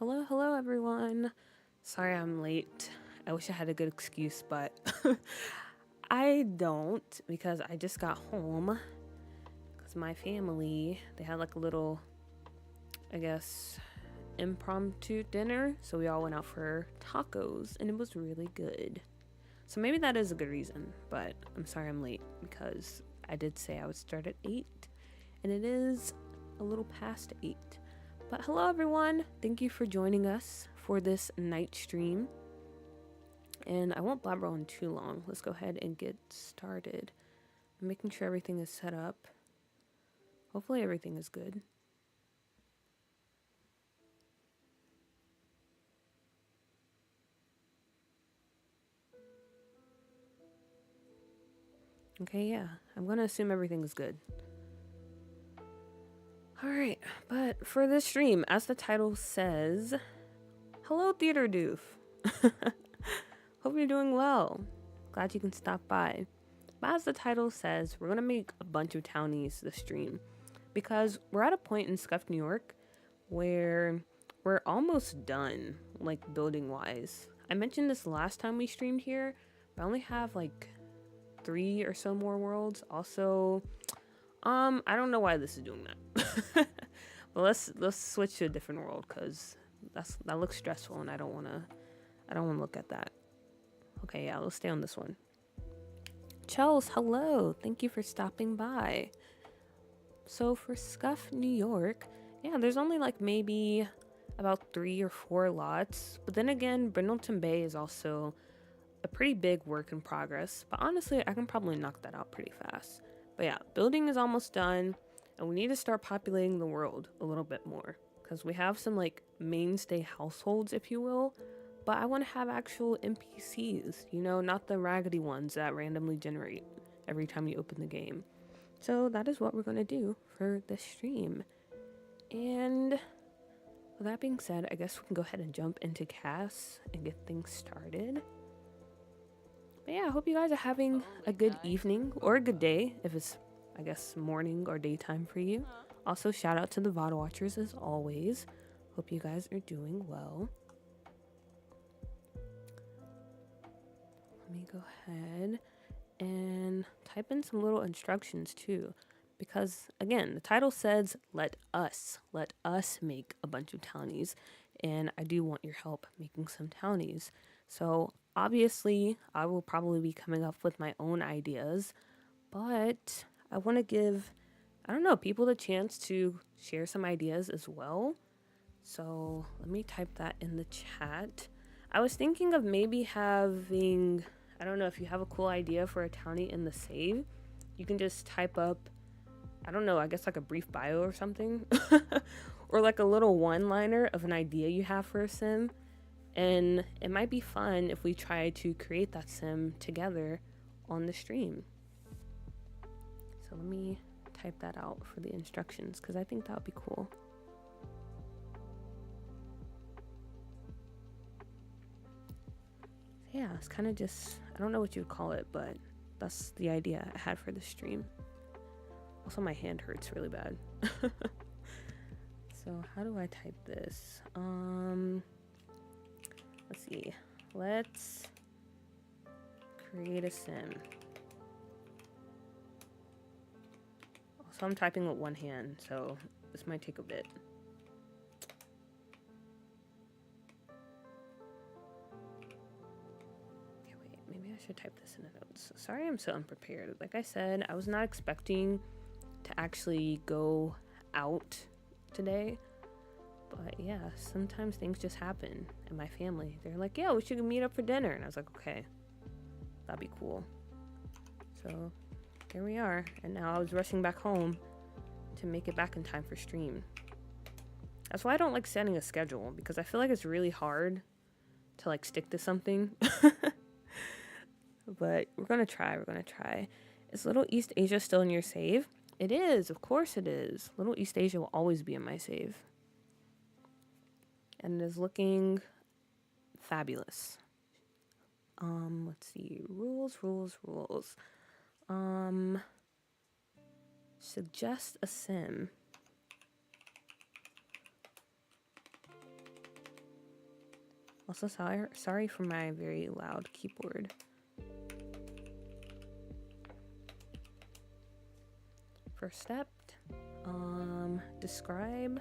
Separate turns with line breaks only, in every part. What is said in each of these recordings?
Hello everyone. Sorry I'm late. I wish I had a good excuse, but I don't because I just got home because my family, they had like a little, I guess, impromptu dinner. So we all went out for tacos and it was really good. So maybe that is a good reason, but I'm sorry I'm late because I did say I would start at 8 and it is a little past 8. But hello everyone, thank you for joining us for this night stream. And I won't blabber on too long. Let's go ahead and get started. I'm making sure everything is set up. Hopefully everything is good. Okay, yeah, I'm gonna assume everything is good. Alright, but for this stream, as the title says, hello Theater Doof. Hope you're doing well. Glad you can stop by. But as the title says, we're gonna make a bunch of townies this stream because we're at a point in Scuff, New York where we're almost done, like building wise. I mentioned this last time we streamed here, but I only have like 3 or so more worlds. Also, I don't know why this is doing that. But let's switch to a different world because that looks stressful and I don't wanna look at that. Okay, yeah, let's stay on this one. Chels, hello. Thank you for stopping by. So for Scuff, New York, yeah, there's only like maybe about 3 or 4 lots. But then again, Brindleton Bay is also a pretty big work in progress. But honestly, I can probably knock that out pretty fast. But yeah, building is almost done. And we need to start populating the world a little bit more. Because we have some like mainstay households, if you will. But I want to have actual NPCs, you know, not the raggedy ones that randomly generate every time you open the game. So that is what we're going to do for this stream. And with that being said, I guess we can go ahead and jump into CAS and get things started. But yeah, I hope you guys are having a good evening or a good day if it's, I guess, morning or daytime for you. Also, shout out to the VOD watchers as always. Hope you guys are doing well. Let me go ahead and type in some little instructions too, because again, the title says let us make a bunch of townies, and I do want your help making some townies. So obviously I will probably be coming up with my own ideas, but I want to give, I don't know, people the chance to share some ideas as well. So let me type that in the chat. I was thinking of maybe having, I don't know, if you have a cool idea for a townie in the save, you can just type up, I don't know, I guess like a brief bio or something. Or like a little one-liner of an idea you have for a sim. And it might be fun if we try to create that sim together on the stream. So let me type that out for the instructions because I think that would be cool. Yeah, it's kind of just, I don't know what you'd call it, but that's the idea I had for the stream. Also, my hand hurts really bad. So how do I type this? Let's see. Let's create a sim. Also, I'm typing with one hand, so this might take a bit. Maybe I should type this in the notes. Sorry I'm so unprepared. Like I said, I was not expecting to actually go out today. But yeah, sometimes things just happen in my family. They're like, yeah, we should meet up for dinner. And I was like, okay, that'd be cool. So here we are. And now I was rushing back home to make it back in time for stream. That's why I don't like setting a schedule, because I feel like it's really hard to like stick to something. But we're gonna try. Is Little East Asia still in your save? It is, of course it is. Little East Asia will always be in my save. And it is looking fabulous. Let's see. Rules. Suggest a sim. Also, sorry for my very loud keyboard. First step, describe.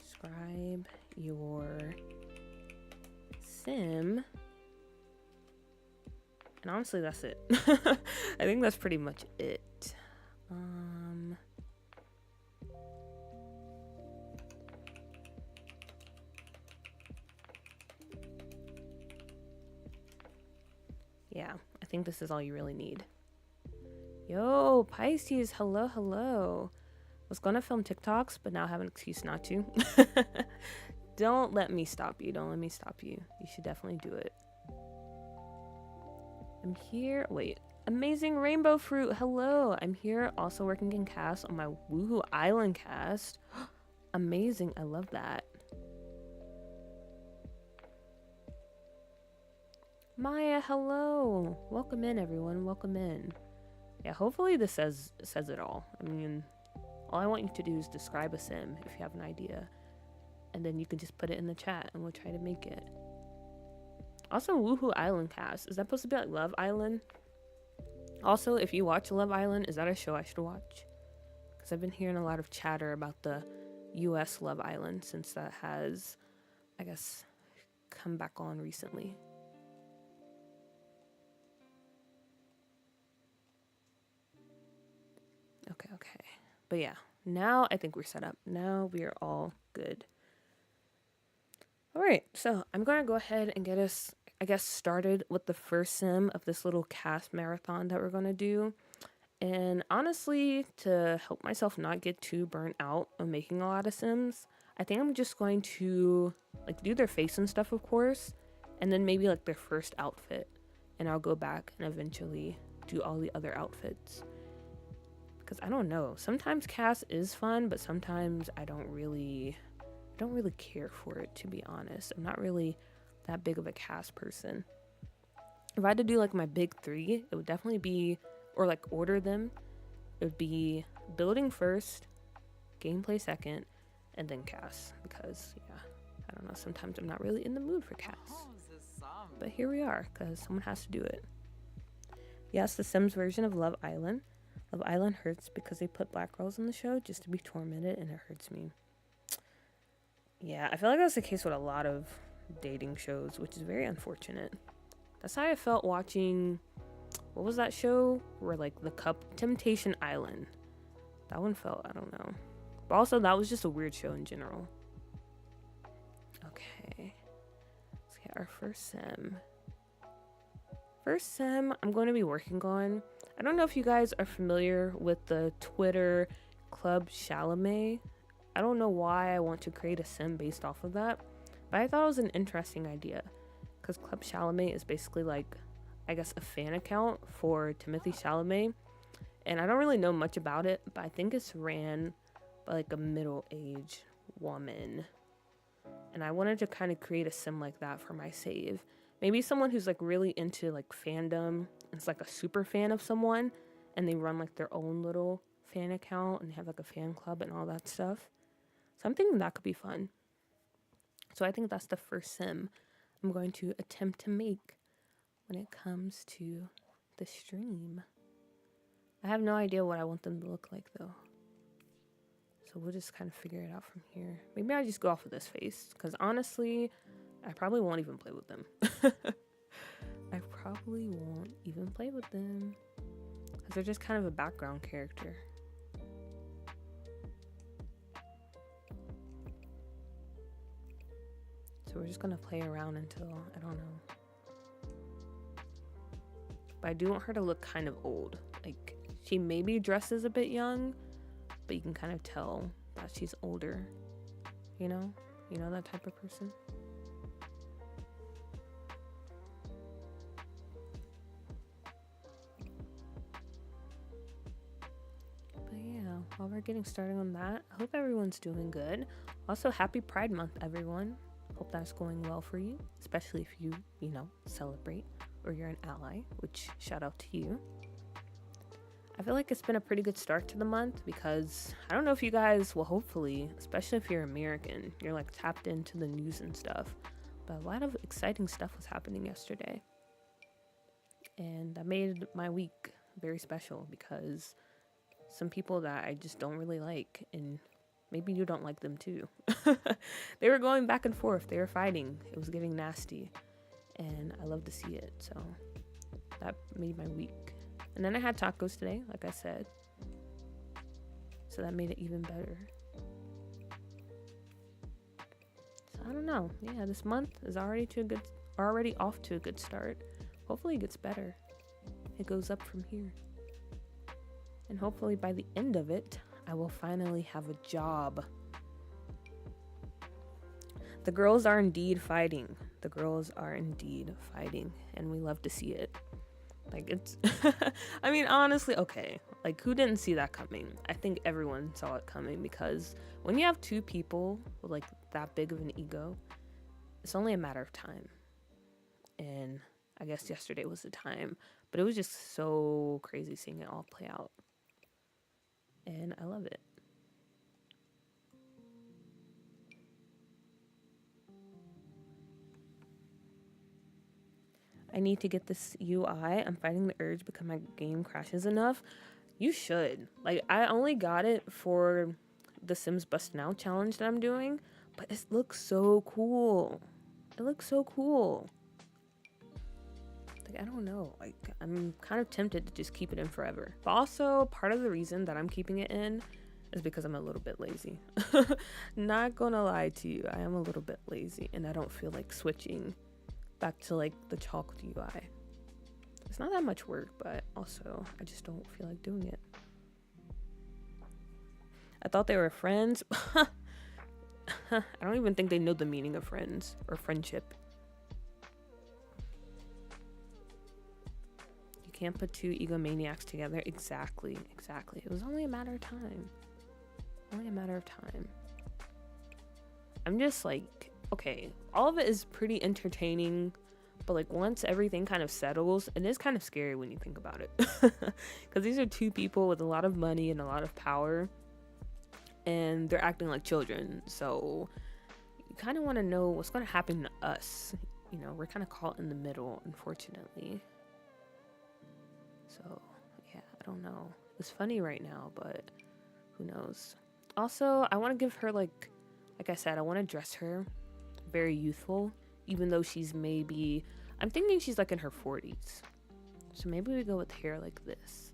Describe your sim. And honestly, that's it. I think that's pretty much it. Yeah, I think this is all you really need. Yo, Pisces, hello. Was gonna film TikToks, but now I have an excuse not to. Don't let me stop you. You should definitely do it. I'm here. Wait. Amazing rainbow fruit. Hello. I'm here also working in cast on my Woohoo Island cast. Amazing. I love that. Maya, hello. Welcome in, everyone. Welcome in. Yeah, hopefully this says it all. I mean, all I want you to do is describe a sim if you have an idea. And then you can just put it in the chat and we'll try to make it. Also, Woohoo Island cast. Is that supposed to be like Love Island? Also, if you watch Love Island, is that a show I should watch? Because I've been hearing a lot of chatter about the US Love Island since that has, I guess, come back on recently. Okay. But yeah, now I think we're set up. Now we are all good. All right, so I'm going to go ahead and get us, I guess, started with the first sim of this little cast marathon that we're going to do. And honestly, to help myself not get too burnt out on making a lot of sims, I think I'm just going to like do their face and stuff, of course, and then maybe like their first outfit. And I'll go back and eventually do all the other outfits. Because I don't know, sometimes cast is fun, but sometimes I don't really care for it, to be honest. I'm not really that big of a cast person. If I had to do like my big three, it would definitely be, or like order them, it would be building first, gameplay second, and then cast. Because yeah, I don't know, sometimes I'm not really in the mood for cast. But here we are, because someone has to do it. Yes, the Sims version of Love Island. Love Island hurts because they put black girls on the show just to be tormented, and it hurts me. Yeah, I feel like that's the case with a lot of dating shows, which is very unfortunate. That's how I felt watching, what was that show? Where like the Temptation Island. That one felt, I don't know. But also that was just a weird show in general. Okay. Let's get our first sim. First sim I'm going to be working on. I don't know if you guys are familiar with the Twitter Club Chalamet. I don't know why I want to create a sim based off of that, but I thought it was an interesting idea because Club Chalamet is basically like, I guess, a fan account for Timothy Chalamet, and I don't really know much about it, but I think it's ran by like a middle-aged woman, and I wanted to kind of create a sim like that for my save. Maybe someone who's like really into like fandom, it's like a super fan of someone, and they run like their own little fan account and have like a fan club and all that stuff. So I'm thinking that could be fun. So I think that's the first sim I'm going to attempt to make when it comes to the stream. I have no idea what I want them to look like though. So we'll just kind of figure it out from here. Maybe I just go off of this face, because honestly, I probably won't even play with them. I probably won't even play with them, because they're just kind of a background character. So we're just going to play around until, I don't know. But I do want her to look kind of old. Like, she maybe dresses a bit young, but you can kind of tell that she's older. You know? You know that type of person? But yeah, while we're getting started on that, I hope everyone's doing good. Also, happy Pride Month, everyone. Hope that's going well for you, especially if you know, celebrate or you're an ally, which shout out to you. I feel like it's been a pretty good start to the month because I don't know if you guys, well, hopefully, especially if you're American, you're like tapped into the news and stuff. But a lot of exciting stuff was happening yesterday. And that made my week very special because some people that I just don't really like, and maybe you don't like them too. They were going back and forth. They were fighting. It was getting nasty. And I love to see it. So that made my week. And then I had tacos today, like I said. So that made it even better. So I don't know. Yeah, this month is already off to a good start. Hopefully it gets better. It goes up from here. And hopefully by the end of it, I will finally have a job. The girls are indeed fighting. The girls are indeed fighting. And we love to see it. Like, it's... I mean, honestly, okay. Like, who didn't see that coming? I think everyone saw it coming because when you have two people with, like, that big of an ego, it's only a matter of time. And I guess yesterday was the time. But it was just so crazy seeing it all play out. And I love it. I need to get this UI. I'm fighting the urge because my game crashes enough. You should. Like, I only got it for the Sims Bust Now challenge that I'm doing. But it looks so cool. It looks so cool. Like, I don't know. Like, I'm kind of tempted to just keep it in forever. But also, part of the reason that I'm keeping it in is because I'm a little bit lazy. Not gonna lie to you. I am a little bit lazy. And I don't feel like switching back to like the chalk UI. It's not that much work, but also I just don't feel like doing it. I thought they were friends. I don't even think they know the meaning of friends or friendship. You can't put two egomaniacs together. Exactly. It was only a matter of time. I'm just like, okay, all of it is pretty entertaining, but like once everything kind of settles, it is kind of scary when you think about it. Because these are two people with a lot of money and a lot of power, and they're acting like children. So you kind of want to know what's going to happen to us. You know, we're kind of caught in the middle, unfortunately. So yeah, I don't know. It's funny right now, but who knows? Also, I want to give her like I said, I want to dress her very youthful, even though she's maybe, I'm thinking she's like in her 40s. So maybe we go with hair like this.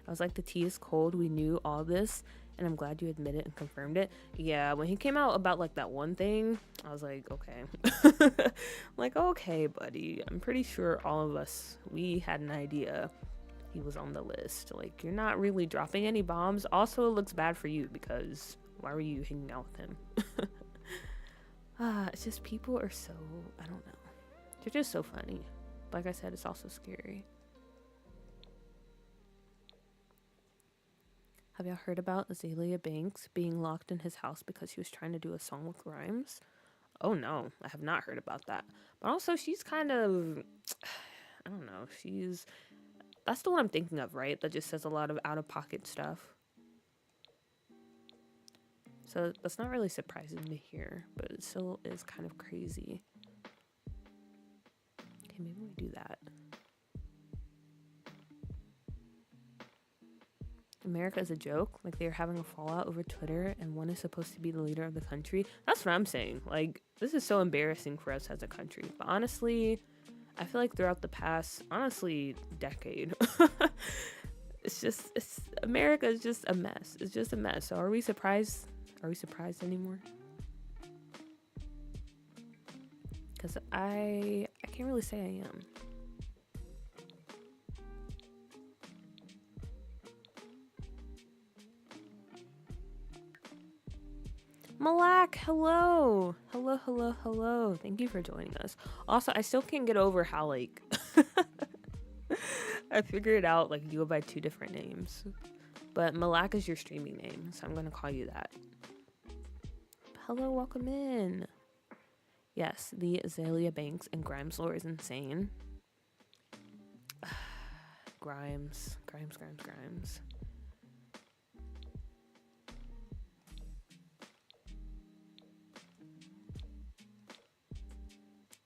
I was like, the tea is cold. We knew all this, and I'm glad you admitted and confirmed it. Yeah, when he came out about like that one thing, I was like, okay. Like, okay, buddy. I'm pretty sure all of us, we had an idea he was on the list. Like, you're not really dropping any bombs. Also, it looks bad for you because why were you hanging out with him? It's just people are so, I don't know. They're just so funny. Like I said, it's also scary. Have y'all heard about Azalea Banks being locked in his house because she was trying to do a song with rhymes? Oh no, I have not heard about that. But also, she's kind of, I don't know, that's the one I'm thinking of, right? That just says a lot of out-of-pocket stuff. So that's not really surprising to hear, but it still is kind of crazy. Okay, maybe we do that. America is a joke. Like, they're having a fallout over Twitter, and one is supposed to be the leader of the country. That's what I'm saying. Like, this is so embarrassing for us as a country. But honestly, I feel like throughout the past, honestly, decade, America is just a mess. It's just a mess. So are we surprised? Are we surprised anymore? Because I can't really say I am. Malak, hello. Hello. Thank you for joining us. Also, I still can't get over how, like, I figured out, like, you go by two different names. But Malak is your streaming name, so I'm going to call you that. Hello, welcome in. Yes, the Azalea Banks and Grimes lore is insane. Grimes.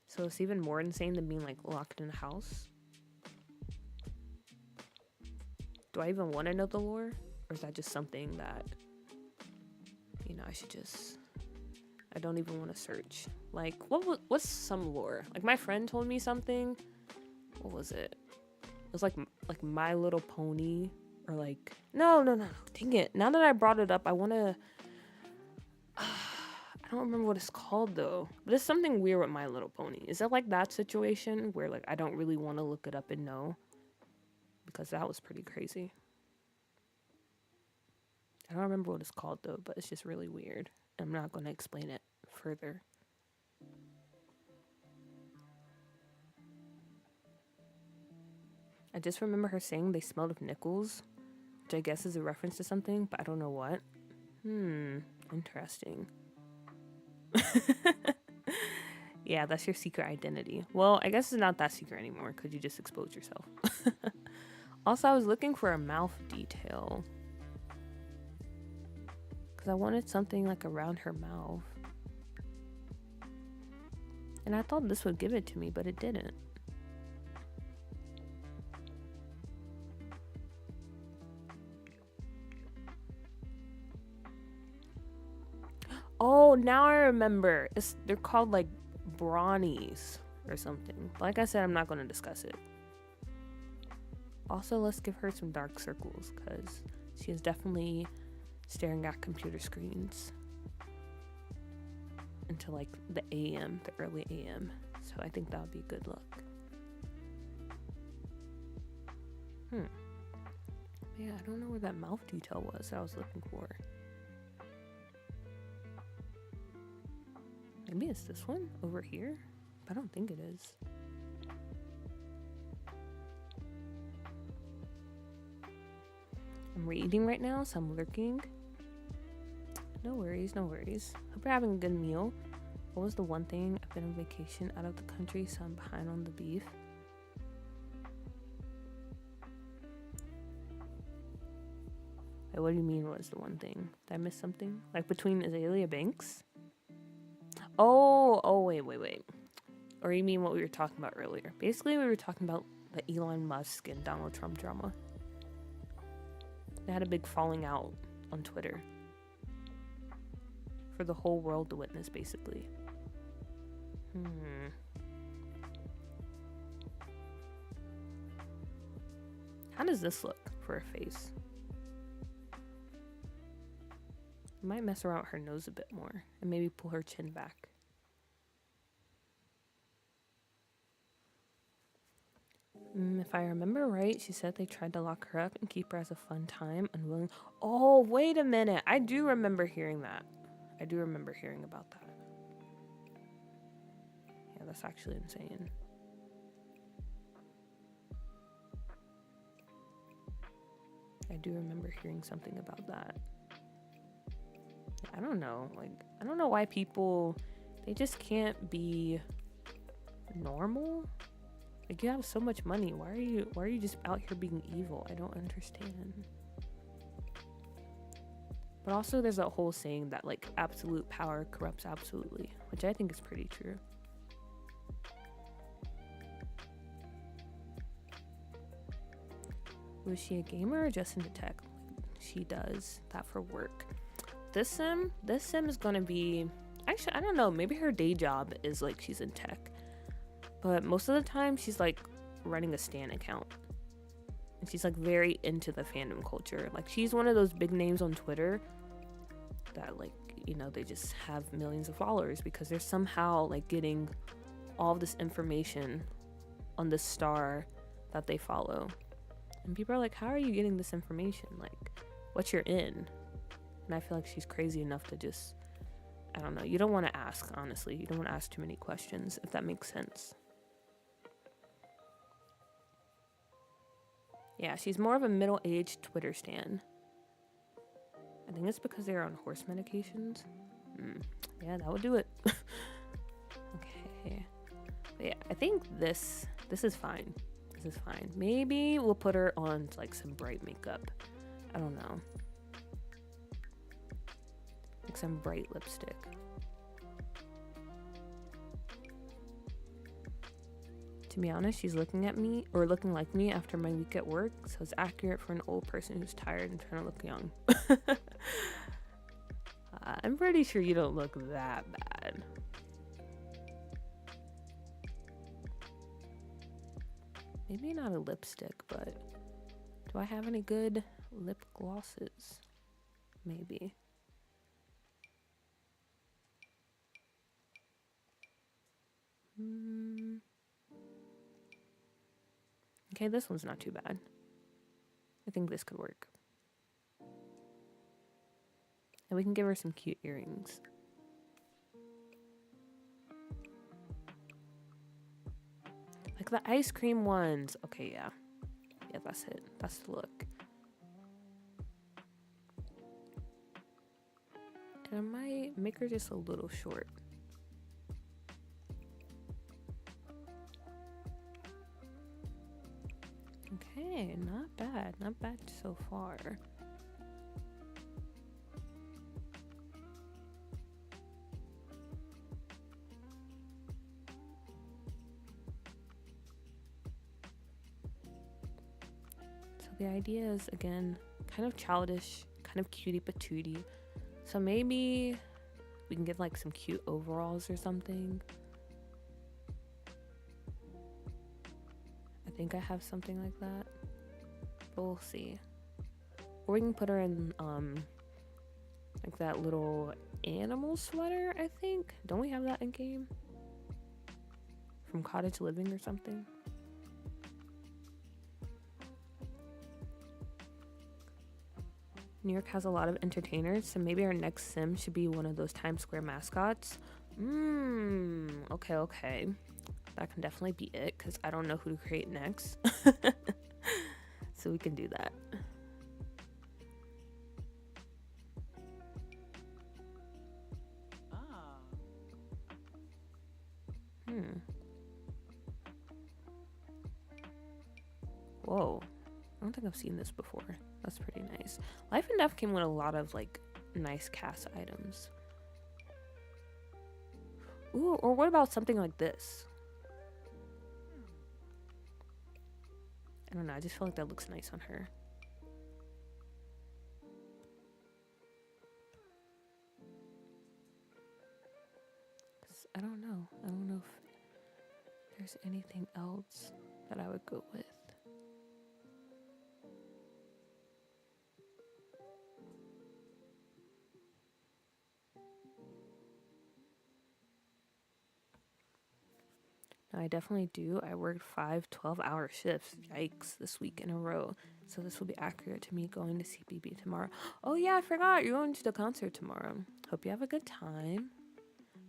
So it's even more insane than being like locked in a house. Do I even want to know the lore? Or is that just something that, you know, I don't even want to search. Like, what's some lore? Like, my friend told me something. What was it? It was like My Little Pony. Or like, no. Dang it. Now that I brought it up, I want to... I don't remember what it's called, though. But it's something weird with My Little Pony. Is it like that situation where, like, I don't really want to look it up and know? Because that was pretty crazy. I don't remember what it's called, though, but it's just really weird. I'm not going to explain it further. I just remember her saying they smelled of nickels, which I guess is a reference to something, but I don't know what. Interesting. Yeah, that's your secret identity. Well, I guess it's not that secret anymore because you just exposed yourself. Also, I was looking for a mouth detail because I wanted something like around her mouth. And I thought this would give it to me, but it didn't. Oh, now I remember. They're called like brawnies or something. Like I said, I'm not going to discuss it. Also, let's give her some dark circles because she is definitely staring at computer screens until like the AM, the early AM. So I think that would be a good look. Yeah, I don't know where that mouth detail was that I was looking for. Maybe it's this one over here, but I don't think it is. I'm reading right now, so I'm lurking. No worries. Hope you're having a good meal. What was the one thing? I've been on vacation out of the country, so I'm behind on the beef. Wait, what do you mean what was the one thing? Did I miss something? Like between Azalea Banks? Oh, wait. Or you mean what we were talking about earlier? Basically, we were talking about the Elon Musk and Donald Trump drama. They had a big falling out on Twitter. For the whole world to witness, basically. How does this look for a face? I might mess around with her nose a bit more and maybe pull her chin back. If I remember right, she said they tried to lock her up and keep her as a fun time, unwilling. Oh, wait a minute. I do remember hearing that. I do remember hearing about that. Yeah, that's actually insane. I do remember hearing something about that. I don't know. Like, I don't know why people, they just can't be normal. Like, you have so much money. Why are you just out here being evil? I don't understand. But also there's that whole saying that like absolute power corrupts absolutely, which I think is pretty true. Was she a gamer or just into tech? She does that for work. This sim is gonna be, actually I don't know, maybe her day job is like she's in tech. But most of the time she's like running a Stan account. And she's like very into the fandom culture. Like she's one of those big names on Twitter that like, you know, they just have millions of followers because they're somehow like getting all of this information on this star that they follow. And people are like, how are you getting this information? Like, what you're in? And I feel like she's crazy enough to just, I don't know. You don't want to ask, honestly. You don't want to ask too many questions, if that makes sense. Yeah, she's more of a middle-aged Twitter stan. I think it's because they're on horse medications. Yeah, that would do it. Okay, But yeah, I think this is fine. This is fine. Maybe we'll put her on like some bright makeup. I don't know. Like some bright lipstick. To be honest, she's looking at me, or looking like me after my week at work, so it's accurate for an old person who's tired and trying to look young. I'm pretty sure you don't look that bad. Maybe not a lipstick, but do I have any good lip glosses? Maybe. Okay, this one's not too bad. I think this could work. And we can give her some cute earrings. Like the ice cream ones. Okay, yeah. Yeah, that's it. That's the look. And I might make her just a little short. Okay, not bad. Not bad so far. So the idea is, again, kind of childish, kind of cutie patootie. So maybe we can get like some cute overalls or something. I think I have something like that, but we'll see. Or we can put her in like that little animal sweater, I think. Don't we have that in game? From Cottage Living or something? New York has a lot of entertainers, so maybe our next sim should be one of those Times Square mascots. Okay. That can definitely be it, because I don't know who to create next. So we can do that. Whoa. I don't think I've seen this before. That's pretty nice. Life and Death came with a lot of like nice cast items. Ooh, or what about something like this? I don't know, I just feel like that looks nice on her. I don't know if there's anything else that I would go with. No, I definitely do. I worked 5 12-hour shifts, yikes, this week in a row. So this will be accurate to me going to CPB tomorrow. Oh yeah, I forgot, you're going to the concert tomorrow. Hope you have a good time.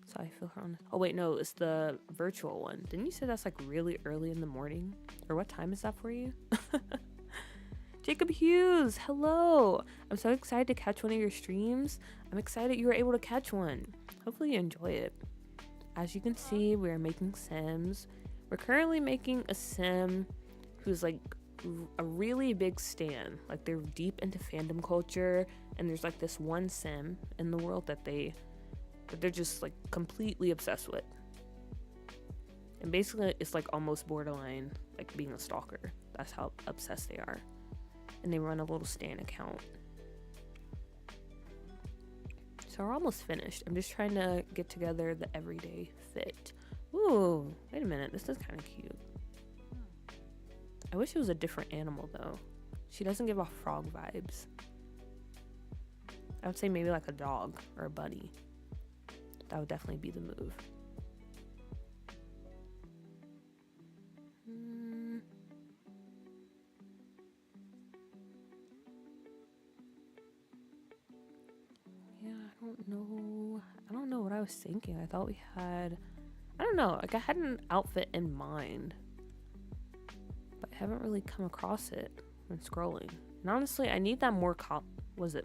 So I feel her on. Oh wait, no, it's the virtual one. Didn't you say that's like really early in the morning? Or what time is that for you? Jacob Hughes, hello. I'm so excited to catch one of your streams. I'm excited you were able to catch one. Hopefully you enjoy it. As you can see, we're making sims. We're currently making a sim who's like a really big stan. Like they're deep into fandom culture, and there's like this one sim in the world that they're just like completely obsessed with. And basically it's like almost borderline like being a stalker. That's how obsessed they are. And they run a little stan account. So we're almost finished. I'm just trying to get together the everyday fit. Ooh, wait a minute, this is kind of cute. I wish it was a different animal though. She doesn't give off frog vibes. I would say maybe like a dog or a bunny. That would definitely be the move. Yeah, I don't know what I was thinking. I thought we had, I don't know, like I had an outfit in mind, but I haven't really come across it when scrolling. And honestly, I need that more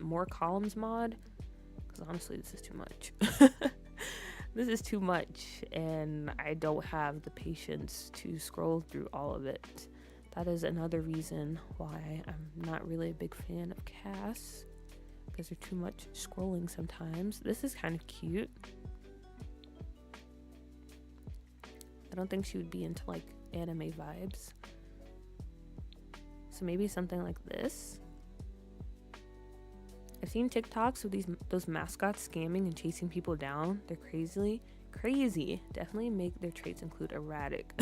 more columns mod? Because honestly, this is too much. This is too much, and I don't have the patience to scroll through all of it. That is another reason why I'm not really a big fan of Cass, because there's too much scrolling sometimes. This is kind of cute. I don't think she would be into like anime vibes. So maybe something like this. I've seen TikToks of those mascots scamming and chasing people down. They're crazy. Definitely make their traits include erratic.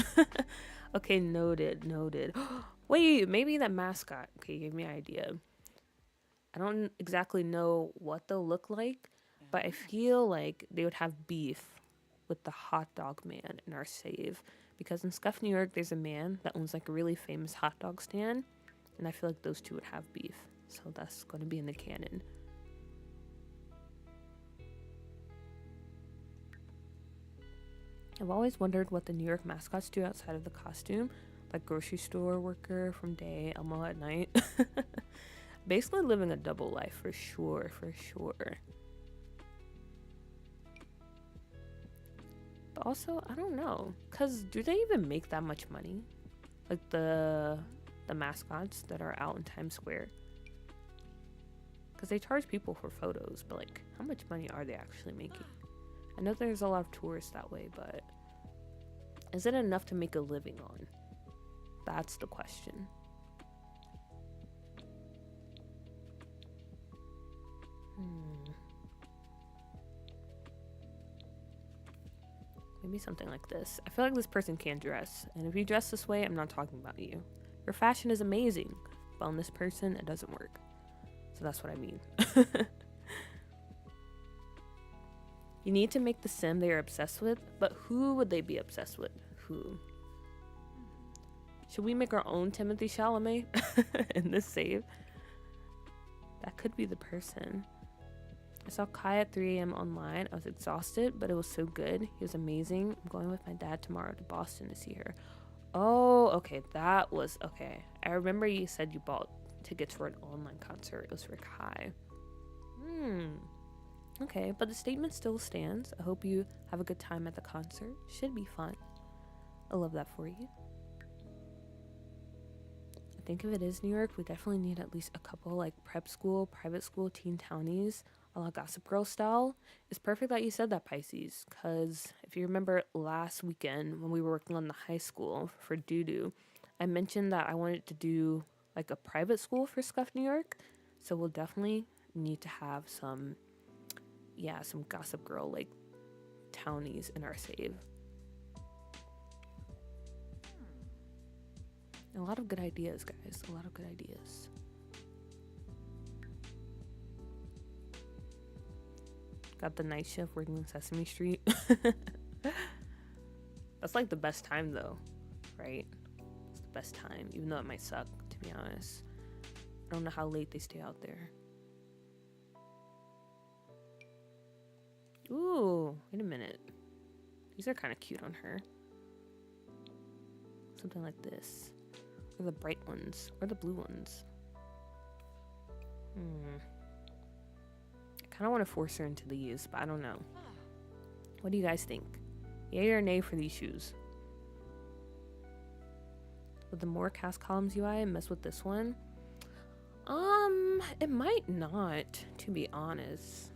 Okay, noted. Wait, maybe that mascot. Okay, give me an idea. I don't exactly know what they'll look like, but I feel like they would have beef with the hot dog man in our save, because in Scuff, New York, there's a man that owns like a really famous hot dog stand, and I feel like those two would have beef. So that's going to be in the canon. I've always wondered what the New York mascots do outside of the costume, like grocery store worker from day, Elmo at night. Basically living a double life for sure. But also, I don't know, cause do they even make that much money? Like the mascots that are out in Times Square. Cause they charge people for photos, but like, how much money are they actually making? I know there's a lot of tourists that way, but is it enough to make a living on? That's the question. Maybe something like this. I feel like this person can't dress, and if you dress this way, I'm not talking about you. Your fashion is amazing, but on this person, it doesn't work. So that's what I mean. You need to make the sim they are obsessed with, but who would they be obsessed with? Who? Should we make our own Timothy Chalamet in this save? That could be the person. I saw Kai at 3 a.m. online. I was exhausted, but it was so good. He was amazing. I'm going with my dad tomorrow to Boston to see her. Oh, okay. That was okay. I remember you said you bought tickets for an online concert. It was for Kai. Okay, but the statement still stands. I hope you have a good time at the concert. Should be fun. I love that for you. I think if it is New York, we definitely need at least a couple like prep school, private school, teen townies, a la Gossip Girl style. It's perfect that you said that, Pisces, because if you remember last weekend when we were working on the high school for Doo-Doo, I mentioned that I wanted to do like a private school for Scuff, New York. So we'll definitely need to have some Gossip Girl like townies in our save. A lot of good ideas, guys. A lot of good ideas. Got the night shift working on Sesame Street. That's like the best time though, right? It's the best time, even though it might suck, to be honest. I don't know how late they stay out there. Ooh, wait a minute. These are kind of cute on her. Something like this. Or the bright ones. Or the blue ones. I kind of want to force her into these, but I don't know. What do you guys think? Yay or nay for these shoes? With the more cast columns UI, mess with this one? It might not, to be honest.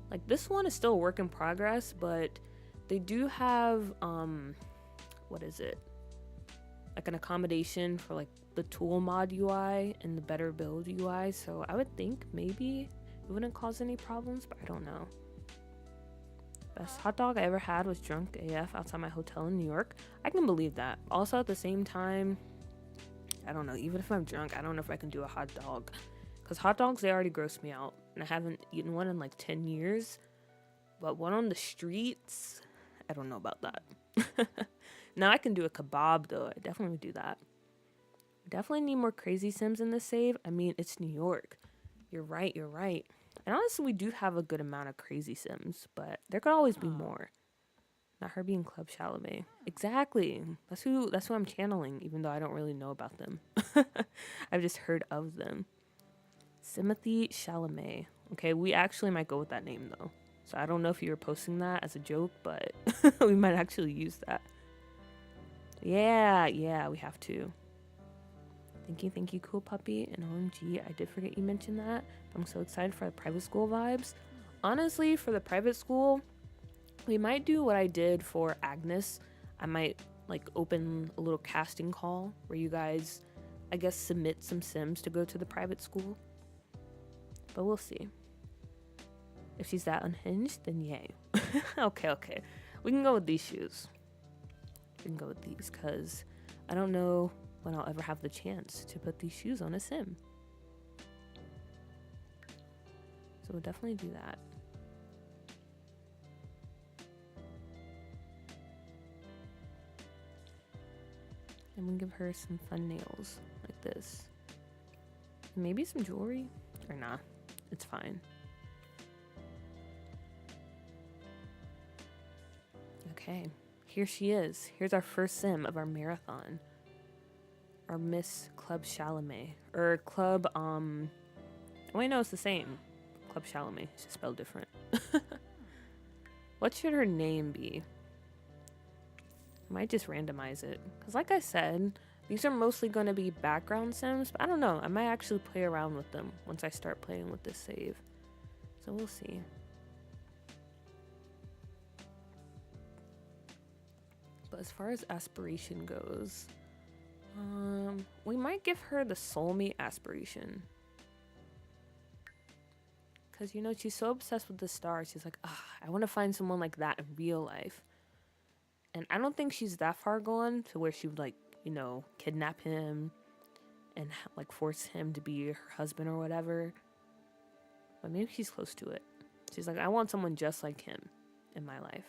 Like, this one is still a work in progress, but they do have, what is it? Like an accommodation for like the tool mod UI and the better build UI. So I would think maybe it wouldn't cause any problems, but I don't know. Best hot dog I ever had was drunk AF outside my hotel in New York. I can believe that. Also at the same time, I don't know, even if I'm drunk, I don't know if I can do a hot dog. Because hot dogs, they already gross me out. And I haven't eaten one in like 10 years. But one on the streets, I don't know about that. Now I can do a kebab though. I definitely would do that. Definitely need more crazy sims in this save. I mean, it's New York. You're right. And honestly, we do have a good amount of crazy sims, but there could always be more. Not her being Club Chalamet. Exactly. That's who I'm channeling, even though I don't really know about them. I've just heard of them. Timothy Chalamet. Okay, we actually might go with that name though. So I don't know if you were posting that as a joke, but we might actually use that. Yeah, we have to. Thank you, cool puppy. And OMG, I did forget you mentioned that. I'm so excited for the private school vibes. Honestly, for the private school, we might do what I did for Agnes. I might like open a little casting call where you guys, I guess, submit some Sims to go to the private school. But we'll see. If she's that unhinged, then yay. Okay. We can go with these shoes. We can go with these because I don't know when I'll ever have the chance to put these shoes on a Sim. So we'll definitely do that. And we'll give her some fun nails like this. Maybe some jewelry? Or nah, it's fine. Okay, here she is. Here's our first Sim of our marathon. Our Miss Club Chalamet. Or Club, wait, no, it's the same. Club Chalamet, it's just spelled different. What should her name be? I might just randomize it. Because like I said, these are mostly going to be background Sims. But I don't know, I might actually play around with them once I start playing with this save. So we'll see. But as far as aspiration goes, we might give her the soulmate aspiration. Because, you know, she's so obsessed with the stars. She's like, I want to find someone like that in real life. And I don't think she's that far gone to where she would, like, you know, kidnap him and, like, force him to be her husband or whatever. But maybe she's close to it. She's like, I want someone just like him in my life.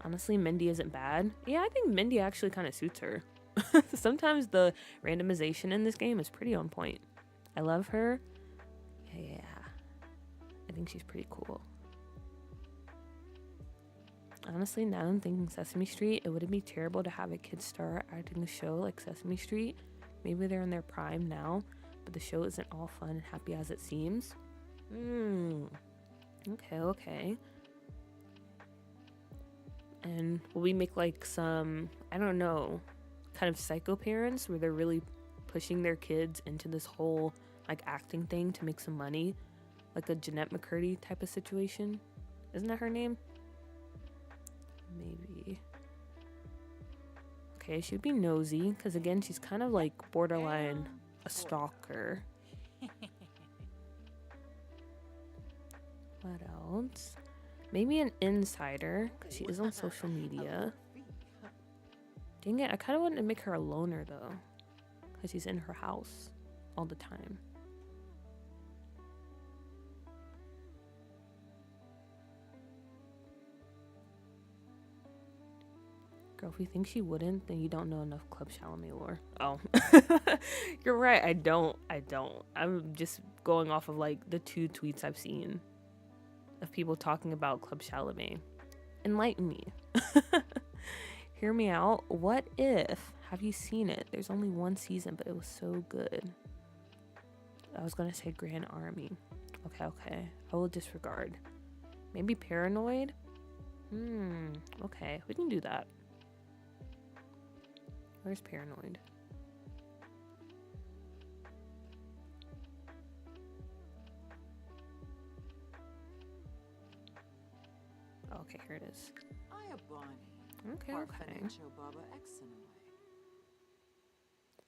Honestly, Mindy isn't bad. Yeah, I think Mindy actually kind of suits her. Sometimes the randomization in this game is pretty on point. I love her. Yeah. I think she's pretty cool. Honestly, now I'm thinking Sesame Street, it wouldn't be terrible to have a kid star acting a show like Sesame Street. Maybe they're in their prime now, but the show isn't all fun and happy as it seems. Okay. And will we make like some, I don't know, kind of psycho parents where they're really pushing their kids into this whole like acting thing to make some money? Like a Jeanette McCurdy type of situation? Isn't that her name? Maybe. Okay, she'd be nosy because again, she's kind of like borderline a stalker. What else? Maybe an insider, because she is on social media. Dang it, I kind of wanted to make her a loner, though. Because she's in her house all the time. Girl, if you think she wouldn't, then you don't know enough Club Chalamet lore. Oh. You're right, I don't. I'm just going off of, like, the 2 tweets I've seen of people talking about Club Chalamet. Enlighten me. Hear me out. What if, have you seen it? There's only 1 season, but it was so good. I was gonna say Grand Army. Okay. I will disregard. Maybe Paranoid? Okay, we can do that. Where's Paranoid? Okay, here it is. Okay.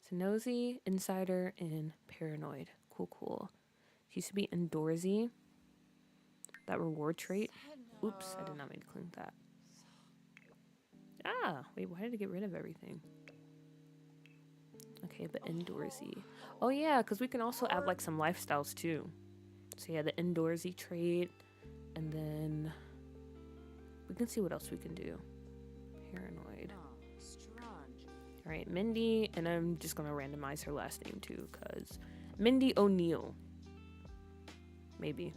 So nosy, insider, and paranoid. Cool. She used to be indoorsy. That reward trait. Oops, I did not mean to click that. Wait, why did I get rid of everything? Okay, but indoorsy. Oh yeah, because we can also add like some lifestyles too. So yeah, the indoorsy trait, and then we can see what else we can do. Paranoid. Alright, Mindy, and I'm just gonna randomize her last name too, because Mindy O'Neill. Maybe.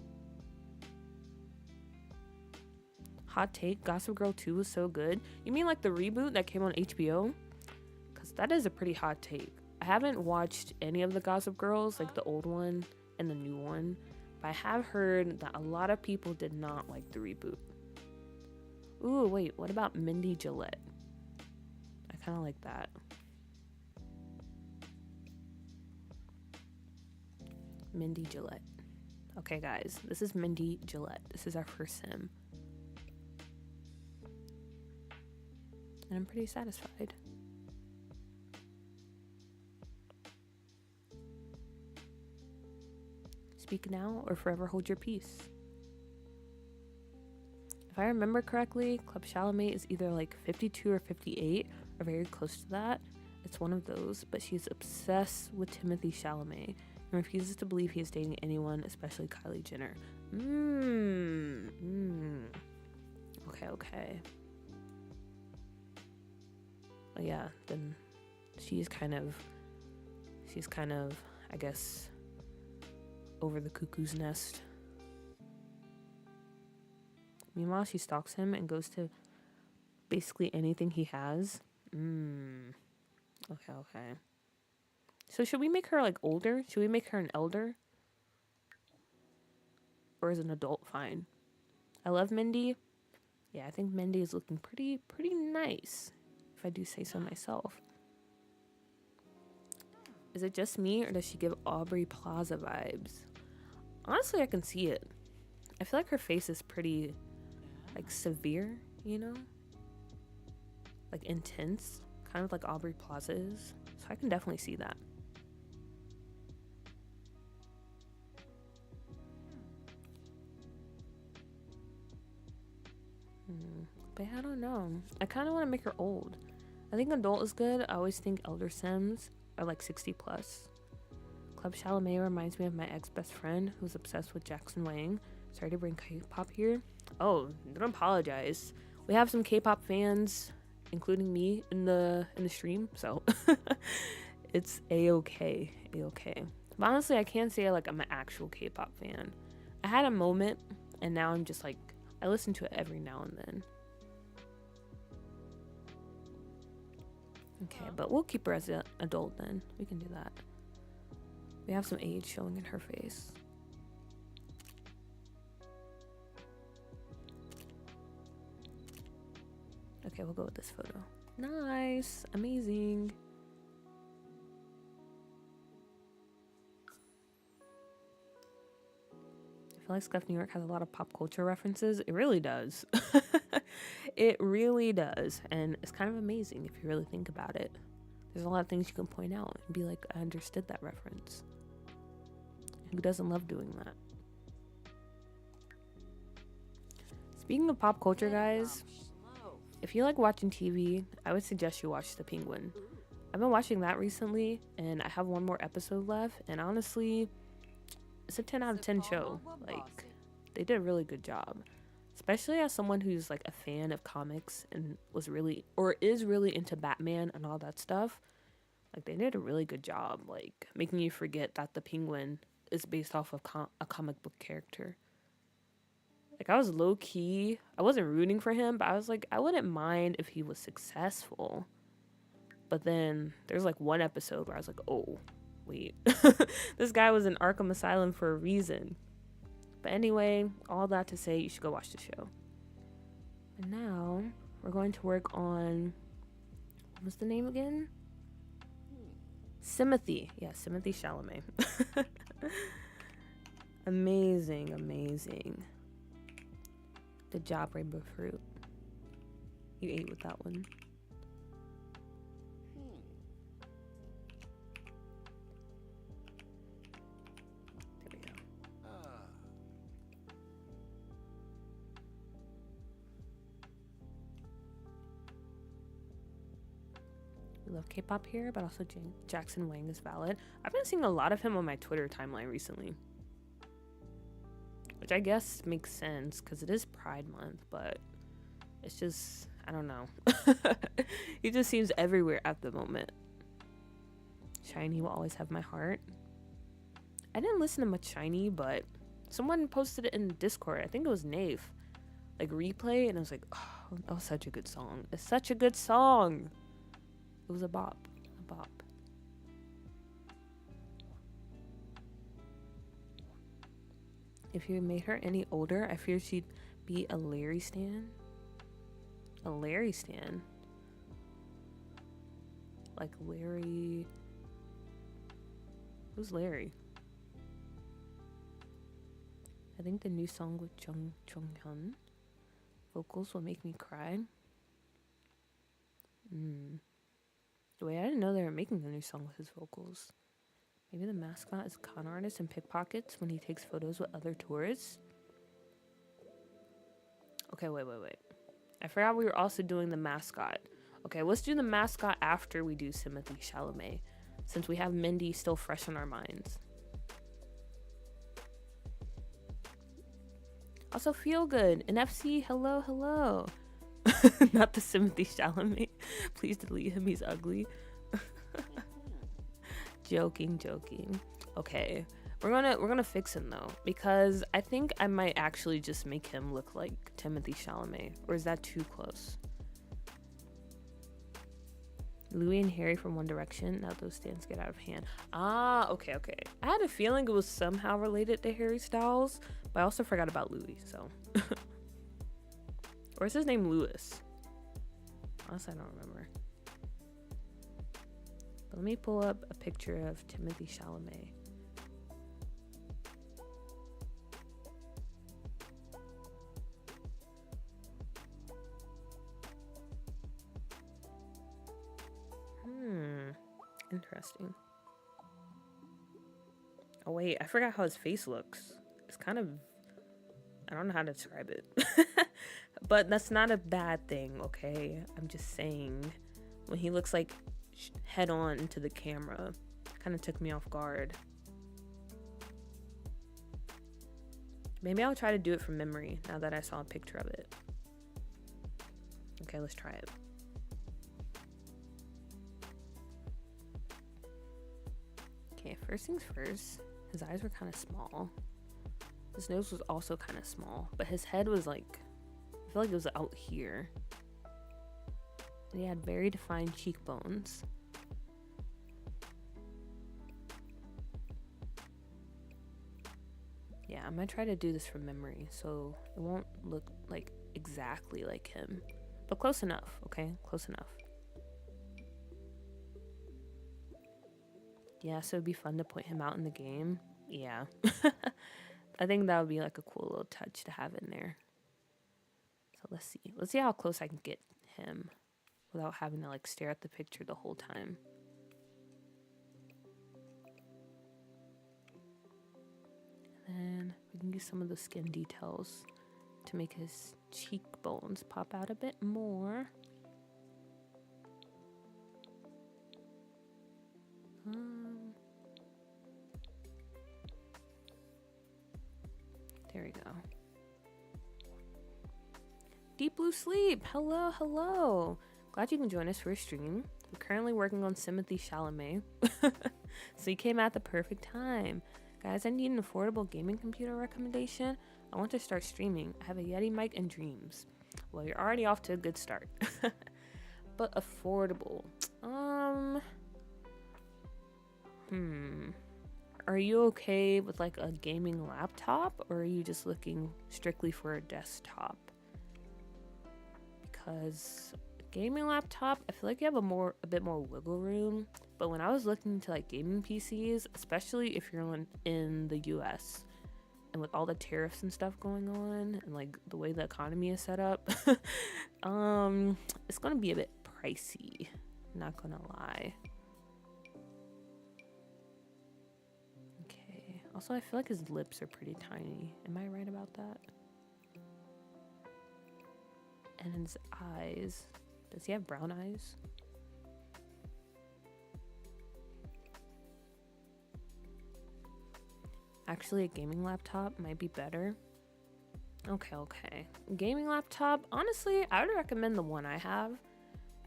Hot take, Gossip Girl 2 was so good. You mean like the reboot that came on HBO? Because that is a pretty hot take. I haven't watched any of the Gossip Girls, like the old one and the new one. But I have heard that a lot of people did not like the reboot. Ooh, wait, what about Mindy Gillette? I kind of like that. Mindy Gillette. Okay, guys, this is Mindy Gillette. This is our first sim. And I'm pretty satisfied. Speak now or forever hold your peace. If I remember correctly, Club Chalamet is either like 52 or 58 or very close to that. It's one of those, but she's obsessed with Timothy Chalamet and refuses to believe he is dating anyone, especially Kylie Jenner. Okay. But yeah, then she's kind of, I guess, over the cuckoo's nest. Meanwhile, she stalks him and goes to basically anything he has. Okay. So should we make her like older? Should we make her an elder? Or is an adult fine? I love Mindy. Yeah, I think Mindy is looking pretty nice, if I do say so myself. Is it just me or does she give Aubrey Plaza vibes? Honestly, I can see it. I feel like her face is pretty like severe, you know? Like intense, kind of like Aubrey Plaza is. So I can definitely see that. But I don't know. I kind of want to make her old. I think adult is good. I always think elder sims are like 60 plus. Club Chalamet reminds me of my ex-best friend who's obsessed with Jackson Wang. Sorry to bring K-pop here. Oh, don't apologize. We have some K-pop fans, including me, in the stream, so it's a-okay. But honestly, I can't say like I'm an actual K-pop fan. I had a moment, and now I'm just like, I listen to it every now and then. Okay, but we'll keep her as an adult then. We can do that. We have some age showing in her face. Okay, we'll go with this photo. Nice. Amazing. I feel like Scuff New York has a lot of pop culture references. It really does. It really does. And it's kind of amazing if you really think about it. There's a lot of things you can point out and be like, I understood that reference. Who doesn't love doing that? Speaking of pop culture, guys, if you like watching TV, I would suggest you watch The Penguin. I've been watching that recently, and I have one more episode left, and honestly, it's a 10 out of 10 show. Like, they did a really good job. Especially as someone who's like a fan of comics and was really, or is really into Batman and all that stuff. Like, they did a really good job, like, making you forget that the Penguin is based off of a comic book character. Like, I was low-key, I wasn't rooting for him, but I was like, I wouldn't mind if he was successful. But then there's like one episode where I was like, oh, wait. This guy was in Arkham Asylum for a reason. But anyway, all that to say, you should go watch the show. And now, we're going to work on, what's the name again? Timothy. Yeah, Timothy Chalamet. Amazing. Good job, Rainbow Fruit. You ate with that one. There we go. We love K-pop here, but also Jackson Wang is valid. I've been seeing a lot of him on my Twitter timeline recently. Which I guess makes sense, because it is Pride Month, but it's just, I don't know. He just seems everywhere at the moment. SHINee will always have my heart. I didn't listen to much SHINee, but someone posted it in Discord. I think it was Nave. Like, replay, and I was like, oh, that was such a good song. It's such a good song. It was a bop. If you made her any older, I fear she'd be a Larry Stan. A Larry Stan? Like Larry... Who's Larry? I think the new song with Jung Hyun vocals will make me cry. Wait, I didn't know they were making a new song with his vocals. Maybe the mascot is a con artist and pickpockets when he takes photos with other tourists. Okay, wait. I forgot we were also doing the mascot. Okay, let's do the mascot after we do Timothée Chalamet, since we have Mindy still fresh in our minds. Also, Feel Good and FC, hello. Not the Timothée Chalamet. Please delete him, he's ugly. Joking. Okay, we're gonna fix him though, because I think I might actually just make him look like Timothée Chalamet, or is that too close? Louis and Harry from One Direction. Now those stands get out of hand. Ah, okay. I had a feeling it was somehow related to Harry Styles, but I also forgot about Louis, so. Or is his name Louis? Honestly, I don't remember. But let me pull up a picture of Timothée Chalamet. Interesting. Oh wait, I forgot how his face looks. It's kind of... I don't know how to describe it. But that's not a bad thing, okay? I'm just saying, when he looks like head on into the camera, kind of took me off guard. Maybe I'll try to do it from memory now that I saw a picture of it. Okay, let's try it. Okay, first things first, his eyes were kind of small. His nose was also kind of small, but his head was like, I feel like it was out here. And he had very defined cheekbones. Yeah, I'm gonna try to do this from memory, so it won't look like exactly like him, but close enough, okay? Close enough. Yeah, so it'd be fun to point him out in the game. Yeah. I think that would be like a cool little touch to have in there. So let's see. Let's see how close I can get him without having to like stare at the picture the whole time. And then we can use some of the skin details to make his cheekbones pop out a bit more. There we go. Deep Blue Sleep, hello. Glad you can join us for a stream. I'm currently working on Timothée Chalamet, so you came at the perfect time. Guys, I need an affordable gaming computer recommendation. I want to start streaming. I have a Yeti mic and dreams. Well, you're already off to a good start. But affordable. Are you okay with like a gaming laptop, or are you just looking strictly for a desktop? Because a gaming laptop, I feel like you have a bit more wiggle room. But when I was looking into like gaming PCs, especially if you're in the US, and with all the tariffs and stuff going on, and like the way the economy is set up, it's gonna be a bit pricey, not gonna lie. Okay, also I feel like his lips are pretty tiny. Am I right about that? And his eyes, does he have brown eyes? Actually, a gaming laptop might be better. Okay. Gaming laptop, honestly, I would recommend the one I have.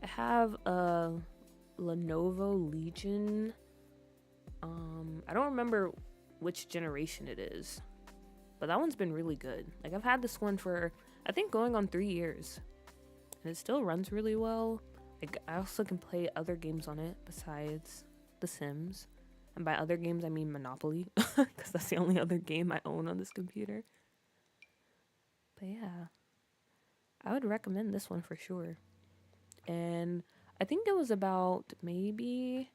I have a Lenovo Legion. I don't remember which generation it is, but that one's been really good. Like, I've had this one for, I think, going on 3 years, and it still runs really well. Like, I also can play other games on it besides The Sims. And by other games, I mean Monopoly, because that's the only other game I own on this computer. But yeah, I would recommend this one for sure. And I think it was about maybe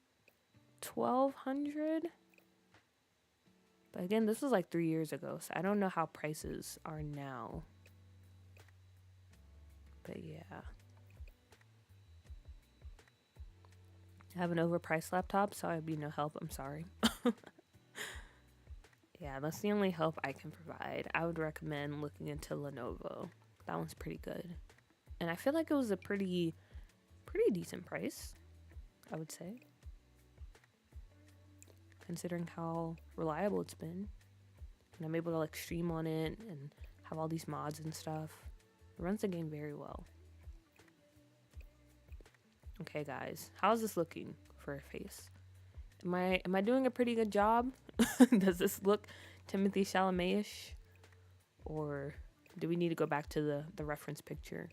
1,200. But again, this was like 3 years ago, so I don't know how prices are now. But yeah. I have an overpriced laptop, so I'd be no help. I'm sorry. Yeah, that's the only help I can provide. I would recommend looking into Lenovo. That one's pretty good. And I feel like it was a pretty decent price, I would say. Considering how reliable it's been. And I'm able to like stream on it and have all these mods and stuff. It runs the game very well. Okay, guys, how's this looking for a face? Am I doing a pretty good job? Does this look Timothy Chalamet-ish? Or do we need to go back to the reference picture?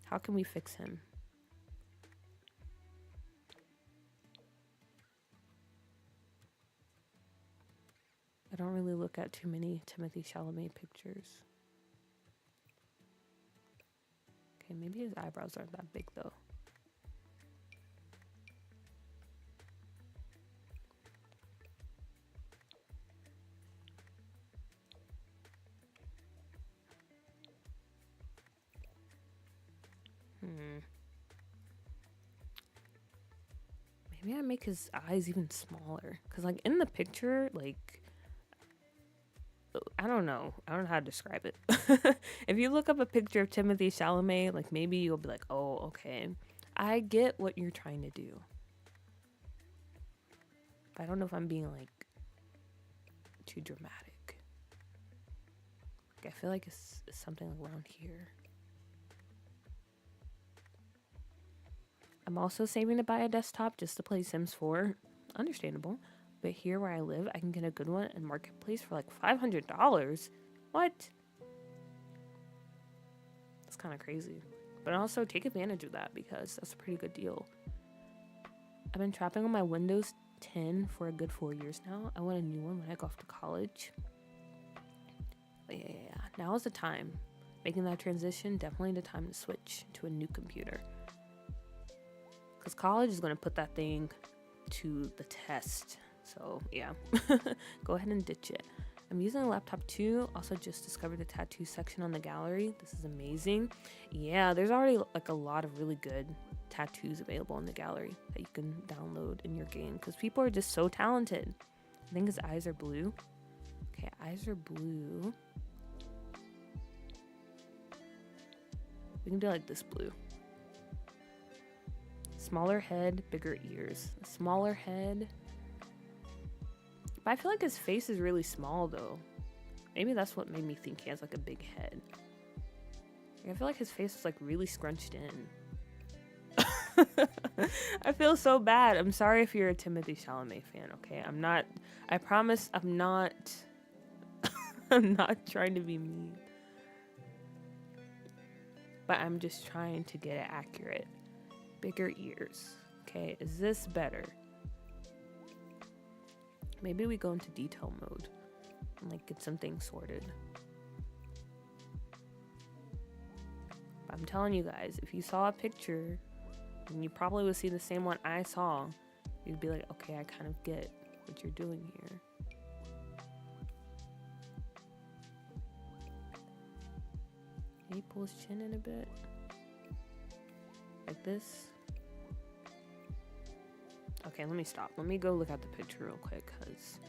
How can we fix him? I don't really look at too many Timothy Chalamet pictures. Okay, maybe his eyebrows aren't that big though. Maybe I make his eyes even smaller. Because, like, in the picture, like, I don't know. I don't know how to describe it. If you look up a picture of Timothy Chalamet, like, maybe you'll be like, oh, okay. I get what you're trying to do. But I don't know if I'm being, like, too dramatic. Like, I feel like it's something around here. I'm also saving to buy a desktop just to play Sims 4. Understandable. But here where I live, I can get a good one in Marketplace for like $500. What? That's kind of crazy. But also take advantage of that because that's a pretty good deal. I've been trapping on my Windows 10 for a good 4 years now. I want a new one when I go off to college. But yeah. Now is the time. Making that transition, definitely the time to switch to a new computer. Because college is going to put that thing to the test. So, yeah. Go ahead and ditch it. I'm using a laptop too. Also just discovered the tattoo section on the gallery. This is amazing. Yeah, there's already like a lot of really good tattoos available in the gallery that you can download in your game. Because people are just so talented. I think his eyes are blue. Okay, eyes are blue. We can do like this blue. Smaller head, bigger ears. Smaller head. But I feel like his face is really small though. Maybe that's what made me think he has like a big head. I feel like his face is like really scrunched in. I feel so bad. I'm sorry if you're a Timothy Chalamet fan, okay? I promise I'm not I'm not trying to be mean. But I'm just trying to get it accurate. Bigger ears. Okay, is this better? Maybe we go into detail mode and like get some things sorted. But I'm telling you guys, if you saw a picture, and you probably would see the same one I saw, you'd be like, okay, I kind of get what you're doing here. Maybe pull his chin in a bit. Like this. Okay, let me stop. Let me go look at the picture real quick, because...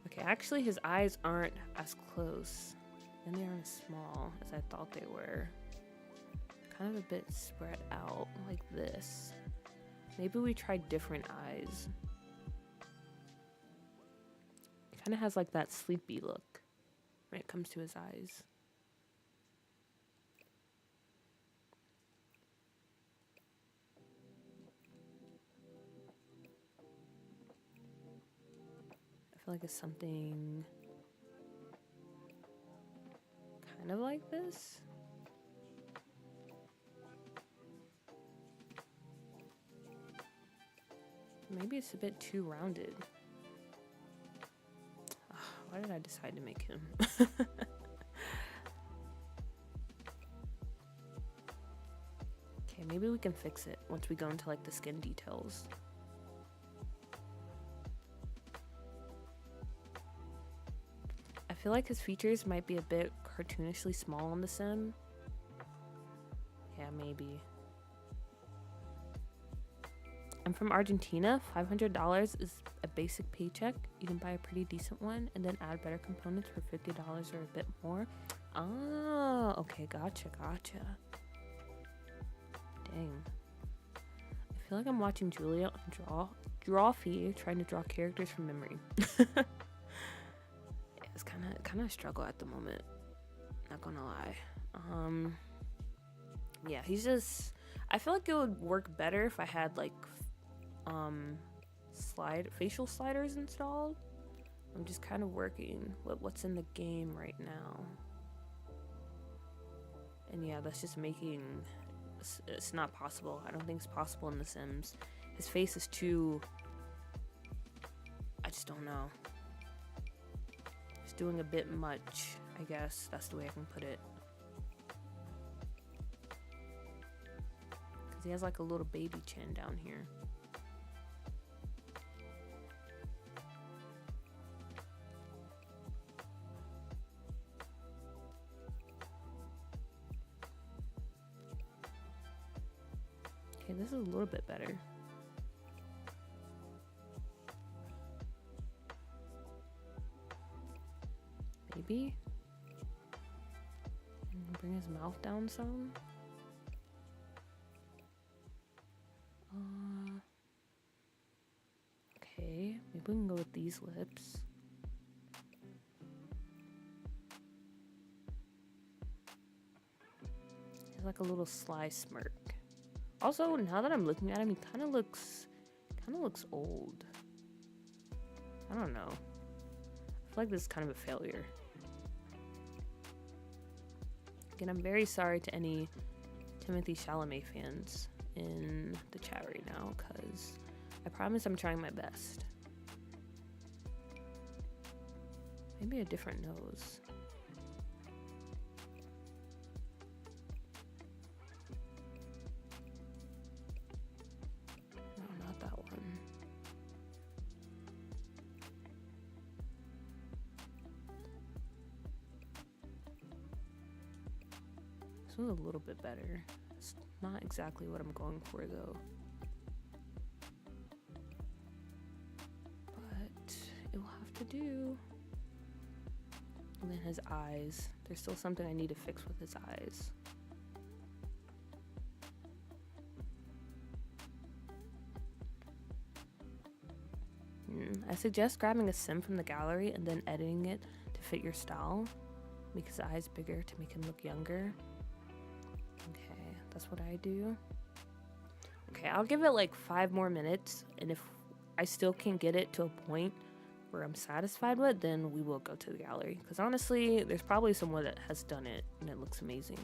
Okay, actually his eyes aren't as close. And they aren't as small as I thought they were. Kind of a bit spread out, like this. Maybe we try different eyes. It kind of has like that sleepy look when it comes to his eyes. I feel like it's something kind of like this. maybe it's a bit too rounded. Ugh, why did I decide to make him? Okay, maybe we can fix it once we go into like the skin details. I feel like his features might be a bit cartoonishly small on the sim. Yeah, maybe. I'm from Argentina. $500 is a basic paycheck. You can buy a pretty decent one and then add better components for $50 or a bit more. Oh, okay, gotcha. Dang. I feel like I'm watching Julia on Drawfee trying to draw characters from memory. Yeah, it's kind of a struggle at the moment. Not gonna lie. Yeah, he's just. I feel like it would work better if I had like facial sliders installed. I'm just kind of working with what's in the game right now. And yeah, that's just making it's not possible. I don't think it's possible in The Sims. His face is too, I just don't know. It's doing a bit much, I guess. That's the way I can put it. Because he has like a little baby chin down here. Okay, this is a little bit better. Maybe? And bring his mouth down some. Okay, maybe we can go with these lips. He has like a little sly smirk. Also, now that I'm looking at him, he kind of looks old. I don't know. I feel like this is kind of a failure. Again, I'm very sorry to any Timothée Chalamet fans in the chat right now, because I promise I'm trying my best. Maybe a different nose. No, not that one. This one's a little bit better. It's not exactly what I'm going for though. But it will have to do. And then his eyes. There's still something I need to fix with his eyes. I suggest grabbing a sim from the gallery and then editing it to fit your style. Make his eyes bigger to make him look younger. Okay, that's what I do. Okay, I'll give it like 5 more minutes, and if I still can't get it to a point where I'm satisfied with, then we will go to the gallery. Because honestly, there's probably someone that has done it, and it looks amazing.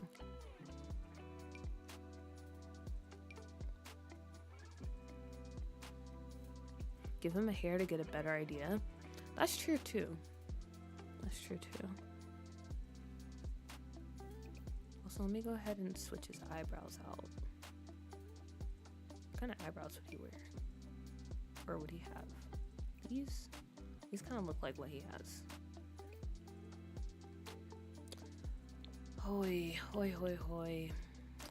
Give him a hair to get a better idea. That's true too. That's true too. Also, let me go ahead and switch his eyebrows out. What kind of eyebrows would he wear? Or would he have? These kind of look like what he has. Hoi, hoi, hoi, hoi.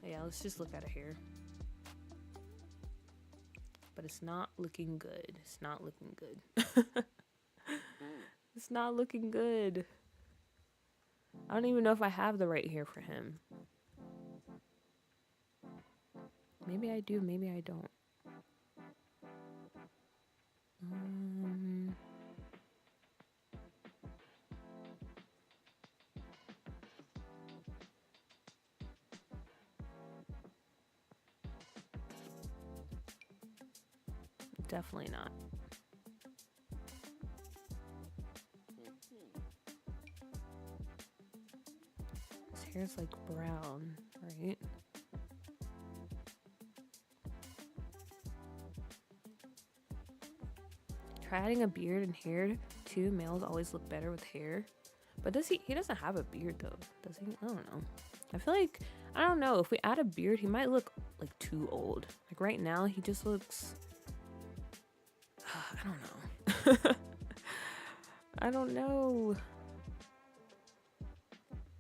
Yeah, let's just look at it here. But it's not looking good. It's not looking good. It's not looking good. I don't even know if I have the right hair for him. Maybe I do, maybe I don't. Definitely not. His hair's like brown, right? Try adding a beard and hair too. Males always look better with hair. But does he doesn't have a beard though, does he? I don't know. I feel like, I don't know, if we add a beard, he might look like too old. Like right now, he just looks, I don't know. I don't know.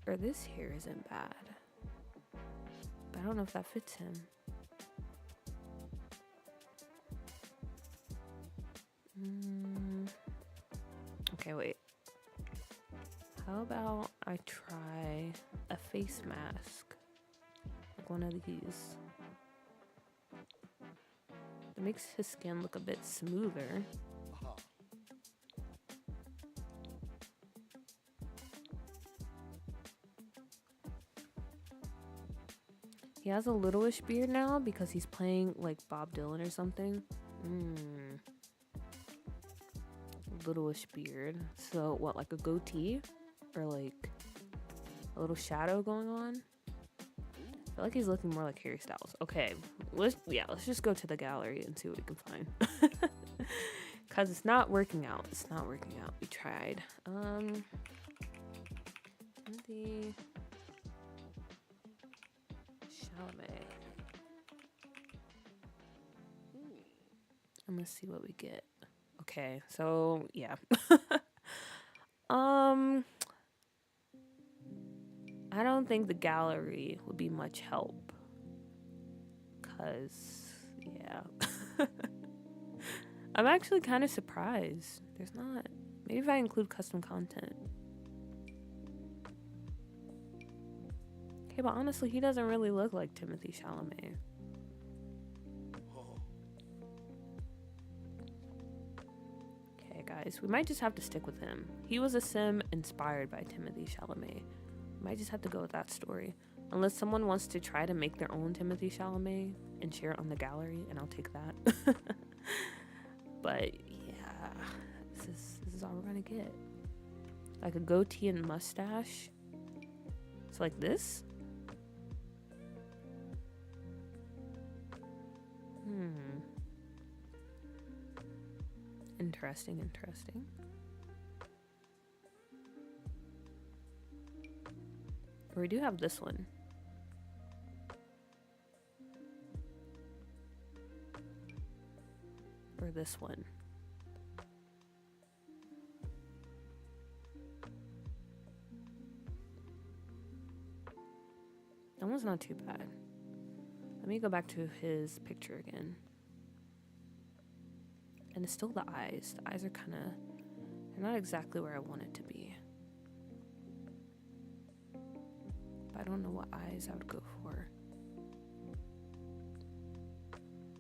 Or this hair isn't bad. But I don't know if that fits him. Okay, wait. How about I try a face mask? Like one of these. It makes his skin look a bit smoother. He has a littleish beard now because he's playing like Bob Dylan or something. Littleish beard. So what, like a goatee? Or like a little shadow going on? I feel like he's looking more like Harry Styles. Okay, let's just go to the gallery and see what we can find. Cause it's not working out. It's not working out. We tried. The Chalamet. I'm gonna see what we get. Okay, so yeah. I don't think the gallery would be much help. Cause yeah. I'm actually kind of surprised. There's not. Maybe if I include custom content. Okay, but honestly, he doesn't really look like Timothée Chalamet. Okay, guys, we might just have to stick with him. He was a sim inspired by Timothée Chalamet. We might just have to go with that story. Unless someone wants to try to make their own Timothée Chalamet and share it on the gallery, and I'll take that. But yeah, this is all we're gonna get. Like a goatee and mustache. So like this? Interesting. We do have this one. Or this one. That one's not too bad. Let me go back to his picture again. And it's still the eyes. The eyes are kind of, they're not exactly where I want it to be. But I don't know what eyes I would go for.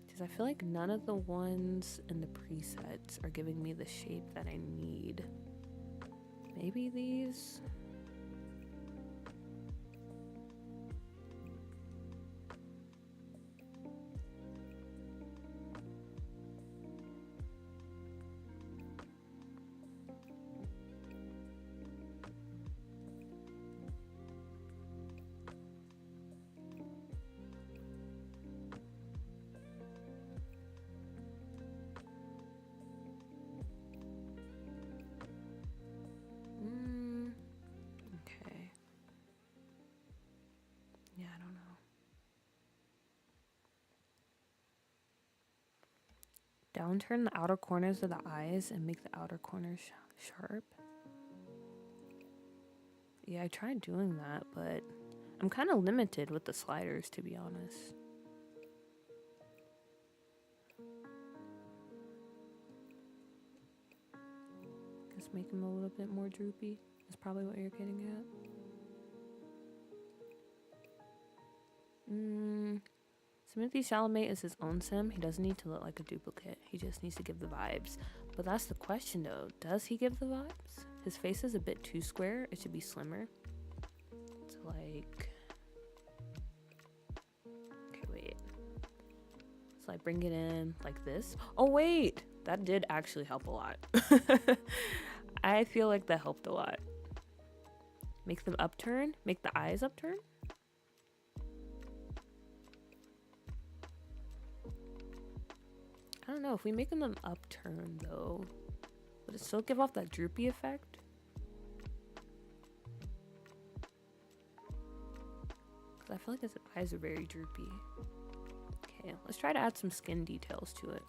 Because I feel like none of the ones in the presets are giving me the shape that I need. Maybe these? Downturn the outer corners of the eyes and make the outer corners sharp. Yeah, I tried doing that, but I'm kind of limited with the sliders, to be honest. Just make them a little bit more droopy. That's probably what you're getting at. Timothée Chalamet is his own sim. He doesn't need to look like a duplicate. He just needs to give the vibes. But that's the question though. Does he give the vibes? His face is a bit too square. It should be slimmer. So like... Okay, wait. So I bring it in like this. Oh wait! That did actually help a lot. I feel like that helped a lot. Make them upturn. Make the eyes upturn. I don't know, if we make them upturn though, But it still give off that droopy effect. Because I feel like his eyes are very droopy. Okay, let's try to add some skin details to it.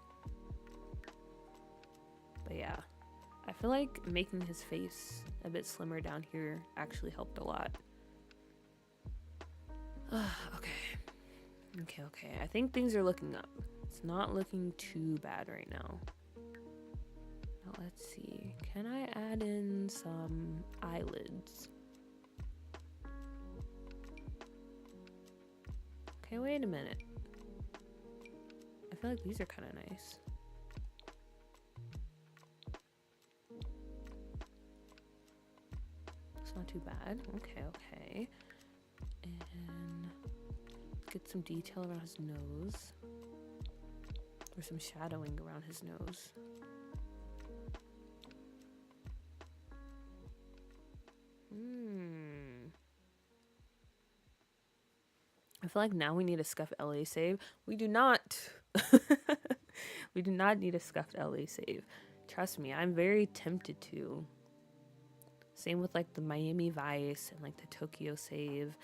But yeah, I feel like making his face a bit slimmer down here actually helped a lot. Okay. I think things are looking up. It's not looking too bad right now. Now let's see. Can I add in some eyelids? Okay, wait a minute. I feel like these are kind of nice. It's not too bad. Okay. And get some detail around his nose. Or some shadowing around his nose. I feel like now we need a scuffed LA save. We do not. We do not need a scuffed LA save. Trust me, I'm very tempted to. Same with like the Miami Vice and like the Tokyo save.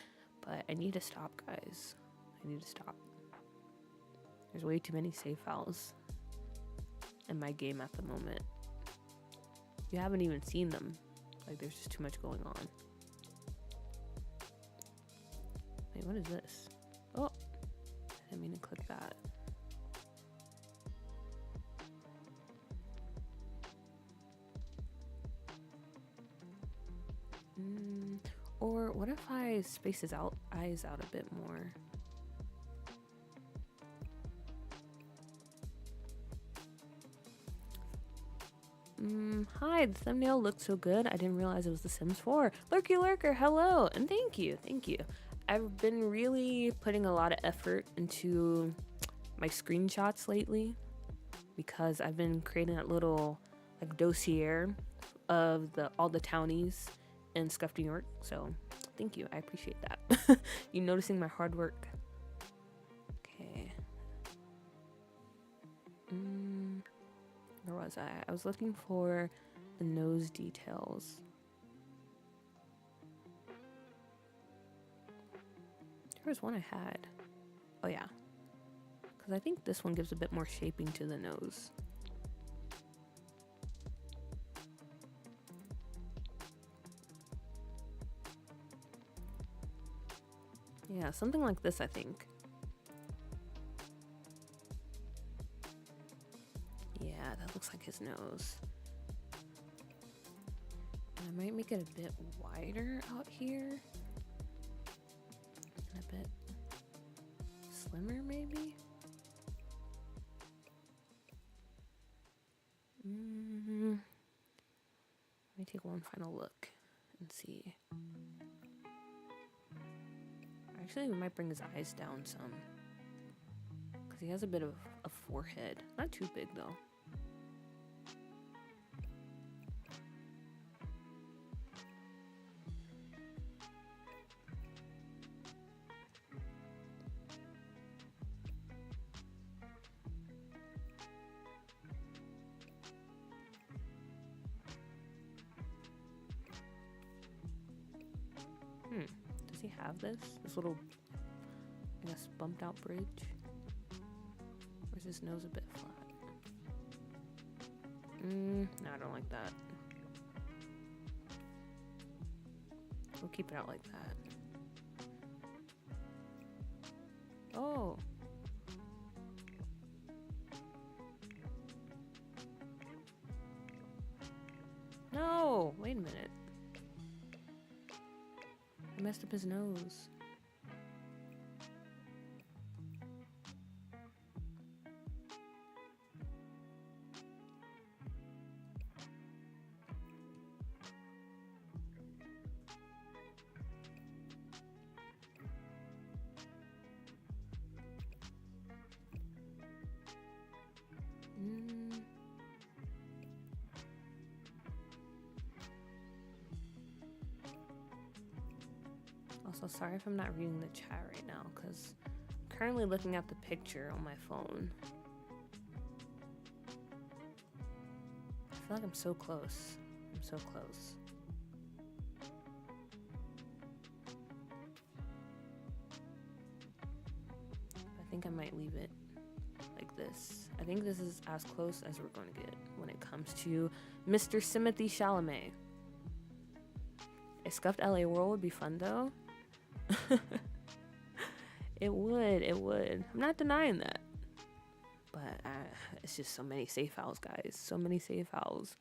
But I need to stop, guys. I need to stop. There's way too many save files in my game at the moment. You haven't even seen them. Like, there's just too much going on. Wait, what is this? Oh, I didn't mean to click that. Or what if I space his eyes out a bit more? Hi, the thumbnail looked so good. I didn't realize it was The Sims 4. Lurky Lurker, hello, and thank you. I've been really putting a lot of effort into my screenshots lately because I've been creating that little like dossier of all the townies in Scuffed New York. So thank you, I appreciate that. You noticing my hard work. Okay. Where was I? I was looking for the nose details. There was one I had. Oh yeah. Because I think this one gives a bit more shaping to the nose. Yeah, something like this, I think. Yeah, that looks like his nose. And I might make it a bit wider out here. And a bit slimmer, maybe? Let me take one final look and see. Actually, we might bring his eyes down some. Because he has a bit of a forehead. Not too big, though. Does he have this little, I guess, bumped out bridge? Or is his nose a bit flat? No, I don't like that. We'll keep it out like that. Oh! No! Wait a minute. I messed up his nose. Also, sorry if I'm not reading the chat right now, because I'm currently looking at the picture on my phone. feel like I'm so close. I'm so close. I think I might leave it like this. I think this is as close as we're going to get when it comes to Mr. Timothy Chalamet. A scuffed LA world would be fun though. It would. I'm not denying that. But it's just so many save files, guys. So many save files.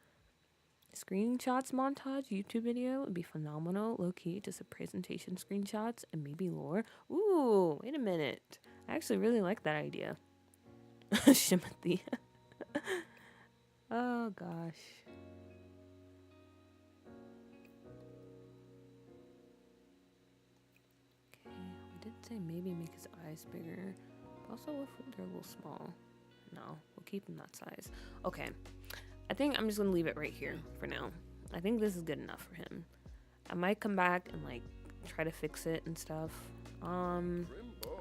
Screenshots montage YouTube video would be phenomenal. Low key, just a presentation screenshots and maybe lore. Ooh, wait a minute. I actually really like that idea. Shimothy. Oh gosh. Okay, we did say maybe make his eyes bigger. But also, what if they're a little small? No, we'll keep them that size. Okay, I think I'm just gonna leave it right here for now. I think this is good enough for him. I might come back and like try to fix it and stuff.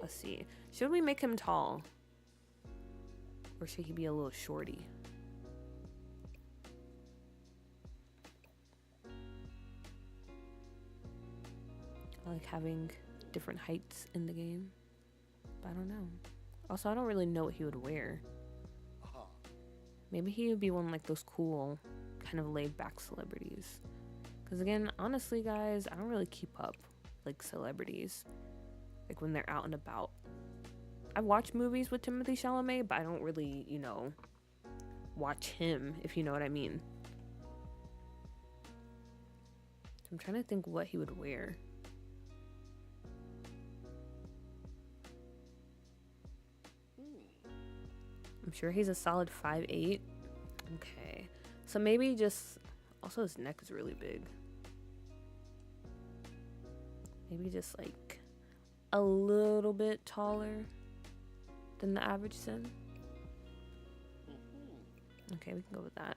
Let's see. Should we make him tall? Or should he be a little shorty? I like having different heights in the game. But I don't know. Also, I don't really know what he would wear. Maybe he would be one of like those cool, kind of laid back celebrities. Because again, honestly guys, I don't really keep up like celebrities. Like when they're out and about. I watch movies with Timothée Chalamet, but I don't really, you know, watch him, if you know what I mean. So I'm trying to think what he would wear. I'm sure he's a solid 5'8". Okay. So maybe just... Also, his neck is really big. Maybe just, like, a little bit taller than the average Sim. Okay, we can go with that.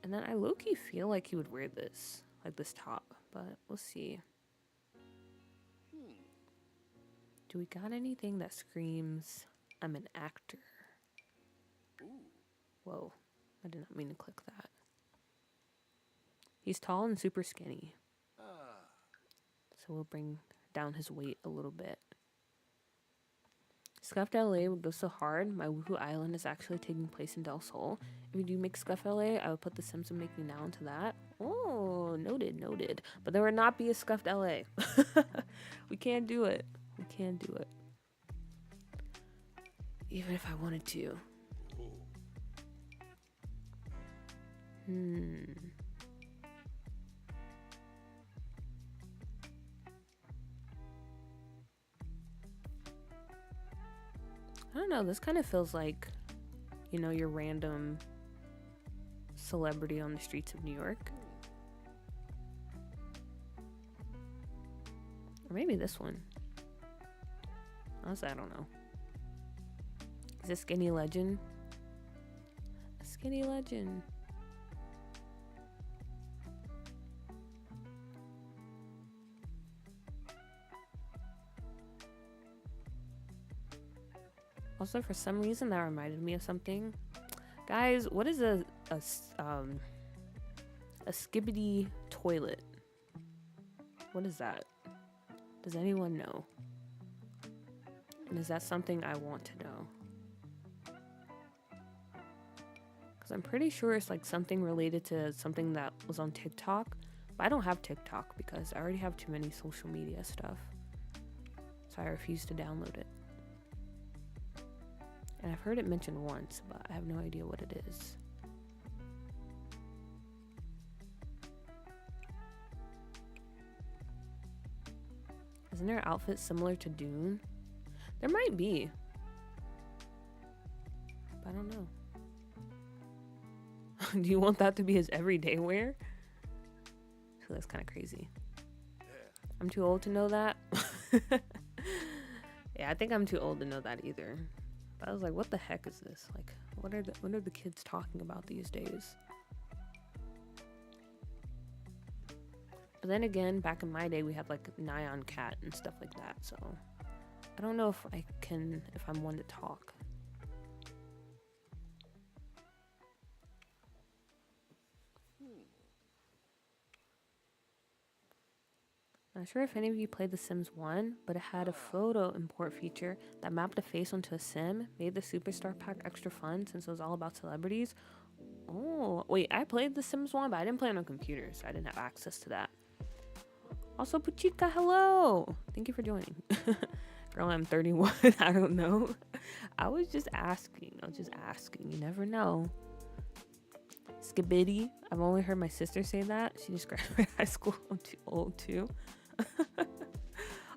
And then I low-key feel like he would wear this. Like this top. But we'll see. Do we got anything that screams... I'm an actor. Whoa, I did not mean to click that. He's tall and super skinny. So we'll bring down his weight a little bit. Scuffed LA would go so hard. My Woohoo Island is actually taking place in Del Sol. If you do make Scuffed LA, I will put the Sims and Make Me Now into that. Oh, noted. But there would not be a Scuffed LA. We can't do it. We can't do it. Even if I wanted to. I don't know, this kind of feels like, you know, your random celebrity on the streets of New York. Or maybe this one. Honestly, I don't know. Is a skinny legend? A skinny legend. Also, for some reason, that reminded me of something. Guys, what is a skibbity toilet? What is that? Does anyone know? And is that something I want to know? Because I'm pretty sure it's like something related to something that was on TikTok. But I don't have TikTok because I already have too many social media stuff. So I refuse to download it. And I've heard it mentioned once, but I have no idea what it is. Isn't their outfit similar to Dune? There might be. But I don't know. Do you want that to be his everyday wear? So that's kind of crazy. I'm too old to know that. Yeah, I think I'm too old to know that either. But I was like, what the heck is this? Like, what are the kids talking about these days? But then again, back in my day, we had like Nyan Cat and stuff like that. So I don't know if I'm one to talk. Not sure if any of you played The Sims 1, but it had a photo import feature that mapped a face onto a sim, made the Superstar Pack extra fun since it was all about celebrities. Oh, wait, I played The Sims 1, but I didn't play it on a computer, so I didn't have access to that. Also, Puchika, hello! Thank you for joining. Girl, I'm 31. I don't know. I was just asking. You never know. Skibidi. I've only heard my sister say that. She just graduated high school. I'm too old, too.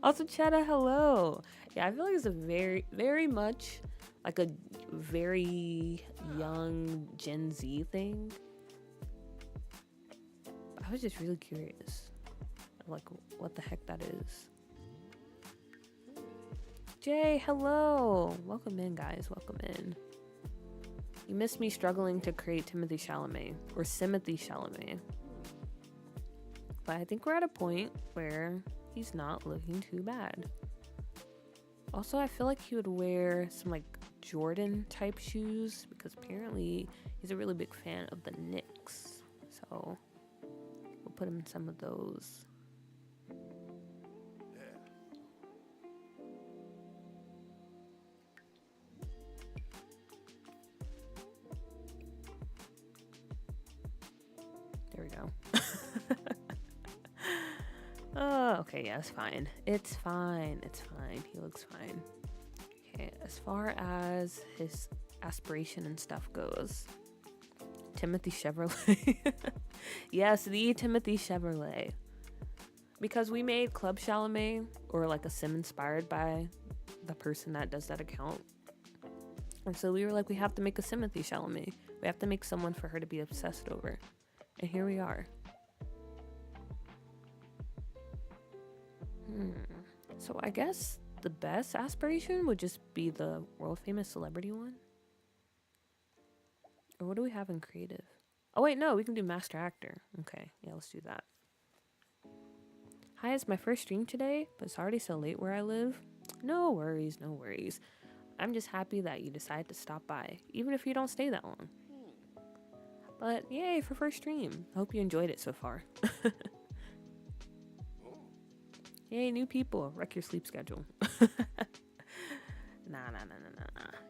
Also, Chetta, hello. Yeah, I feel like it's a very much like a very young Gen Z thing. I was just really curious, like what the heck that is. Jay, hello. Welcome in, guys. Welcome in. You missed me struggling to create Timothy Chalamet or Simothy Chalamet. But I think we're at a point where he's not looking too bad. Also, I feel like he would wear some like Jordan type shoes because apparently he's a really big fan of the Knicks. So we'll put him in some of those. There we go. Oh, okay, yeah, it's fine. It's fine. He looks fine. Okay, as far as his aspiration and stuff goes, Timothy Chevrolet. Yes, the Timothy Chevrolet. Because we made Club Chalamet, or like a sim inspired by the person that does that account. And so we were like, we have to make a Timothy Chalamet. We have to make someone for her to be obsessed over. And here we are. So I guess the best aspiration would just be the world famous celebrity one. Or what do we have in creative? Oh wait, no, we can do master actor. Okay, yeah, let's do that. Hi, it's my first stream today, but it's already so late where I live. No worries, no worries. I'm just happy that you decided to stop by, even if you don't stay that long. But yay for first stream. I hope you enjoyed it so far. Yay, new people. Wreck your sleep schedule. Nah.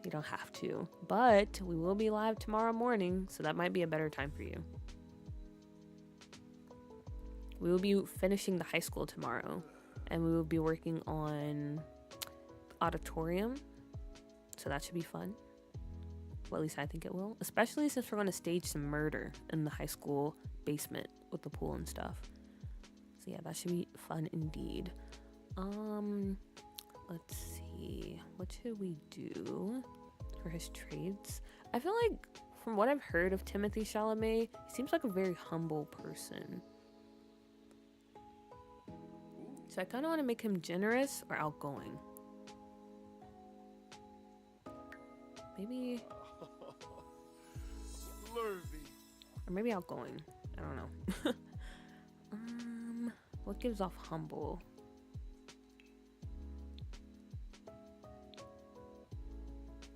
You don't have to. But we will be live tomorrow morning, so that might be a better time for you. We will be finishing the high school tomorrow, and we will be working on auditorium, so that should be fun. Well, at least I think it will. Especially since we're going to stage some murder in the high school basement with the pool and stuff. So yeah, that should be fun indeed. Let's see. What should we do for his trades? I feel like from what I've heard of Timothy Chalamet, he seems like a very humble person. So I kind of want to make him generous or outgoing. Maybe... or maybe outgoing. I don't know. What gives off humble?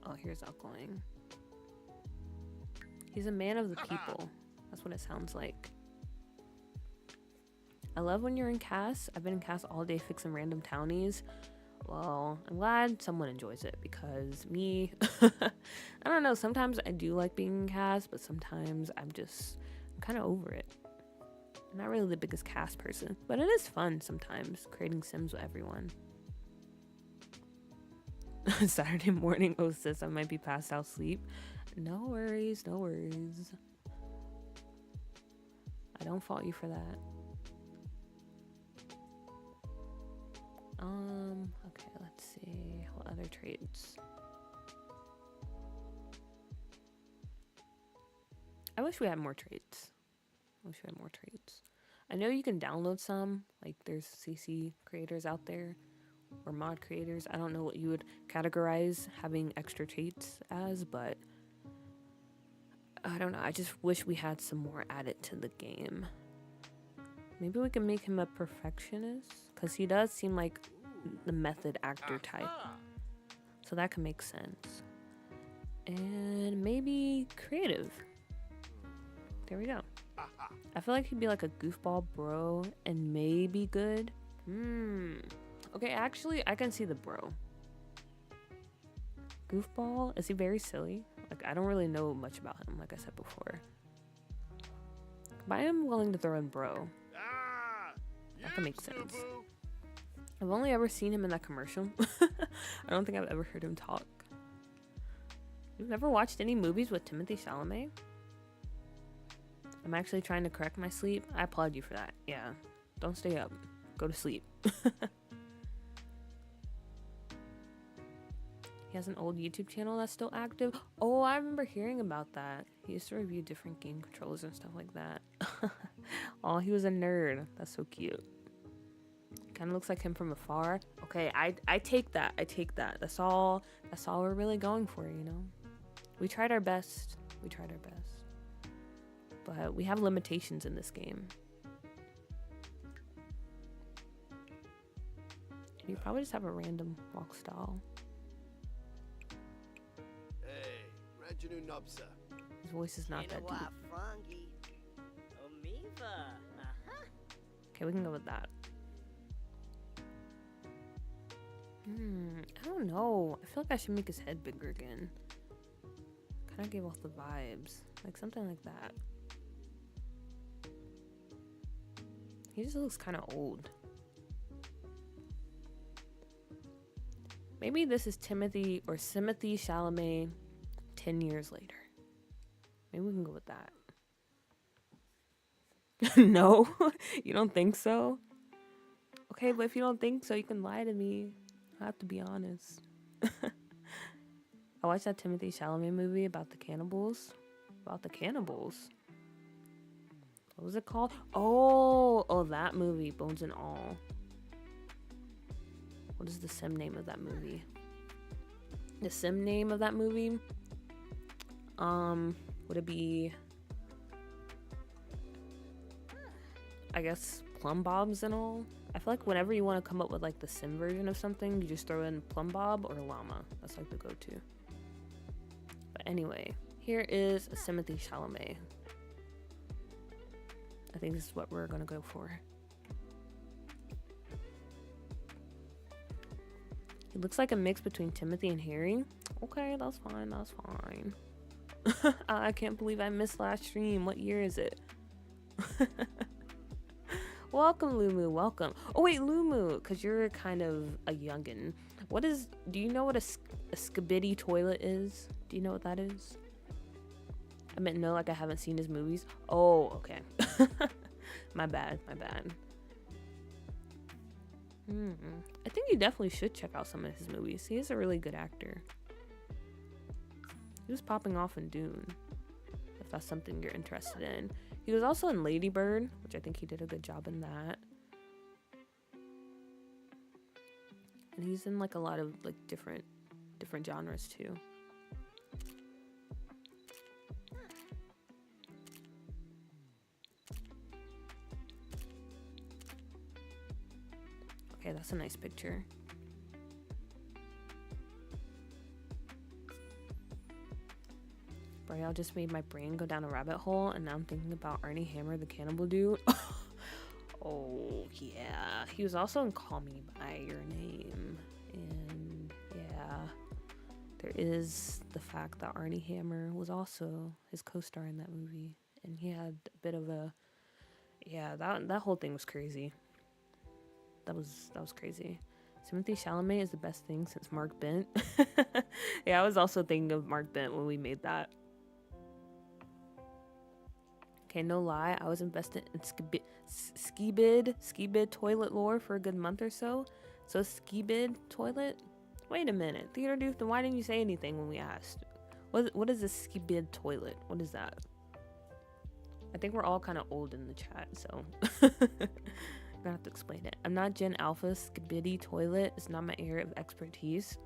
Oh, here's outgoing. He's a man of the people. That's what it sounds like. I love when you're in CAS. I've been in CAS all day fixing random townies. Well, I'm glad someone enjoys it because me, I don't know, sometimes I do like being in CAS, but sometimes I'm kind of over it. I'm not really the biggest CAS person, but it is fun sometimes creating Sims with everyone. Saturday morning, oh sis, I might be passed out sleep. No worries, no worries. I don't fault you for that. Okay, let's see. What other traits? I wish we had more traits. I know you can download some, like there's CC creators out there or mod creators. I don't know what you would categorize having extra traits as, but I don't know. I just wish we had some more added to the game. Maybe we can make him a perfectionist because he does seem like the method actor type. So that can make sense. And maybe creative. There we go. I feel like he'd be like a goofball bro and maybe good Okay, actually, I can see the bro. Goofball? Is he very silly? Like, I don't really know much about him, like I said before. But I am willing to throw in bro. That can make sense. I've only ever seen him in that commercial. I don't think I've ever heard him talk. You've never watched any movies with Timothée Chalamet? I'm actually trying to correct my sleep. I applaud you for that. Yeah. Don't stay up. Go to sleep. He has an old YouTube channel that's still active. Oh, I remember hearing about that. He used to review different game controllers and stuff like that. Oh, he was a nerd. That's so cute. Kind of looks like him from afar. Okay, I take that. I take that. That's all we're really going for, you know? We tried our best. We tried our best. But we have limitations in this game. You probably just have a random walk style. His voice is not that deep. Okay, we can go with that. I don't know. I feel like I should make his head bigger again. Kind of gave off the vibes. Like something like that. He just looks kind of old. Maybe this is Timothée Chalamet 10 years later. Maybe we can go with that. No? You don't think so? Okay, but if you don't think so, you can lie to me. I have to be honest. I watched that Timothée Chalamet movie about the cannibals. What was it called? Oh, that movie, Bones and All. What is the sim name of that movie? The sim name of that movie? Would it be, I guess, Plum Bobs and All? I feel like whenever you want to come up with like the sim version of something, you just throw in Plum Bob or Llama. That's like the go-to. But anyway, here is a Timothée Chalamet. I think this is what we're gonna go for. He looks like a mix between Timothy and Harry. Okay, that's fine, that's fine. I can't believe I missed last stream. What year is it? Welcome, Lumu, welcome. Oh wait, Lumu, because you're kind of a youngin'. Do you know what a skibidi toilet is? Do you know what that is? I meant no, like I haven't seen his movies. Oh, okay. My bad. I think you definitely should check out some of his movies. He is a really good actor. He was popping off in Dune, if that's something you're interested in. He was also in Lady Bird, which I think he did a good job in that. And he's in like a lot of like different genres too. Okay, that's a nice picture. Bro, y'all just made my brain go down a rabbit hole, and now I'm thinking about Arnie Hammer, the cannibal dude. Oh, yeah. He was also in Call Me By Your Name. And, yeah. There is the fact that Arnie Hammer was also his co-star in that movie. And he had a bit of a... Yeah, that whole thing was crazy. That was crazy. Timothée Chalamet is the best thing since Mark Bent. Yeah, I was also thinking of Mark Bent when we made that. Okay, no lie, I was invested in Skibid toilet lore for a good month or so. So Skibid toilet? Wait a minute, Theater Doof, then why didn't you say anything when we asked? What is a Skibid toilet? What is that? I think we're all kind of old in the chat, so I'm gonna have to explain it. I'm not Gen Alpha. Skibidi toilet is not my area of expertise.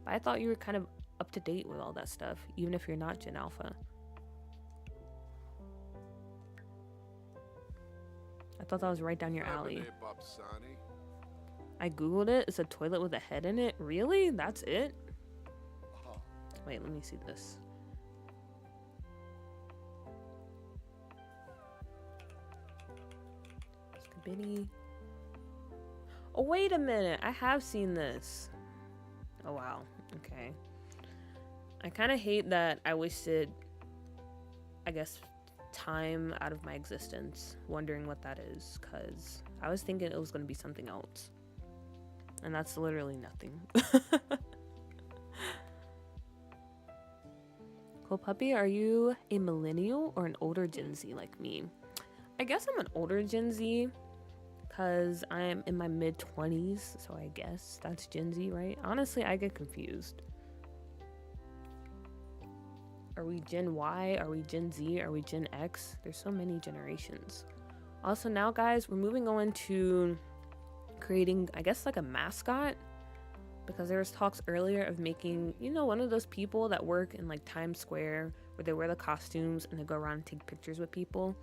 But I thought you were kind of up to date with all that stuff, even if you're not Gen Alpha. I thought that was right down your alley. I googled it. It's a toilet with a head in it. Really? That's it? Wait, let me see this. Skibidi. Oh, wait a minute. I have seen this. Oh, wow. Okay. I kind of hate that I wasted, I guess, time out of my existence wondering what that is, because I was thinking it was going to be something else. And that's literally nothing. Cool Puppy, are you a millennial or an older Gen Z like me? I guess I'm an older Gen Z because I am in my mid-20s, so I guess that's Gen Z, right? Honestly, I get confused. Are we Gen Y? Are we Gen Z? Are we Gen X? There's so many generations. Also, now, guys, we're moving on to creating, I guess, like a mascot, because there was talks earlier of making, you know, one of those people that work in like Times Square where they wear the costumes and they go around and take pictures with people.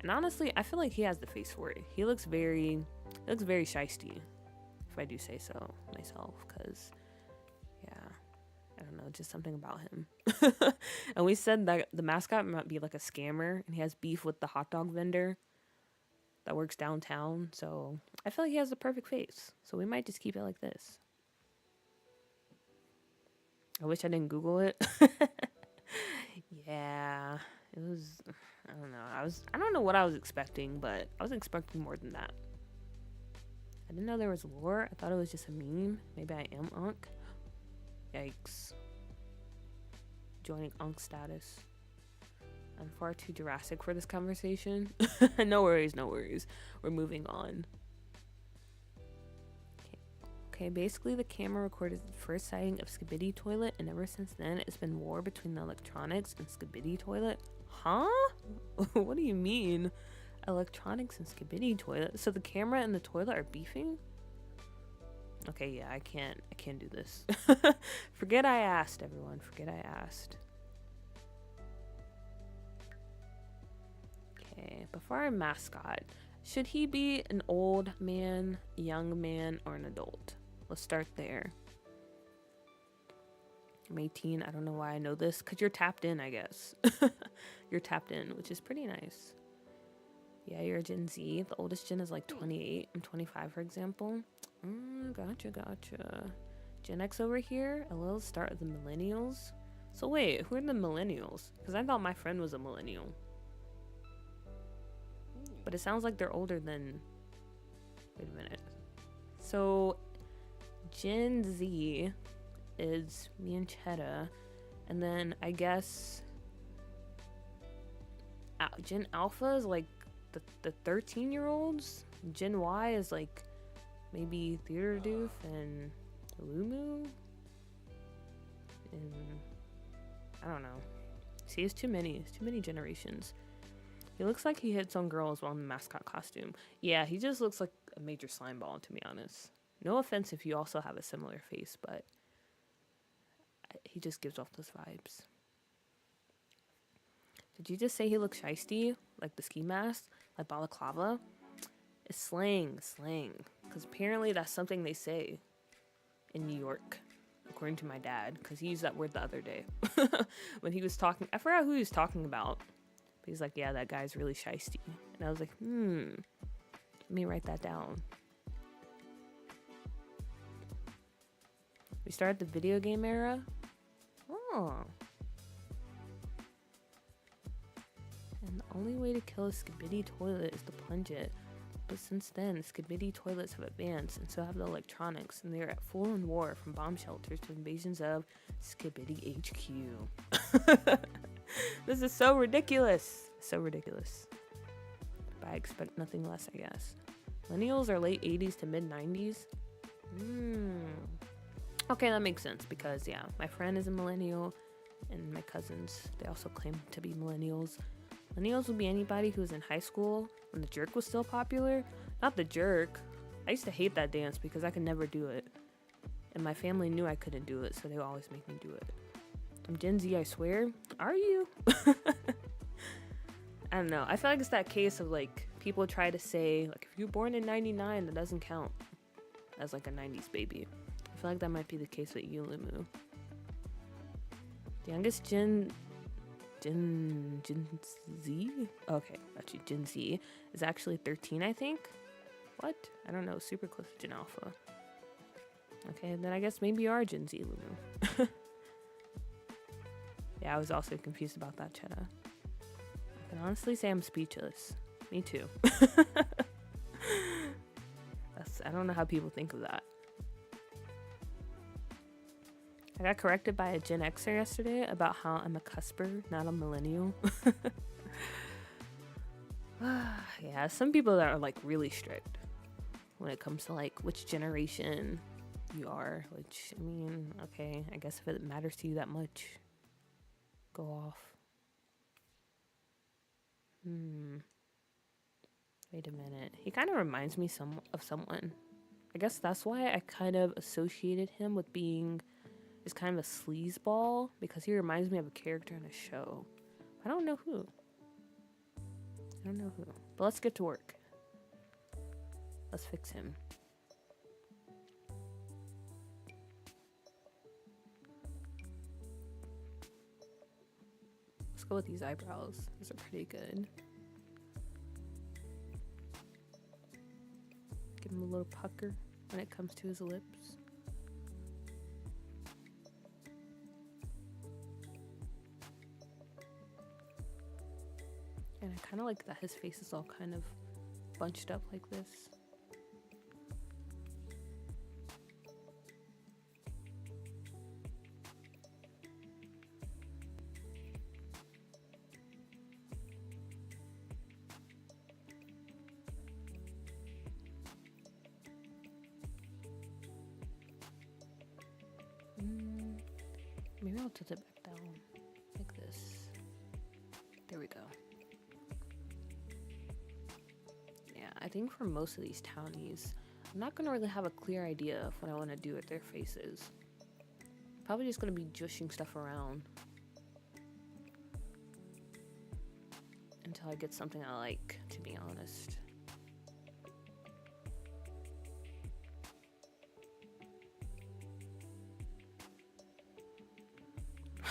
And honestly, I feel like he has the face for it. He looks very shisty, if I do say so myself, because yeah, I don't know, just something about him. And we said that the mascot might be like a scammer, and he has beef with the hot dog vendor that works downtown. So I feel like he has the perfect face. So we might just keep it like this. I wish I didn't Google it. Yeah, it was, I don't know. I don't know what I was expecting, but I was expecting more than that. I didn't know there was lore. I thought it was just a meme. Maybe I am Unk. Yikes. Joining Unk status. I'm far too Jurassic for this conversation. No worries, no worries. We're moving on. Okay, basically the camera recorded the first sighting of Skibidi Toilet, and ever since then it's been war between the electronics and Skibidi Toilet. Huh? What do you mean? Electronics and Skibidi Toilet? So the camera and the toilet are beefing? Okay, yeah, I can't do this. Forget I asked, everyone. Forget I asked. Okay, before our mascot, should he be an old man, young man, or an adult? Let's start there. I'm 18. I don't know why I know this. Because you're tapped in, I guess. You're tapped in, which is pretty nice. Yeah, you're a Gen Z. The oldest Gen is like 28. I'm 25, for example. Gotcha. Gen X over here. A little start of the millennials. So wait, who are the millennials? Because I thought my friend was a millennial. But it sounds like they're older than... Wait a minute. So... Gen Z is me and Chetta, and then I guess Gen Alpha is like the 13-year-olds. Gen Y is like maybe Theater Doof and Lumu, and I don't know. See, it's too many generations. He looks like he hits on girls while in the mascot costume. Yeah, he just looks like a major slime ball, to be honest. No offense if you also have a similar face, but he just gives off those vibes. Did you just say he looks shiesty? Like the ski mask? Like balaclava? It's slang. Because apparently that's something they say in New York, according to my dad, because he used that word the other day. When he was talking, I forgot who he was talking about. But he's like, yeah, that guy's really shiesty. And I was like, let me write that down. We started the video game era. Oh. And the only way to kill a Skibidi Toilet is to plunge it. But since then, Skibidi Toilets have advanced, and so have the electronics, and they are at full in war from bomb shelters to invasions of Skibidi HQ. This is so ridiculous. So ridiculous. But I expect nothing less, I guess. Millennials are late 80s to mid 90s. Okay, that makes sense because, yeah, my friend is a millennial and my cousins, they also claim to be millennials. Millennials would be anybody who was in high school when the jerk was still popular. Not the jerk. I used to hate that dance because I could never do it. And my family knew I couldn't do it, so they would always make me do it. I'm Gen Z, I swear. Are you? I don't know. I feel like it's that case of, like, people try to say, like, if you're born in 99, that doesn't count as, like, a 90s baby. I feel like that might be the case with you, Limu. The youngest Gen Z? Okay, actually Gen Z is actually 13, I think. What? I don't know. Super close to Gen Alpha. Okay, then I guess maybe you are Gen Z, Lulu. Yeah, I was also confused about that, Cheddar. I can honestly say I'm speechless. Me too. I don't know how people think of that. I got corrected by a Gen Xer yesterday about how I'm a cusper, not a millennial. Yeah, some people that are like really strict when it comes to like which generation you are, which, I mean, okay, I guess if it matters to you that much, go off. Wait a minute. He kind of reminds me of someone. I guess that's why I kind of associated him with being just kind of a sleazeball, because he reminds me of a character in a show. I don't know who. But let's get to work. Let's fix him. Let's go with these eyebrows. These are pretty good. Give him a little pucker when it comes to his lips. And I kind of like that his face is all kind of bunched up like this. Maybe I'll tilt it back down like this. There we go. Yeah, I think for most of these townies, I'm not gonna really have a clear idea of what I want to do with their faces. Probably just gonna be jushing stuff around until I get something I like, to be honest.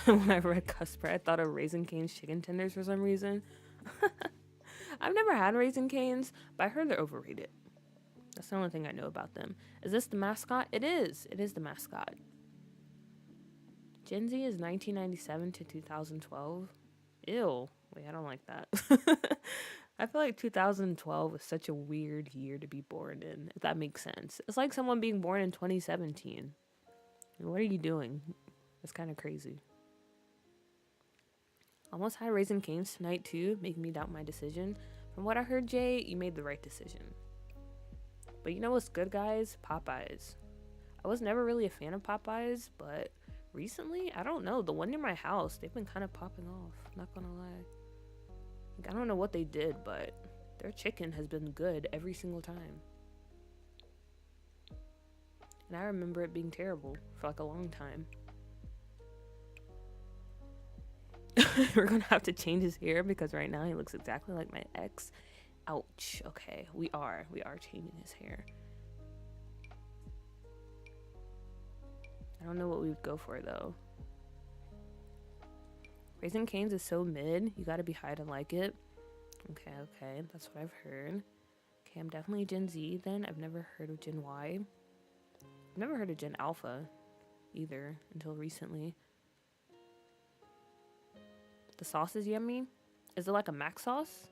When I read Cusper, I thought of Raising Cane's chicken tenders for some reason. I've never had Raising Cane's, but I heard they're overrated. That's the only thing I know about them. Is this the mascot? It is. It is the mascot. Gen Z is 1997 to 2012. Ew. Wait, I don't like that. I feel like 2012 was such a weird year to be born in, if that makes sense. It's like someone being born in 2017. What are you doing? It's kind of crazy. Almost had Raising Cane's tonight too, making me doubt my decision. From what I heard, Jay, you made the right decision. But you know what's good, guys? Popeyes. I was never really a fan of Popeyes, but recently, I don't know, the one near my house, they've been kind of popping off, not gonna lie. Like, I don't know what they did, but their chicken has been good every single time. And I remember it being terrible for like a long time. We're gonna have to change his hair because right now he looks exactly like my ex. Ouch. Okay, we are changing his hair. I don't know what we would go for though. Raising Cane's is so mid. You gotta be high to like it. Okay, that's what I've heard. Okay, I'm definitely Gen Z then. I've never heard of Gen Y. I've never heard of Gen Alpha either until recently. The sauce is yummy. Is it like a mac sauce?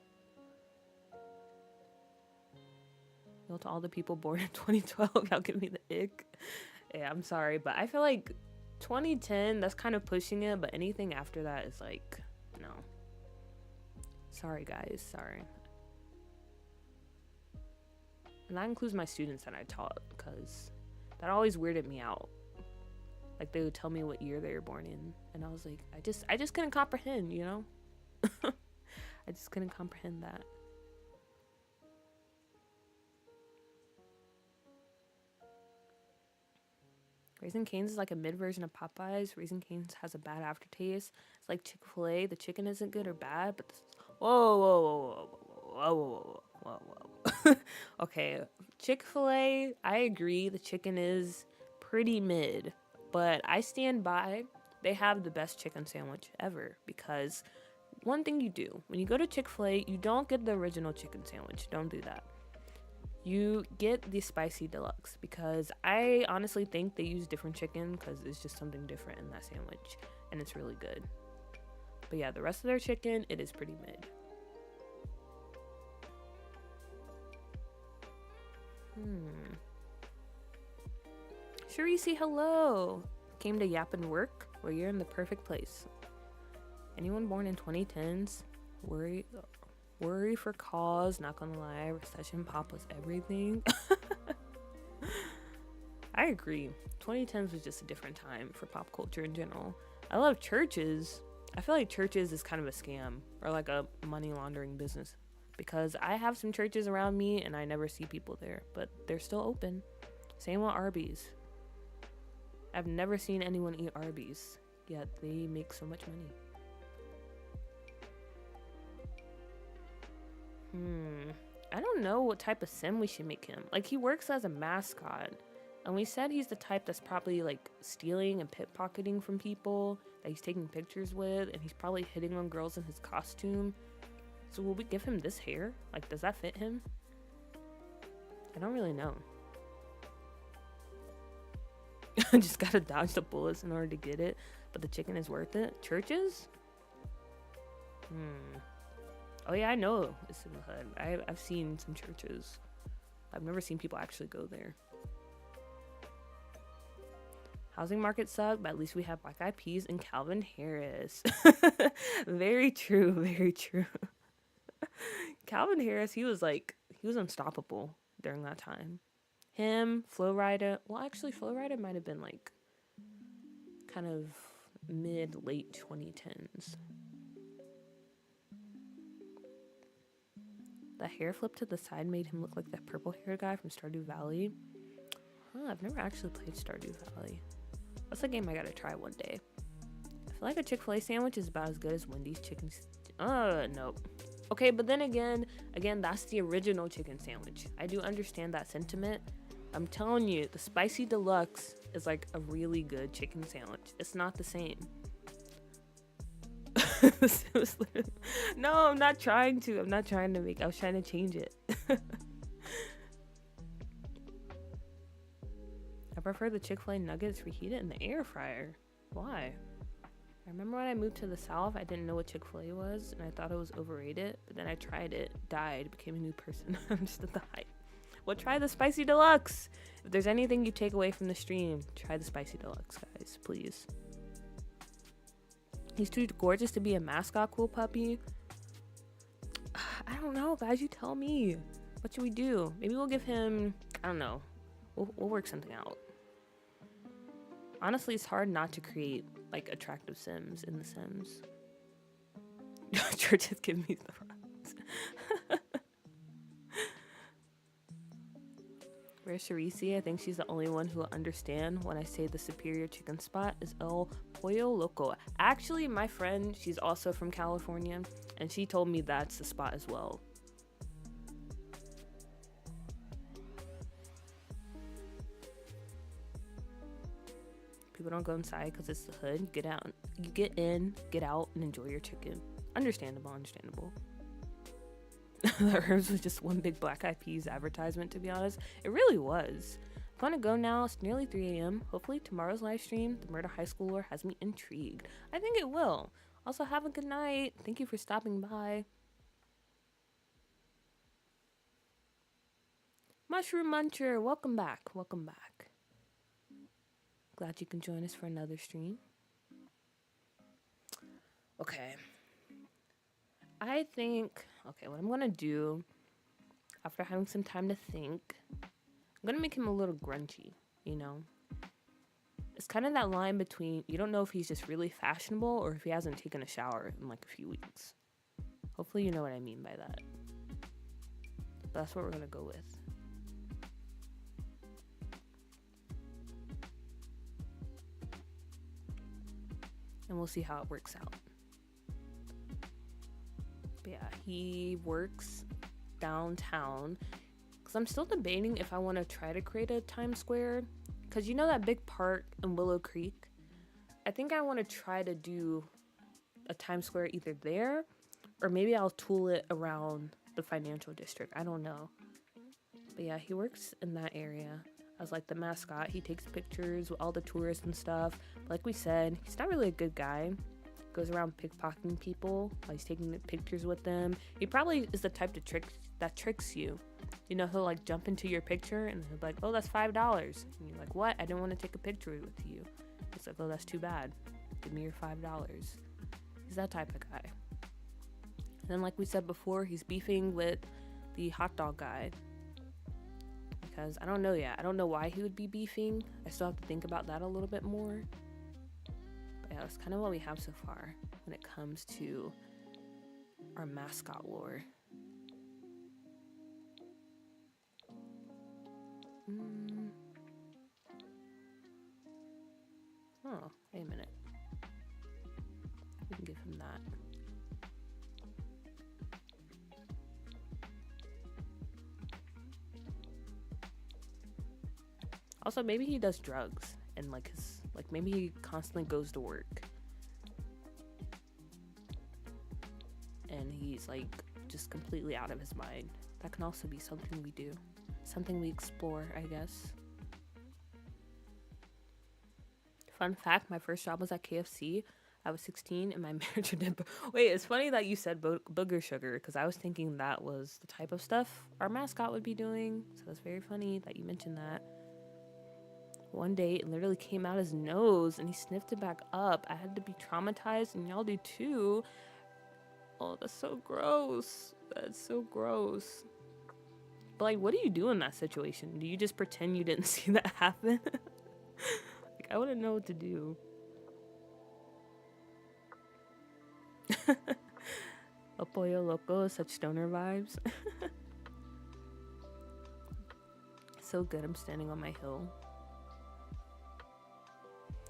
Yo, to all the people born in 2012, y'all give me the ick. Yeah, I'm sorry, but I feel like 2010, that's kind of pushing it, but anything after that is like, no. Sorry, guys, sorry. And that includes my students that I taught, because that always weirded me out. Like, they would tell me what year they were born in, and I was like, I just couldn't comprehend, you know? I just couldn't comprehend that. Raising Cane's is like a mid version of Popeyes. Raising Cane's has a bad aftertaste. It's like Chick-fil-A. The chicken isn't good or bad, but whoa. Okay, Chick-fil-A, I agree. The chicken is pretty mid, but I stand by. They have the best chicken sandwich ever, because one thing you do when you go to Chick-fil-A, you don't get the original chicken sandwich. Don't do that. You get the spicy deluxe because I honestly think they use different chicken because it's just something different in that sandwich and it's really good. But yeah, the rest of their chicken, it is pretty mid. Sharice, hello. Came to Yap and work? Well, you're in the perfect place. Anyone born in 2010s? Worry for cause, not gonna lie. Recession pop was everything. I agree. 2010s was just a different time for pop culture in general. I love churches. I feel like churches is kind of a scam or like a money laundering business because I have some churches around me and I never see people there, but they're still open. Same with Arby's. I've never seen anyone eat Arby's, yet they make so much money. I don't know what type of sim we should make him. Like, he works as a mascot, and we said he's the type that's probably like stealing and pickpocketing from people that he's taking pictures with, and he's probably hitting on girls in his costume. So will we give him this hair? Like, does that fit him? I don't really know. Just gotta dodge the bullets in order to get it, but the chicken is worth it. Churches? Oh yeah, I know it's in the hood. I've seen some churches. I've never seen people actually go there. Housing market suck, but at least we have Black Eyed Peas and Calvin Harris. Very true, very true. Calvin Harris, he was unstoppable during that time. Him, Flo Rida. Well, actually, Flo Rida might have been like kind of mid-late 2010s. The hair flip to the side made him look like that purple-haired guy from Stardew Valley. Huh, I've never actually played Stardew Valley. That's a game I gotta try one day. I feel like a Chick-fil-A sandwich is about as good as Wendy's chicken. Nope. Okay, but then again, that's the original chicken sandwich. I do understand that sentiment. I'm telling you, the spicy deluxe is like a really good chicken sandwich. It's not the same. No, I'm not trying to. I was trying to change it. I prefer the Chick-fil-A nuggets reheated in the air fryer. Why? I remember when I moved to the South, I didn't know what Chick-fil-A was, and I thought it was overrated. But then I tried it, died, became a new person. I'm just at the hype. Well, try the spicy deluxe. If there's anything you take away from the stream, try the spicy deluxe, guys, please. He's too gorgeous to be a mascot cool puppy. I don't know, guys. You tell me. What should we do? Maybe we'll give him... I don't know. We'll work something out. Honestly, it's hard not to create, like, attractive Sims in The Sims. Churches give me the rocks. Where's Sharice? I think she's the only one who will understand when I say the superior chicken spot is El Pollo Loco. Actually, my friend, she's also from California, and she told me that's the spot as well. People don't go inside because it's the hood. Get out. You get in, get out, and enjoy your chicken. Understandable. That Herbs was just one big Black Eyed Peas advertisement, to be honest. It really was. I'm gonna go now. It's nearly 3 a.m. Hopefully tomorrow's live stream, the murder high schooler, has me intrigued. I think it will. Also, have a good night. Thank you for stopping by. Mushroom Muncher, welcome back. Glad you can join us for another stream. Okay. I think, what I'm gonna do, after having some time to think, I'm gonna make him a little grungy, you know? It's kind of that line between, you don't know if he's just really fashionable or if he hasn't taken a shower in like a few weeks. Hopefully you know what I mean by that. But that's what we're gonna go with. And we'll see how it works out. But yeah, he works downtown. Because I'm still debating if I want to try to create a Times Square. Because you know that big park in Willow Creek? I think I want to try to do a Times Square either there, or maybe I'll tool it around the financial district. I don't know. But yeah, he works in that area as like the mascot. He takes pictures with all the tourists and stuff. But like we said, he's not really a good guy. Goes around pickpocketing people while he's taking the pictures with them. He probably is the type to tricks you. You know, he'll like jump into your picture and he'll be like, oh, that's $5. And you're like, what? I didn't want to take a picture with you. It's like, oh, that's too bad. Give me your $5. He's that type of guy. And then, like we said before, he's beefing with the hot dog guy. Because I don't know yet. I don't know why he would be beefing. I still have to think about that a little bit more. But yeah, that's kind of what we have so far when it comes to our mascot lore. Oh, wait a minute. We can give him that. Also, maybe he does drugs and maybe he constantly goes to work. And he's like just completely out of his mind. That can also be something we do. Something we explore, I guess. Fun fact, my first job was at KFC. I was 16 and my manager did... Wait, it's funny that you said booger sugar because I was thinking that was the type of stuff our mascot would be doing. So that's very funny that you mentioned that. One day, it literally came out his nose and he sniffed it back up. I had to be traumatized and y'all do too. Oh, that's so gross. That's so gross. But like, what do you do in that situation? Do you just pretend you didn't see that happen? Like, I wouldn't know what to do. El Pollo Loco, such stoner vibes. So good, I'm standing on my hill.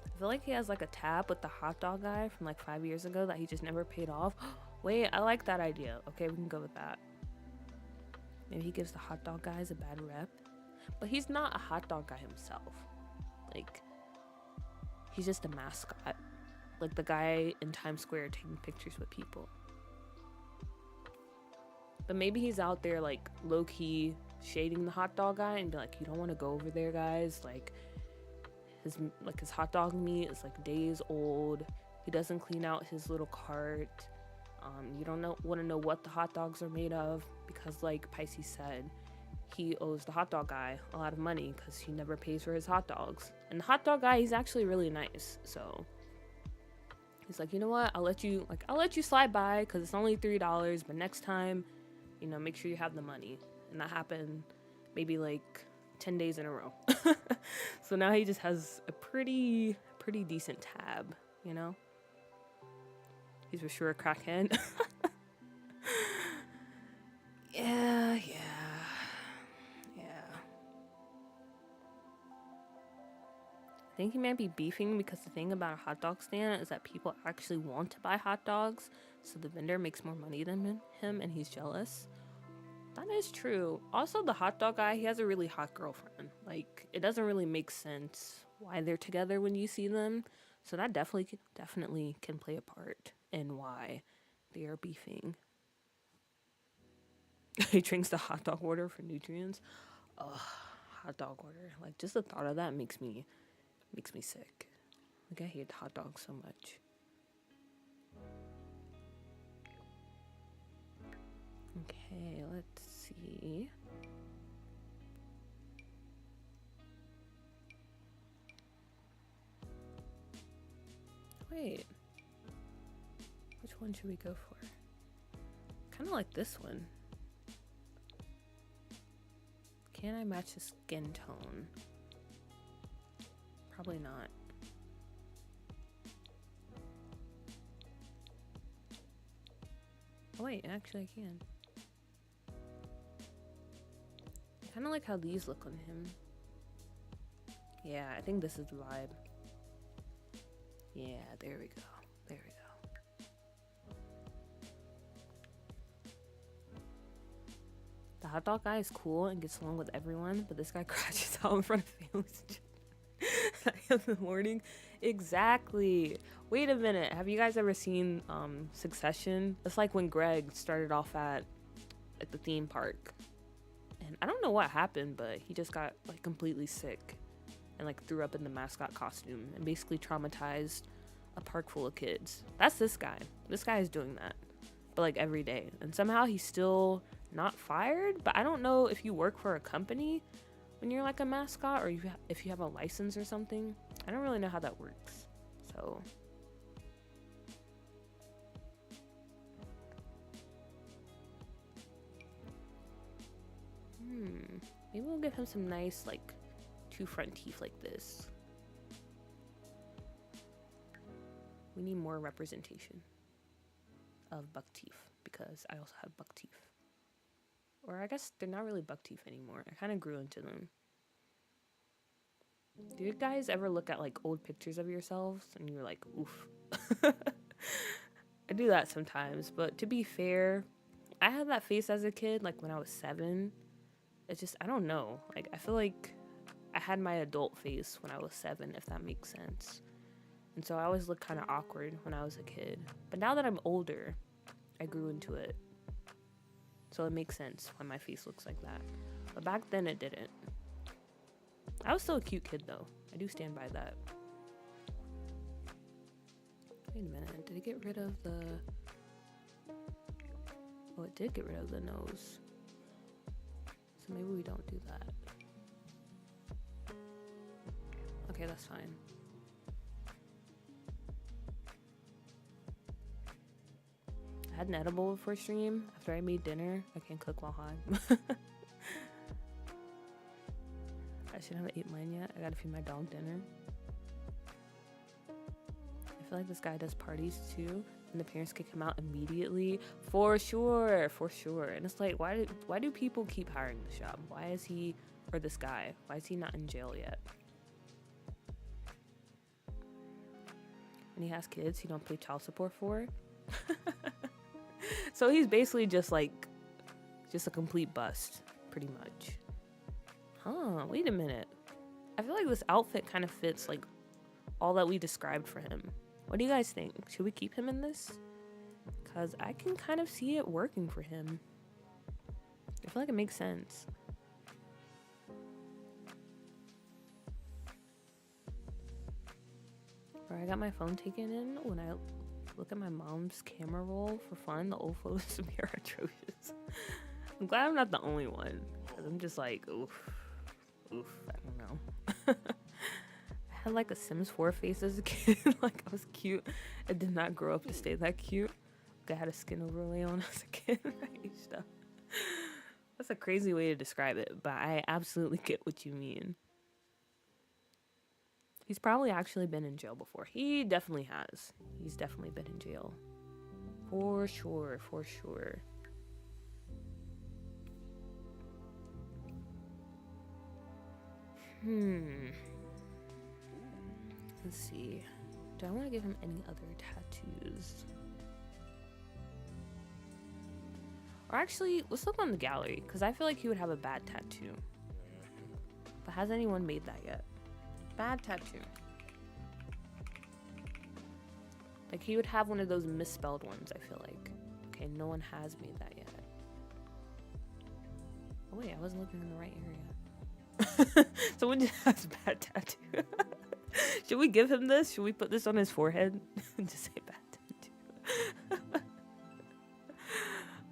I feel like he has like a tab with the hot dog guy from like 5 years ago that he just never paid off. Wait, I like that idea. Okay, we can go with that. Maybe he gives the hot dog guys a bad rep. But he's not a hot dog guy himself. Like, he's just a mascot. Like the guy in Times Square taking pictures with people. But maybe he's out there like low-key shading the hot dog guy and be like, you don't want to go over there, guys. Like his hot dog meat is like days old. He doesn't clean out his little cart. You don't want to know what the hot dogs are made of because, like Pisces said, he owes the hot dog guy a lot of money because he never pays for his hot dogs. And the hot dog guy, he's actually really nice. So he's like, you know what? I'll let you slide by because it's only $3. But next time, you know, make sure you have the money. And that happened maybe like 10 days in a row. So now he just has a pretty decent tab, you know? He's for sure a crackhead. Yeah. I think he might be beefing because the thing about a hot dog stand is that people actually want to buy hot dogs, so the vendor makes more money than him and he's jealous. That is true. Also, the hot dog guy, he has a really hot girlfriend. Like, it doesn't really make sense why they're together when you see them. So that definitely can play a part in why they are beefing. He drinks the hot dog water for nutrients. Ugh, hot dog water. Like, just the thought of that makes me sick. Like, I hate hot dogs so much. Okay, let's see. Wait. Which one should we go for? Kind of like this one. Can I match the skin tone? Probably not. Oh wait, actually I can. I kind of like how these look on him. Yeah, I think this is the vibe. Yeah, there we go. The hot dog guy is cool and gets along with everyone, but this guy crashes out in front of families in the morning. Exactly. Wait a minute. Have you guys ever seen Succession? It's like when Greg started off at the theme park. And I don't know what happened, but he just got like completely sick and like threw up in the mascot costume and basically traumatized a park full of kids. That's this guy. This guy is doing that, but like every day. And somehow he's still not fired, but I don't know if you work for a company when you're like a mascot or if you have a license or something. I don't really know how that works. So maybe we'll give him some nice like 2 front teeth like this. We need more representation of buck teeth because I also have buck teeth. Or I guess they're not really buck teeth anymore. I kind of grew into them. Do you guys ever look at like old pictures of yourselves and you're like, oof? I do that sometimes, but to be fair, I had that face as a kid, like when I was 7. It's just, I don't know. Like, I feel like I had my adult face when I was 7, if that makes sense. And so I always looked kind of awkward when I was a kid. But now that I'm older, I grew into it. So it makes sense why my face looks like that. But back then it didn't. I was still a cute kid though. I do stand by that. Wait a minute, did it get rid of the... Oh, it did get rid of the nose. So maybe we don't do that. Okay, that's fine. I had an edible before stream. After I made dinner, I can't cook while high. I shouldn't have ate mine yet. I gotta feed my dog dinner. I feel like this guy does parties too, and the parents kick him out immediately. For sure, for sure. And it's like, why do people keep hiring this job? Why is he, or this guy, why is he not in jail yet? When he has kids he don't pay child support for. So he's basically just a complete bust, pretty much. Huh, wait a minute. I feel like this outfit kind of fits like all that we described for him. What do you guys think? Should we keep him in this? Because I can kind of see it working for him. I feel like it makes sense. Or I got my phone taken in when I look at my mom's camera roll for fun. The old photos of me are atrocious. I'm glad I'm not the only one. Because I'm just like, oof, I don't know. I had like a Sims 4 face as a kid. Like I was cute. I did not grow up to stay that cute. Like I had a skin overlay on as a kid. Stuff. That's a crazy way to describe it, but I absolutely get what you mean. He's probably actually been in jail before. He definitely has. He's definitely been in jail. For sure, for sure. Let's see. Do I want to give him any other tattoos? Or actually, let's look on the gallery, because I feel like he would have a bad tattoo. But has anyone made that yet? Bad tattoo. Like he would have one of those misspelled ones, I feel like. Okay, no one has made that yet. Oh wait, I wasn't looking in the right area. Someone just has a bad tattoo. Should we give him this? Should we put this on his forehead? Just say bad tattoo.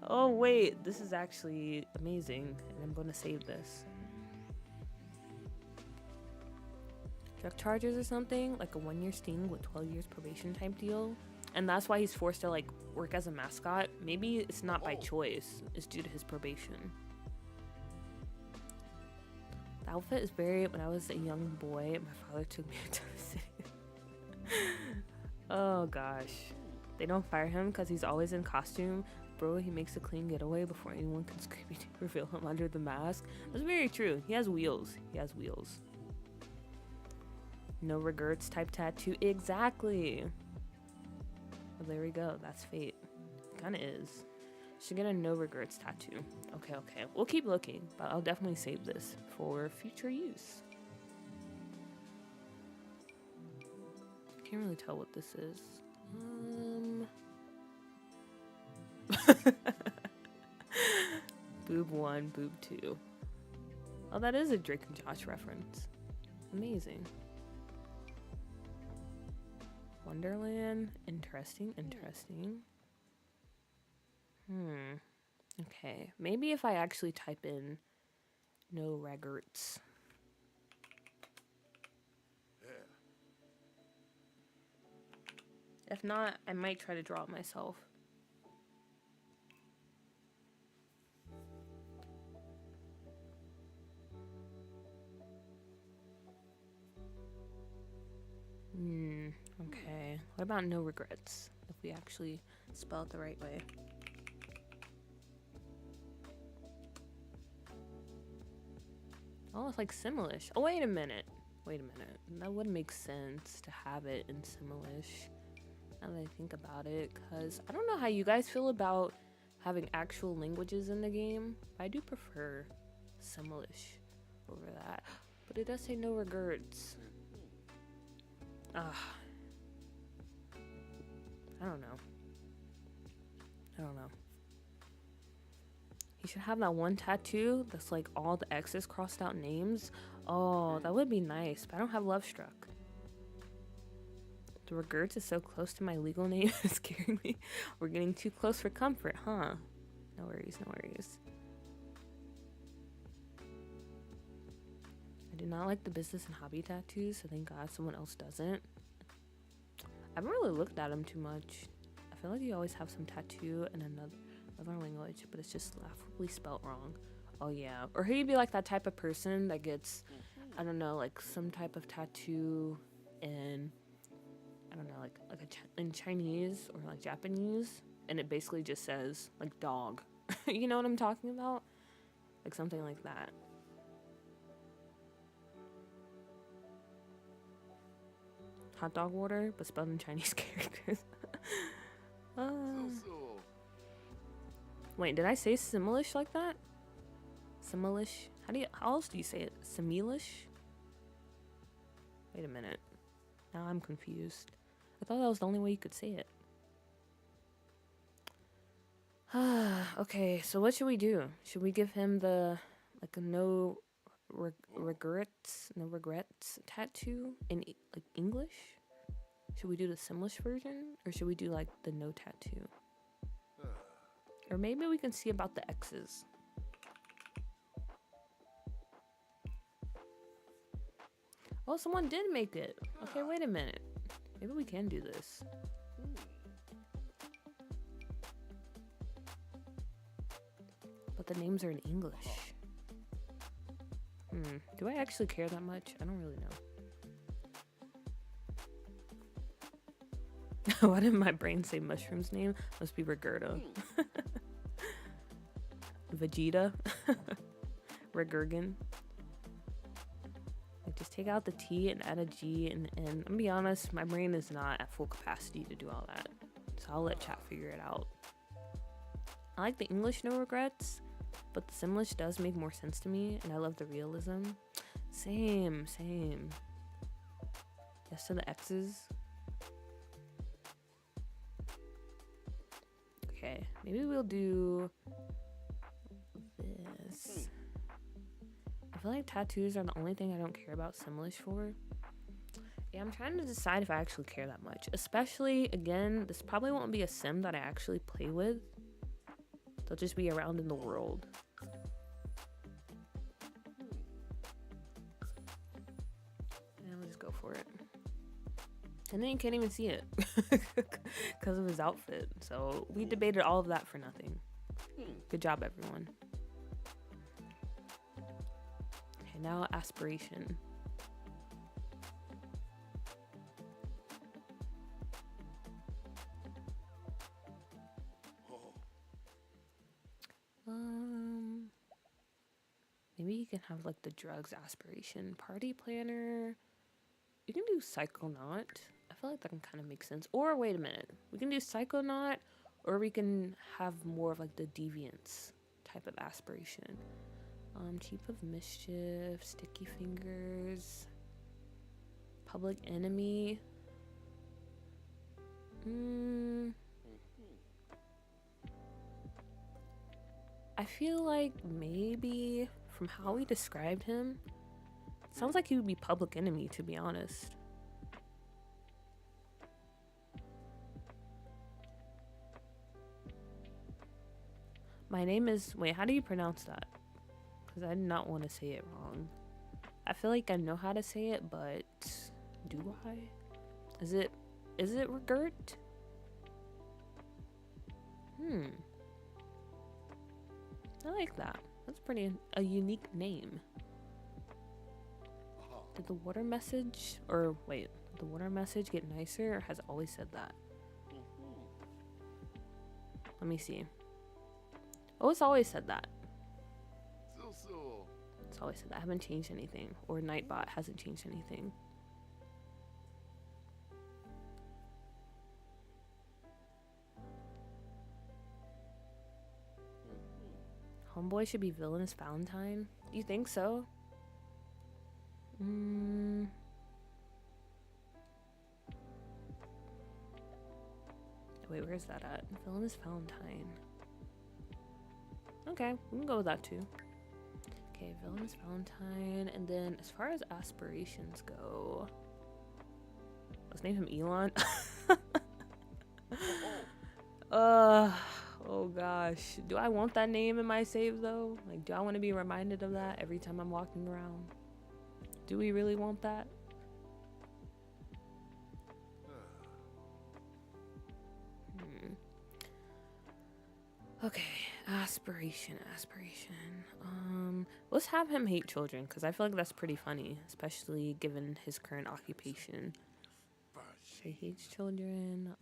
Oh wait, this is actually amazing, and I'm gonna save this. Drug charges or something, like a 1-year sting with 12 years probation type deal, and that's why he's forced to like work as a mascot. Maybe it's not by choice, it's due to his probation. The outfit is very, when I was a young boy, my father took me to the city. Oh gosh, they don't fire him because he's always in costume. Bro, he makes a clean getaway before anyone can Scooby-Doo reveal him under the mask. That's very true. He has wheels. He has wheels. No regrets type tattoo. Exactly. Well, there we go. That's fate. Kind of is. Should get a no regrets tattoo. Okay. We'll keep looking, but I'll definitely save this for future use. Can't really tell what this is. Boob 1, boob 2. Oh, that is a Drake and Josh reference. Amazing. Wonderland. Interesting, interesting. Okay. Maybe if I actually type in no regrets. If not, I might try to draw it myself. Okay. What about no regrets? If we actually spell it the right way. Oh, it's like Simlish. Oh, wait a minute. Wait a minute. That would make sense to have it in Simlish. Now that I think about it, because I don't know how you guys feel about having actual languages in the game. I do prefer Simlish over that. But it does say no regrets. I don't know. He should have that one tattoo that's like all the X's crossed out names. Oh, that would be nice, but I don't have Love Struck. The regrets is so close to my legal name, it's scaring me. We're getting too close for comfort, huh? No worries, no worries. I do not like the business and hobby tattoos, so thank God someone else doesn't. I haven't really looked at them too much. I feel like you always have some tattoo in another language, but it's just laughably spelt wrong. Oh yeah. Or he'd be like that type of person that gets, I don't know, like some type of tattoo in, I don't know, like in Chinese or like Japanese, and it basically just says like dog. You know what I'm talking about? Like something like that. Hot dog water, but spelled in Chinese characters. Wait, did I say Simlish like that? Simlish? How else do you say it? Similish? Wait a minute. Now I'm confused. I thought that was the only way you could say it. Okay, so what should we do? Should we give him the like a no regrets tattoo in like English? Should we do the Simlish version, or should we do like the no tattoo? Or maybe we can see about the X's. Oh, someone did make it. Okay, wait a minute. Maybe we can do this. But the names are in English. Do I actually care that much? I don't really know. Why did my brain say Mushroom's name? Must be Roberta. Vegeta. Regurgin. Like, just take out the T and add a G and N. I'm gonna be honest, my brain is not at full capacity to do all that. So I'll let chat figure it out. I like the English no regrets, but the Simlish does make more sense to me, and I love the realism. Same. Yes to the X's. Okay, maybe we'll do this. I feel like tattoos are the only thing I don't care about Simlish for. Yeah, I'm trying to decide if I actually care that much. Especially, again, this probably won't be a sim that I actually play with. They'll just be around in the world. And we'll just go for it. And then you can't even see it because of his outfit. So we debated all of that for nothing. Good job, everyone. Okay, now aspiration. Maybe you can have like the drugs aspiration. Party planner. You can do psychonaut. I feel like that can kind of make sense. Or wait a minute. We can do psychonaut, or we can have more of like the deviance type of aspiration. Chief of mischief, sticky fingers, public enemy. I feel like maybe from how we described him, sounds like he would be public enemy, to be honest. My name is... Wait, how do you pronounce that? Because I did not want to say it wrong. I feel like I know how to say it, but... Do I? Is it Regert? I like that. That's a unique name. Did the water message... Or, wait. Did the water message get nicer, or has it always said that? Let me see. Oh, it's always said that. It's always said that. I haven't changed anything. Or Nightbot hasn't changed anything. Homeboy should be villainous Valentine? Do you think so? Wait, where's that at? Villainous Valentine. Okay, we can go with that too. Okay, Villainous Valentine. And then as far as aspirations go... Let's name him Elon. Oh gosh. Do I want that name in my save though? Like, do I want to be reminded of that every time I'm walking around? Do we really want that? Okay, aspiration. Let's have him hate children, because I feel like that's pretty funny, especially given his current occupation. So he hates children.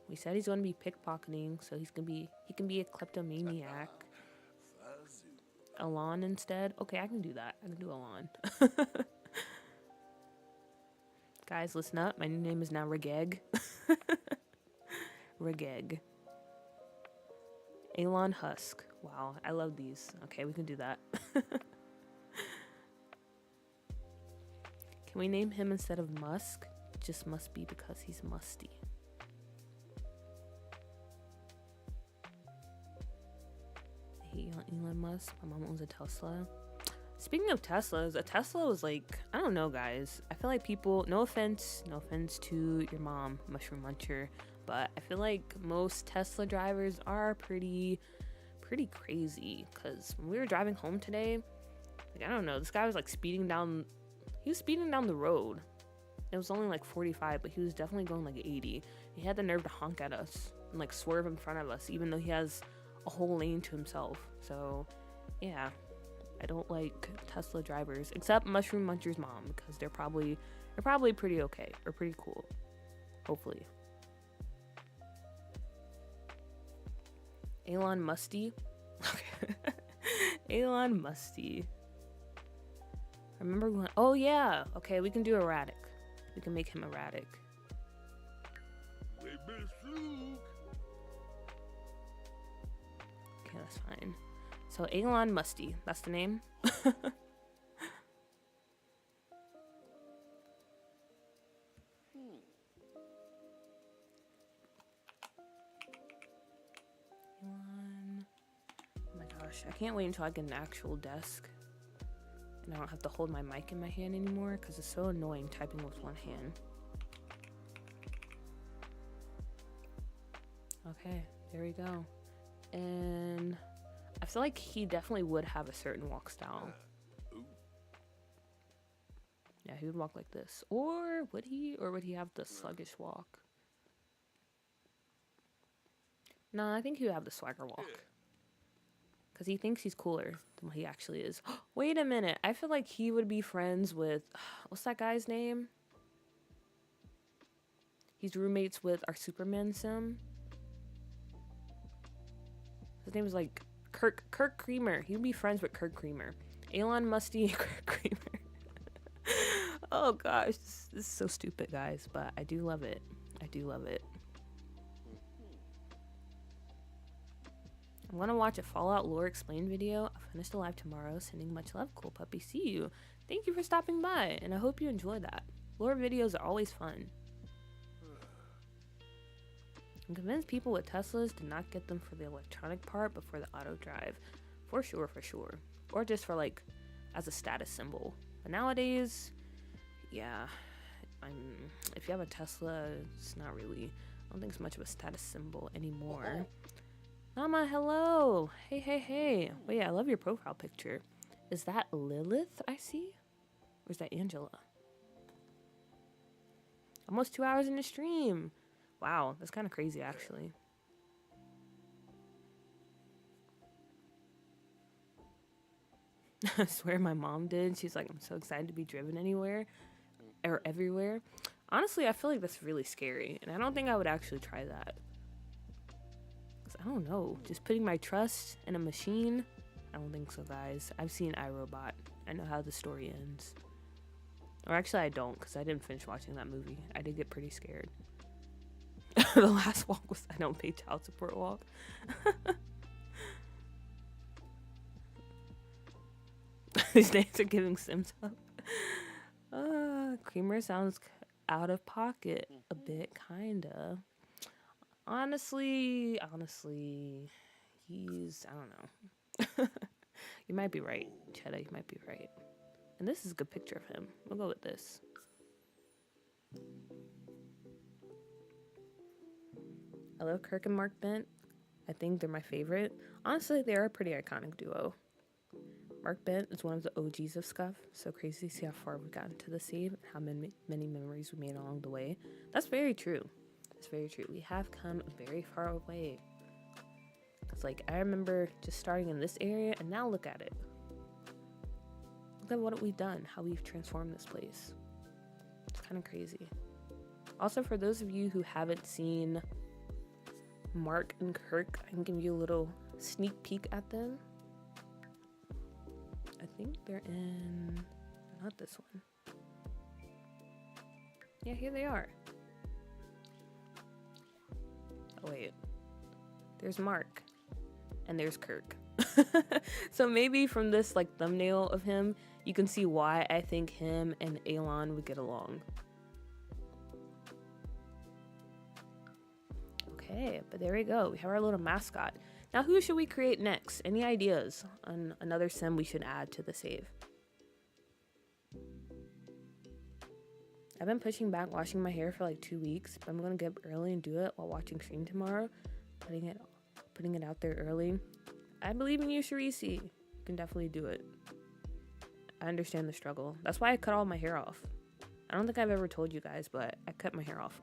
We said he's going to be pickpocketing, so he can be a kleptomaniac. Alon instead. Okay, I can do that. I can do Alon. Guys, listen up. My new name is now Regeg. Regeg. Elon Husk. Wow, I love these. Okay, we can do that. Can we name him instead of Musk? It just must be because he's musty. I hate Elon Musk. My mom owns a Tesla. Speaking of Teslas, a Tesla was like, I don't know, guys. I feel like people, no offense to your mom, Mushroom Muncher, but I feel like most Tesla drivers are pretty crazy. Because when we were driving home today, like, I don't know, this guy was like speeding down the road. It was only like 45, but he was definitely going like 80. He had the nerve to honk at us and like swerve in front of us, even though he has a whole lane to himself. So yeah, I don't like Tesla drivers, except Mushroom Muncher's mom, because they're probably pretty okay, or pretty cool, hopefully. Elon Musty. Okay. Elon Musty. Remember when... Oh yeah, okay, we can do erratic. We can make him erratic. Okay, that's fine. So Elon Musty, that's the name. Elon. Oh my gosh, I can't wait until I get an actual desk and I don't have to hold my mic in my hand anymore, because it's so annoying typing with one hand. Okay, there we go. And I feel like he definitely would have a certain walk style. Yeah, he would walk like this. Or would he? Or would he have the sluggish walk? No, I think he would have the swagger walk. Because he thinks he's cooler than what he actually is. Wait a minute. I feel like he would be friends with... What's that guy's name? He's roommates with our Superman sim. His name is like Kirk Creamer. He would be friends with Kirk Creamer. Elon Musty and Kirk Creamer. Oh gosh, this is so stupid, guys, but I do love it. I do love it. I want to watch a Fallout lore explained video. I'll finish the live tomorrow. Sending much love, cool puppy. See you. Thank you for stopping by, and I hope you enjoy that. Lore videos are always fun. I'm convinced people with Teslas did not get them for the electronic part, but for the auto drive. For sure, for sure. or just for like as a status symbol. But nowadays, yeah, if you have a Tesla, it's not really, I don't think it's much of a status symbol anymore. Mama, hello. Hey. Wait, I love your profile picture. Is that Lilith I see? Or is that Angela? Almost 2 hours in the stream. Wow, that's kind of crazy, actually. I swear my mom did. She's like, I'm so excited to be driven anywhere or everywhere. Honestly, I feel like that's really scary, and I don't think I would actually try that. Cause I don't know, just putting my trust in a machine. I don't think so, guys. I've seen iRobot. I know how the story ends. Or actually, I don't, because I didn't finish watching that movie. I did get pretty scared. The last walk was I don't pay child support walk. These names are giving Sims up. Creamer sounds out of pocket a bit, kinda. Honestly, he's, I don't know. You might be right, Cheddar, you might be right. And this is a good picture of him. We'll go with this. I love Kirk and Mark Bent. I think they're my favorite. Honestly, they are a pretty iconic duo. Mark Bent is one of the OGs of Scuff. So crazy to see how far we've gotten to the save and how many memories we made along the way. That's very true. That's very true. We have come very far away. It's like, I remember just starting in this area, and now look at it. Look at what we've done, how we've transformed this place. It's kind of crazy. Also, for those of you who haven't seen Mark and Kirk, I can give you a little sneak peek at them. I think they're in, not this one. Yeah, here they are. Oh wait, there's Mark and there's Kirk. So maybe from this like thumbnail of him, you can see why I think him and Elon would get along. Okay, but there we go. We have our little mascot. Now, who should we create next? Any ideas on another sim we should add to the save? I've been pushing back washing my hair for like 2 weeks, but I'm gonna get up early and do it while watching stream tomorrow. Putting it out there early. I believe in you, Sharisi. You can definitely do it. I understand the struggle. That's why I cut all my hair off. I don't think I've ever told you guys, but I cut my hair off.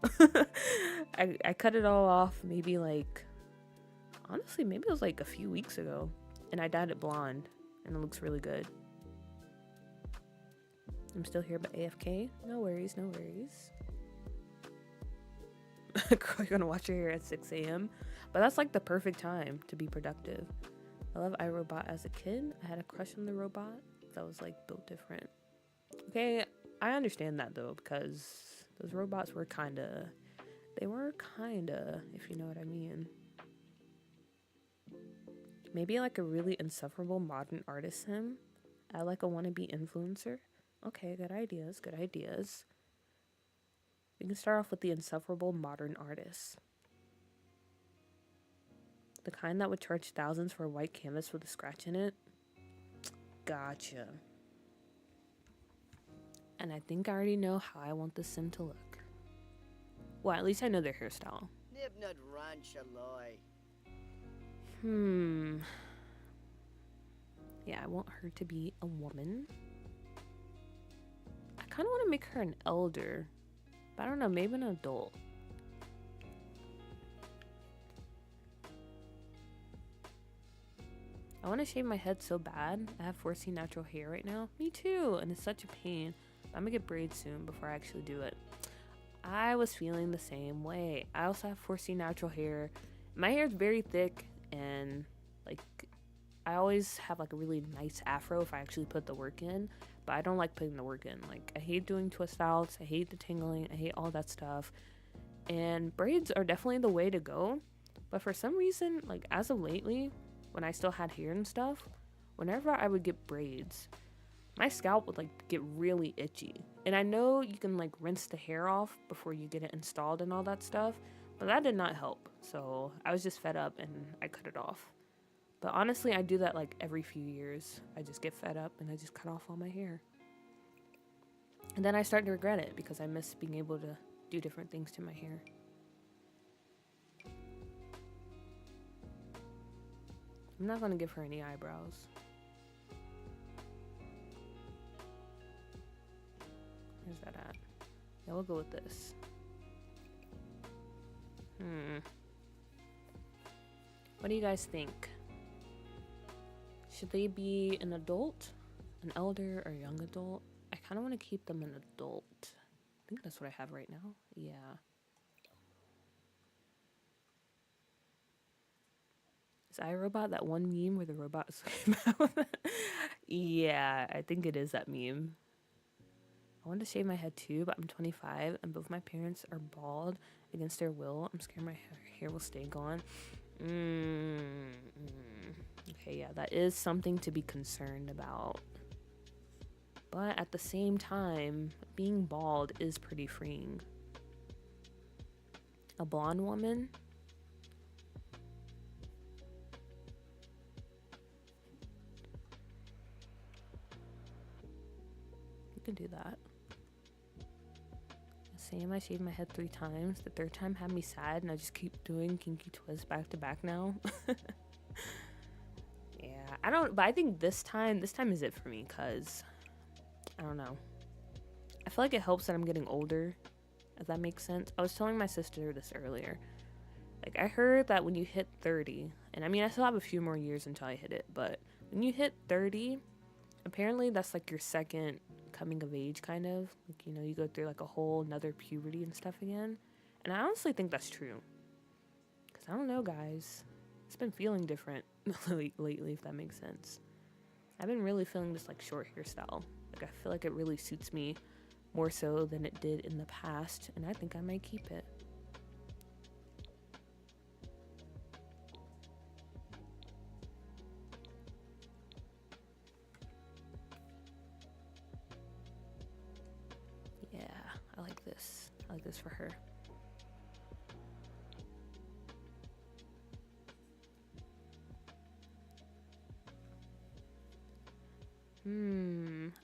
I cut it all off maybe like, honestly, maybe it was like a few weeks ago. And I dyed it blonde, and it looks really good. I'm still here, but AFK. No worries, no worries. Girl, you're gonna watch your hair at 6 a.m. But that's like the perfect time to be productive. I love iRobot as a kid. I had a crush on the robot that was like built different. Okay, I understand that though, because those robots were kinda, if you know what I mean. Maybe like a really insufferable modern artist sim. I like a wannabe influencer. Okay, good ideas, good ideas. We can start off with the insufferable modern artist. The kind that would charge thousands for a white canvas with a scratch in it. Gotcha. And I think I already know how I want this sim to look. Well, at least I know their hairstyle. Yeah, I want her to be a woman. I kind of want to make her an elder. But I don't know, maybe an adult. I want to shave my head so bad. I have 4C natural hair right now. Me too, and it's such a pain. I'm gonna get braids soon before I actually do it. I was feeling the same way. I also have 4C natural hair. My hair is very thick, and like I always have like a really nice afro if I actually put the work in, but I don't like putting the work in. Like, I hate doing twist outs, I hate the tingling, I hate all that stuff. And braids are definitely the way to go. But for some reason, like as of lately, when I still had hair and stuff, whenever I would get braids, my scalp would like get really itchy. And I know you can like rinse the hair off before you get it installed and all that stuff, but that did not help. So I was just fed up and I cut it off. But honestly, I do that like every few years. I just get fed up and I just cut off all my hair. And then I start to regret it because I miss being able to do different things to my hair. I'm not going to give her any eyebrows. Where's that at? Yeah, we'll go with this. What do you guys think? Should they be an adult, an elder, or young adult? I kind of want to keep them an adult. I think that's what I have right now. Yeah. Is iRobot that one meme where the robot came out? Yeah, I think it is that meme. I wanted to shave my head too, but I'm 25 and both my parents are bald against their will. I'm scared my hair will stay gone. Okay, yeah, that is something to be concerned about. But at the same time, being bald is pretty freeing. A blonde woman? You can do that. Same, I shaved my head 3 times. The 3rd time had me sad and I just keep doing kinky twists back to back now. Yeah, but I think this time is it for me because I don't know. I feel like it helps that I'm getting older, if that makes sense. I was telling my sister this earlier. Like, I heard that when you hit 30, and I mean, I still have a few more years until I hit it, but when you hit 30, apparently that's like your second coming of age, kind of. Like, you know, you go through like a whole another puberty and stuff again. And I honestly think that's true. Because I don't know, guys. It's been feeling different lately, if that makes sense. I've been really feeling this like short hairstyle. Like, I feel like it really suits me more so than it did in the past, and I think I might keep it. Yeah, I like this. I like this for her.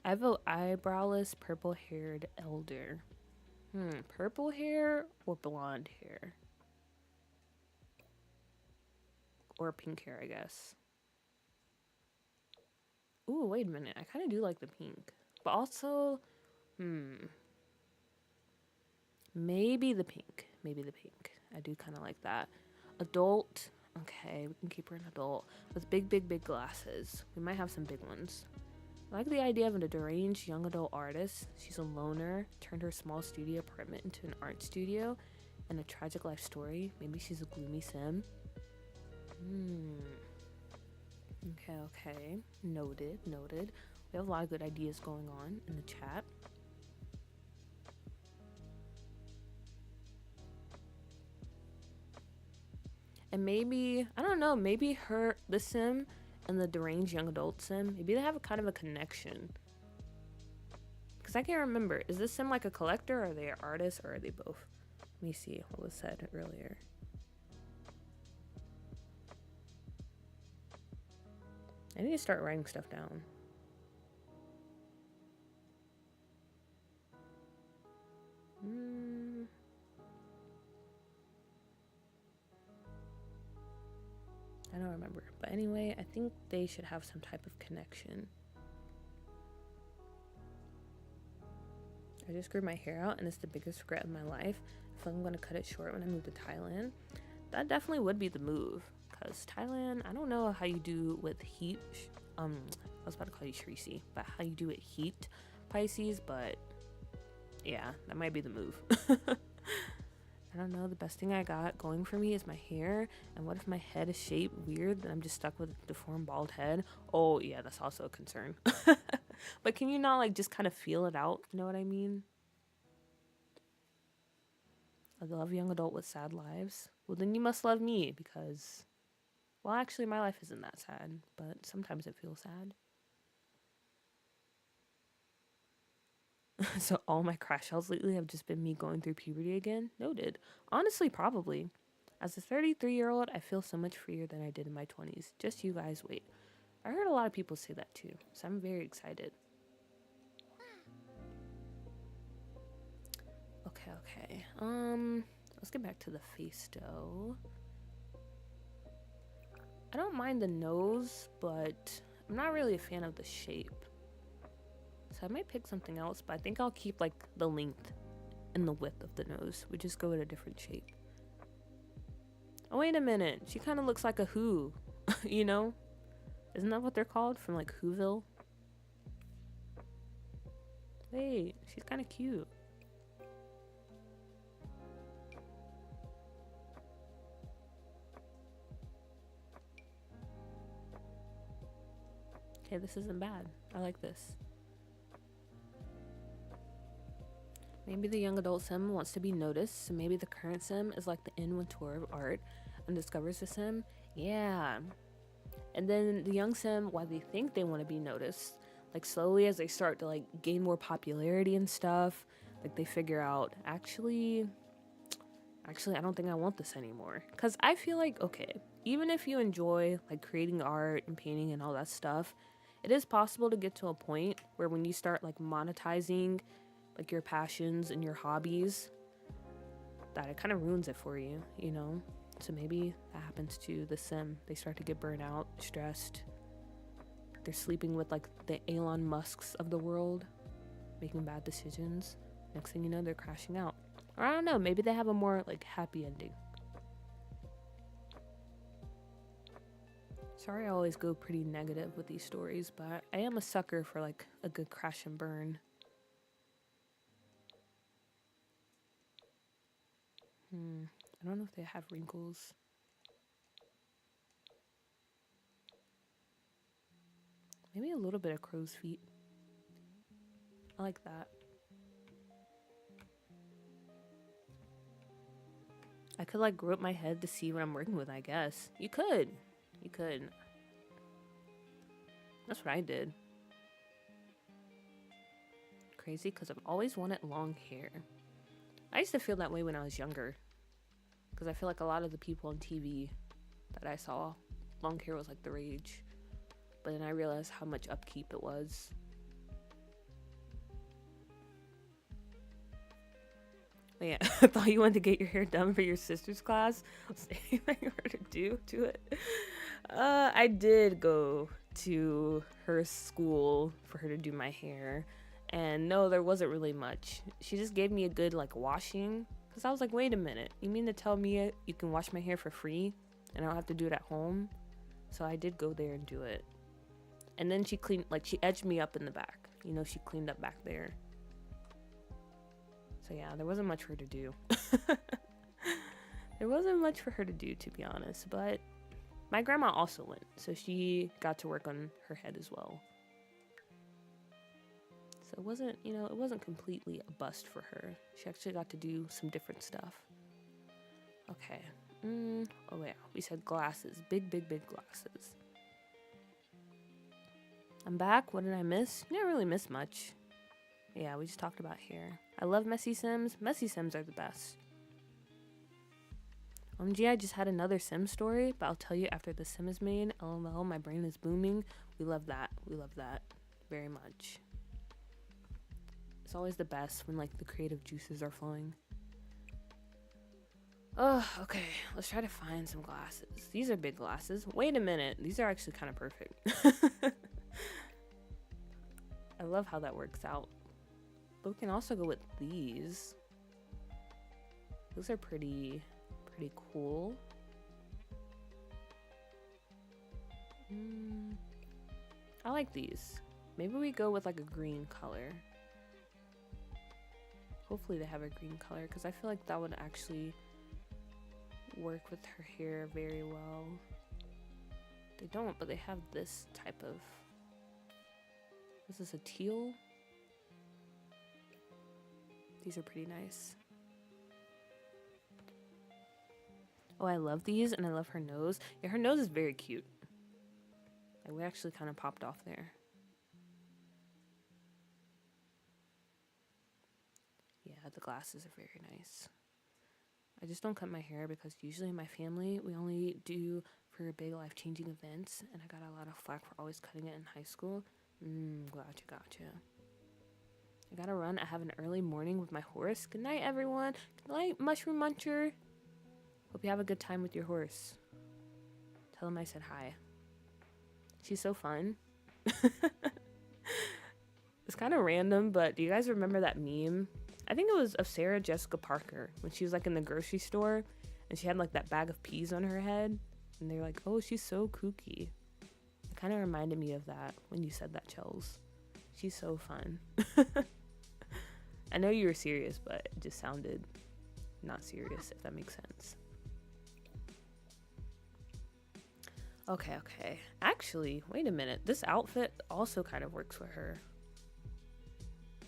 I vote eyebrowless, purple-haired elder. Purple hair or blonde hair? Or pink hair, I guess. Ooh, wait a minute. I kind of do like the pink. But also, maybe the pink. Maybe the pink. I do kind of like that. Adult. Okay, we can keep her an adult. With big, big, big glasses. We might have some big ones. I like the idea of a deranged young adult artist. She's a loner, turned her small studio apartment into an art studio, and a tragic life story. Maybe she's a gloomy sim. Okay. Noted. We have a lot of good ideas going on in the chat. And maybe, I don't know, maybe the sim and the deranged young adult sim, maybe they have a kind of a connection. Because I can't remember, is this sim like a collector, or are they an artist, or are they both? Let me see what was said earlier. I need to start writing stuff down. I don't remember. But anyway, I think they should have some type of connection. I just grew my hair out and it's the biggest regret of my life. I feel like I'm going to cut it short when I move to Thailand. That definitely would be the move. Because Thailand, I don't know how you do with heat. I was about to call you Shrisi, but how you do with heat, Pisces. But yeah, that might be the move. I don't know, the best thing I got going for me is my hair. And what if my head is shaped weird, then I'm just stuck with a deformed bald head? Oh yeah, that's also a concern. But can you not like just kind of feel it out? You know what I mean? I love young adult with sad lives. Well, then you must love me because, well, actually my life isn't that sad, but sometimes it feels sad. So all my crash outs lately have just been me going through puberty again? Noted. Honestly, probably. As a 33-year-old, I feel so much freer than I did in my 20s. Just you guys wait. I heard a lot of people say that too, so I'm very excited. Okay. Let's get back to the face dough. I don't mind the nose, but I'm not really a fan of the shape. So I might pick something else, but I think I'll keep like the length and the width of the nose. We just go with a different shape. Oh, wait a minute. She kind of looks like a Who, you know? Isn't that what they're called from like Whoville? Wait, she's kind of cute. Okay, this isn't bad. I like this. Maybe the young adult sim wants to be noticed, so maybe the current sim is like the inventor of art and discovers the sim. Yeah. And then the young sim, while they think they want to be noticed, like slowly as they start to like gain more popularity and stuff, like they figure out, actually, I don't think I want this anymore. Because I feel like, okay, even if you enjoy like creating art and painting and all that stuff, it is possible to get to a point where when you start like monetizing like your passions and your hobbies, that it kind of ruins it for you, you know? So maybe that happens to the sim. They start to get burnt out, stressed. They're sleeping with like the Elon Musks of the world, making bad decisions. Next thing you know, they're crashing out. Or I don't know, maybe they have a more like happy ending. Sorry I always go pretty negative with these stories, but I am a sucker for like a good crash and burn. I don't know if they have wrinkles. Maybe a little bit of crow's feet. I like that. I could like grip my head to see what I'm working with, I guess. You could. That's what I did. Crazy, because I've always wanted long hair. I used to feel that way when I was younger. Because I feel like a lot of the people on TV that I saw, long hair was like the rage. But then I realized how much upkeep it was. But yeah, I thought you wanted to get your hair done for your sister's class. Was there anything for her to do to it? I did go to her school for her to do my hair. And no, there wasn't really much. She just gave me a good like washing. Because I was like, wait a minute. You mean to tell me you can wash my hair for free? And I don't have to do it at home? So I did go there and do it. And then she edged me up in the back. You know, she cleaned up back there. So yeah, there wasn't much for her to do. There wasn't much for her to do, to be honest. But my grandma also went. So she got to work on her head as well. So it wasn't, it wasn't completely a bust for her. She actually got to do some different stuff. Okay. Oh yeah, we said glasses. Big glasses. I'm back. What did I miss? You didn't really miss much. Yeah, we just talked about hair. I love messy sims. Messy sims are the best. OMG, I just had another sim story, but I'll tell you after the sim is made. LOL, my brain is booming. We love that. We love that very much. It's always the best when like the creative juices are flowing. Oh, okay. Let's try to find some glasses. These are big glasses. Wait a minute. These are actually kind of perfect. I love how that works out. But we can also go with these. Those are pretty cool. I like these. Maybe we go with like a green color. Hopefully they have a green color because I feel like that would actually work with her hair very well. They don't, but they have this type of... This is a teal. These are pretty nice. Oh, I love these, and I love her nose. Yeah, her nose is very cute. Like, we actually kind of popped off there. Yeah, the glasses are very nice. I just don't cut my hair because usually in my family, we only do for big life-changing events. And I got a lot of flack for always cutting it in high school. Gotcha. I gotta run. I have an early morning with my horse. Good night, everyone. Good night, Mushroom Muncher. Hope you have a good time with your horse. Tell him I said hi. She's so fun. It's kind of random, but do you guys remember that meme? I think it was of Sarah Jessica Parker when she was like in the grocery store and she had like that bag of peas on her head. And they're like, oh, she's so kooky. It kind of reminded me of that when you said that, Chels. She's so fun. I know you were serious, but it just sounded not serious, if that makes sense. Okay. Actually, wait a minute. This outfit also kind of works for her.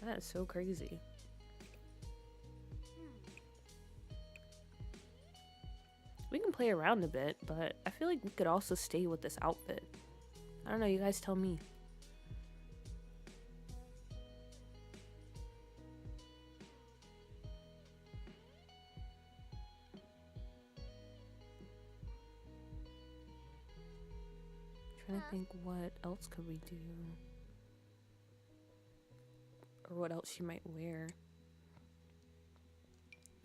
That is so crazy. We can play around a bit, but I feel like we could also stay with this outfit. I don't know, you guys tell me. Trying to think what else could we do? Or what else she might wear.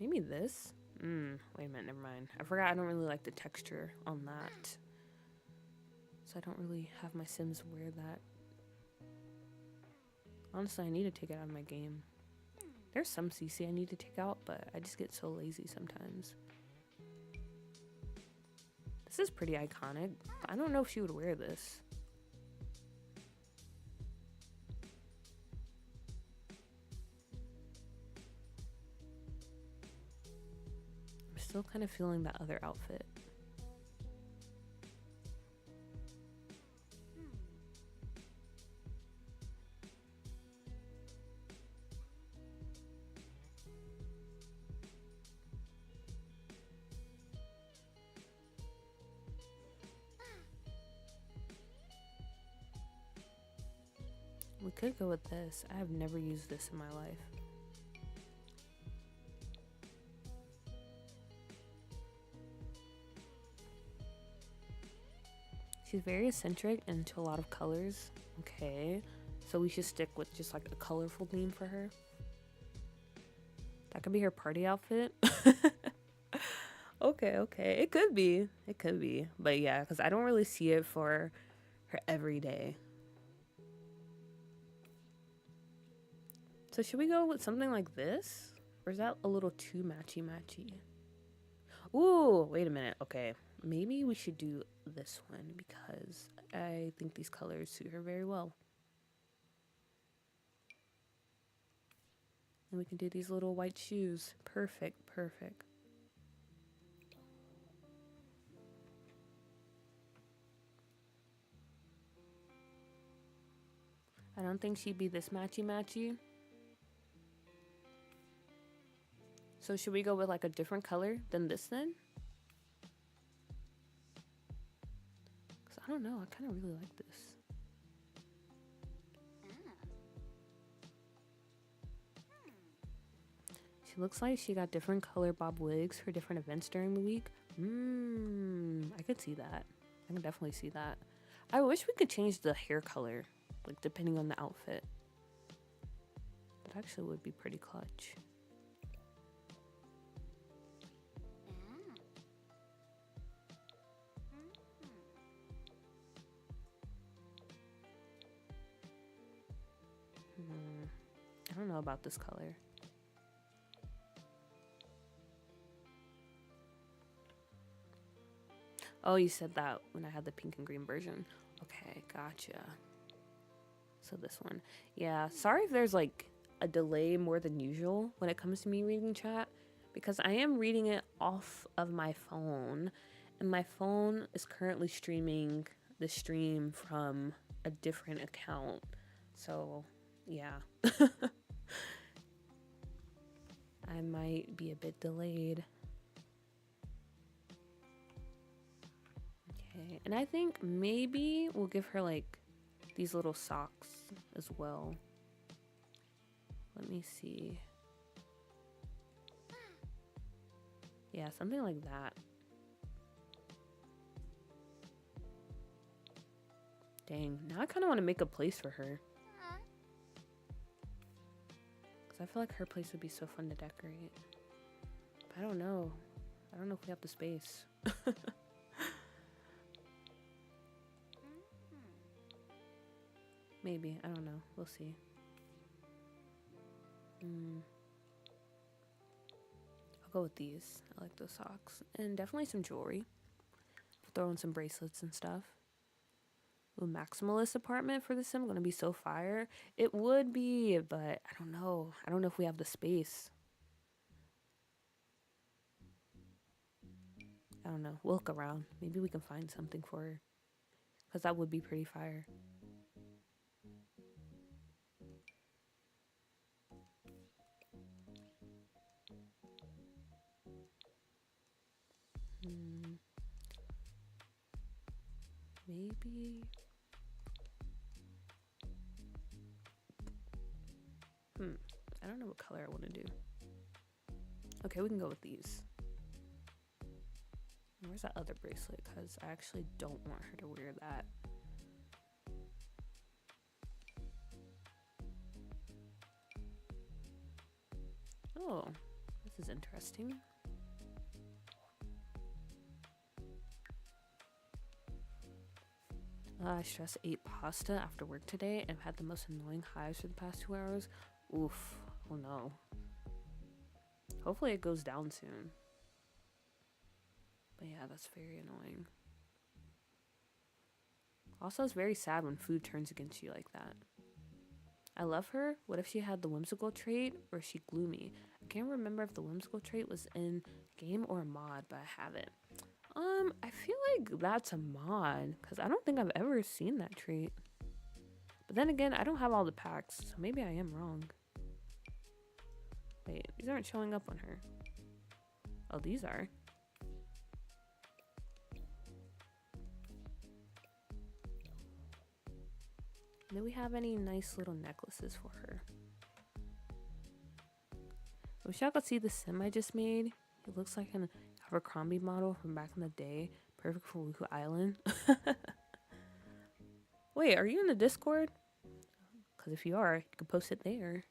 Maybe this? Wait a minute, never mind. I forgot I don't really like the texture on that. So I don't really have my Sims wear that. Honestly, I need to take it out of my game. There's some CC I need to take out, but I just get so lazy sometimes. This is pretty iconic. I don't know if she would wear this. I'm still kind of feeling that other outfit. We could go with this. I have never used this in my life. She's very eccentric and into a lot of colors. Okay, so we should stick with just like a colorful theme for her. That could be her party outfit. Okay. It could be. But yeah, because I don't really see it for her everyday. So should we go with something like this? Or is that a little too matchy? Ooh, wait a minute. Okay, maybe we should do this one because I think these colors suit her very well. And we can do these little white shoes. Perfect. I don't think she'd be this matchy. So should we go with like a different color than this then? Because I don't know, I kind of really like this. She looks like she got different color bob wigs for different events during the week. I could see that. I can definitely see that. I wish we could change the hair color, like depending on the outfit. That actually would be pretty clutch. I don't know about this color. Oh, you said that when I had the pink and green version. Okay, gotcha. So this one. Yeah, sorry if there's like a delay more than usual when it comes to me reading chat, because I am reading it off of my phone, and my phone is currently streaming the stream from a different account. So, yeah. I might be a bit delayed. Okay, and I think maybe we'll give her like these little socks as well. Let me see. Yeah, something like that. Dang, now I kind of want to make a place for her. Because I feel like her place would be so fun to decorate. But I don't know. I don't know if we have the space. Maybe. I don't know. We'll see. I'll go with these. I like those socks. And definitely some jewelry. Throw in some bracelets and stuff. Ooh, maximalist apartment for the sim. Gonna be so fire. It would be, but I don't know. I don't know if we have the space. I don't know. We'll look around. Maybe we can find something for her. Because that would be pretty fire. Maybe. I don't know what color I want to do. Okay, we can go with these. Where's that other bracelet? Because I actually don't want her to wear that. Oh, this is interesting. I stress ate pasta after work today and had the most annoying hives for the past 2 hours. Oof. Oh no. Hopefully it goes down soon. But yeah, that's very annoying. Also, it's very sad when food turns against you like that. I love her. What if she had the whimsical trait or is she gloomy? I can't remember if the whimsical trait was in game or a mod, but I have it. I feel like that's a mod because I don't think I've ever seen that trait. But then again, I don't have all the packs, so maybe I am wrong. Wait, these aren't showing up on her. Oh, these are. Do we have any nice little necklaces for her? I wish y'all could see the sim I just made. It looks like an Abercrombie model from back in the day. Perfect for Wuku Island. Wait, are you in the Discord? Because if you are, you can post it there.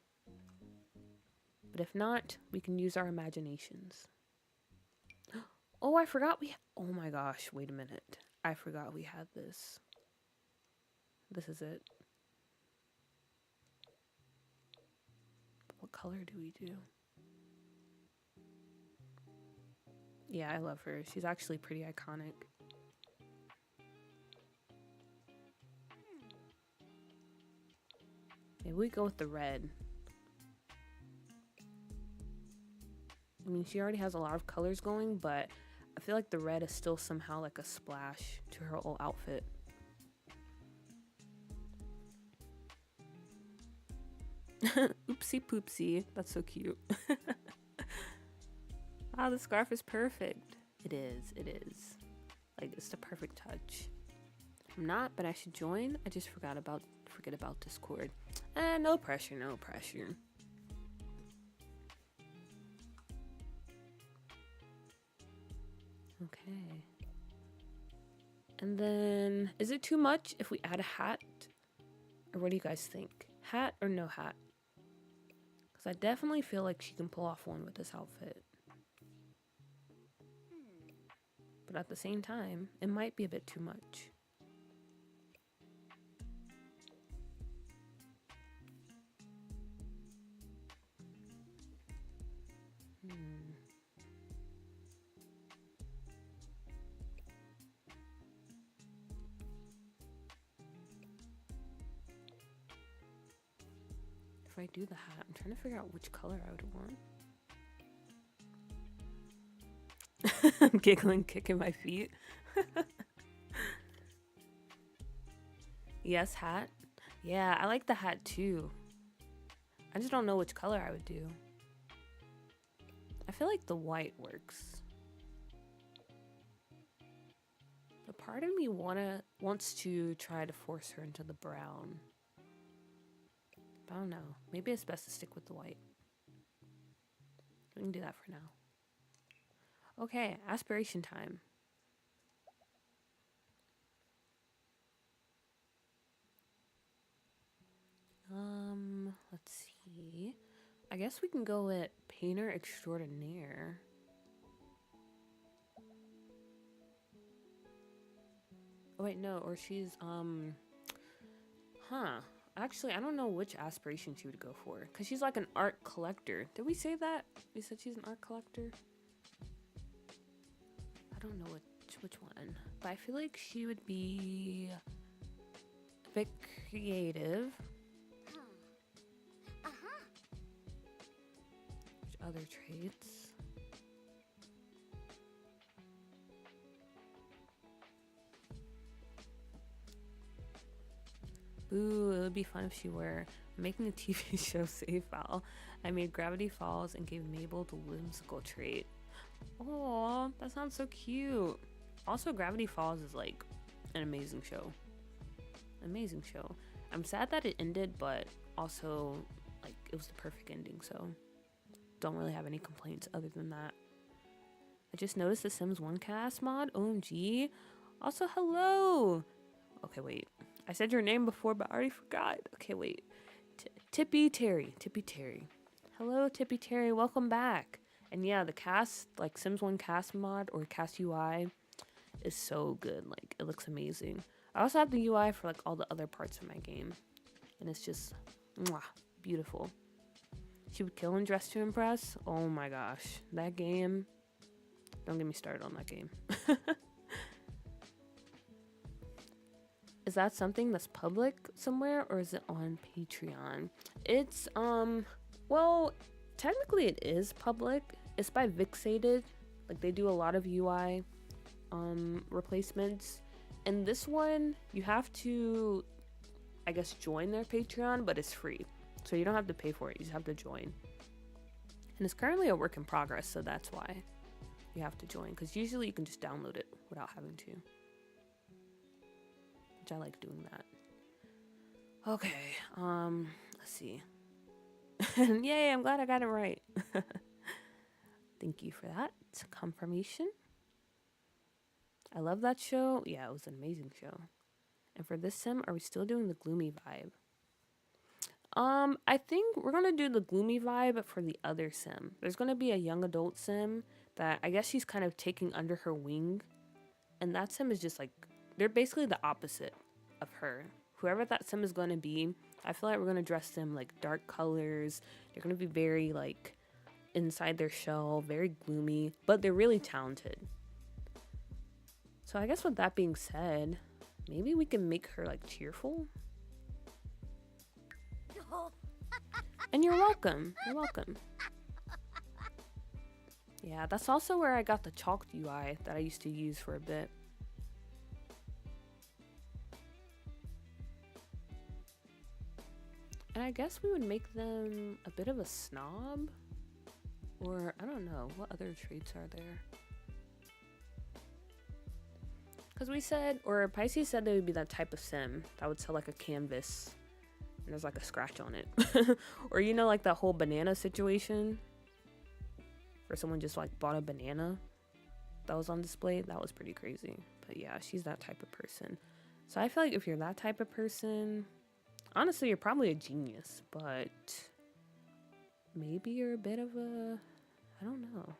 But if not, we can use our imaginations. Oh, I forgot oh my gosh, wait a minute. I forgot we had this. This is it. What color do we do? Yeah, I love her. She's actually pretty iconic. Maybe we go with the red. I mean, she already has a lot of colors going, but I feel like the red is still somehow like a splash to her whole outfit. Oopsie poopsie. That's so cute. Ah, the scarf is perfect. It is. It is. Like, it's the perfect touch. I'm not, but I should join. I just forget about Discord. No pressure, no pressure. Okay. And then, is it too much if we add a hat? Or what do you guys think? Hat or no hat? Because I definitely feel like she can pull off one with this outfit. But at the same time, it might be a bit too much. If I do the hat, I'm trying to figure out which color I would want. Giggling, kicking my feet. Yes, hat. Yeah, I like the hat too. I just don't know which color I would do. I feel like the white works. But part of me wants to try to force her into the brown. But I don't know. Maybe it's best to stick with the white. We can do that for now. Okay, aspiration time. Let's see. I guess we can go with painter extraordinaire. Oh wait, no, or she's huh. Actually, I don't know which aspiration she would go for, cause she's like an art collector. Did we say that? We said she's an art collector. I don't know which one, but I feel like she would be a bit creative. Which other traits? Ooh, it would be fun if she were making a TV show save file. I made Gravity Falls and gave Mabel the whimsical trait. Oh, that sounds so cute. Also, Gravity Falls is like an amazing show. Amazing show. I'm sad that it ended, but also like it was the perfect ending, so don't really have any complaints other than that. I just noticed the Sims 1 cast mod. OMG. Also, hello. Okay, wait. I said your name before, but I already forgot. Okay, wait. Tippy Terry. Tippy Terry. Hello, Tippy Terry. Welcome back. And yeah, the cast, like Sims 1 cast mod or cast UI is so good. Like, it looks amazing. I also have the UI for like all the other parts of my game. And it's just, mwah, beautiful. She would kill and dress to impress. Oh my gosh. That game. Don't get me started on that game. Is that something that's public somewhere or is it on Patreon? It's, well, technically it is public. It's by Vixated. Like, they do a lot of UI replacements. And this one, you have to, I guess, join their Patreon, but it's free. So you don't have to pay for it. You just have to join. And it's currently a work in progress, so that's why you have to join. Because usually you can just download it without having to. Which I like doing that. Okay, let's see. Yay, I'm glad I got it right. Thank you for that confirmation. I love that show. Yeah, it was an amazing show. And for this sim, are we still doing the gloomy vibe? I think we're gonna do the gloomy vibe for the other sim. There's gonna be a young adult sim that I guess she's kind of taking under her wing. And that sim is just like, they're basically the opposite of her. Whoever that sim is gonna be, I feel like we're gonna dress them like dark colors. They're gonna be very like inside their shell, very gloomy, but they're really talented. So I guess with that being said, maybe we can make her like cheerful. And you're welcome. You're welcome. Yeah, that's also where I got the chalked UI that I used to use for a bit. And I guess we would make them a bit of a snob. Or, I don't know, what other traits are there? Because we said, or Pisces said they would be that type of sim that would sell like a canvas and there's like a scratch on it. Or, you know, like that whole banana situation where someone just like bought a banana that was on display. That was pretty crazy. But yeah, she's that type of person. So I feel like if you're that type of person, honestly, you're probably a genius, but maybe you're a bit of a, I don't know.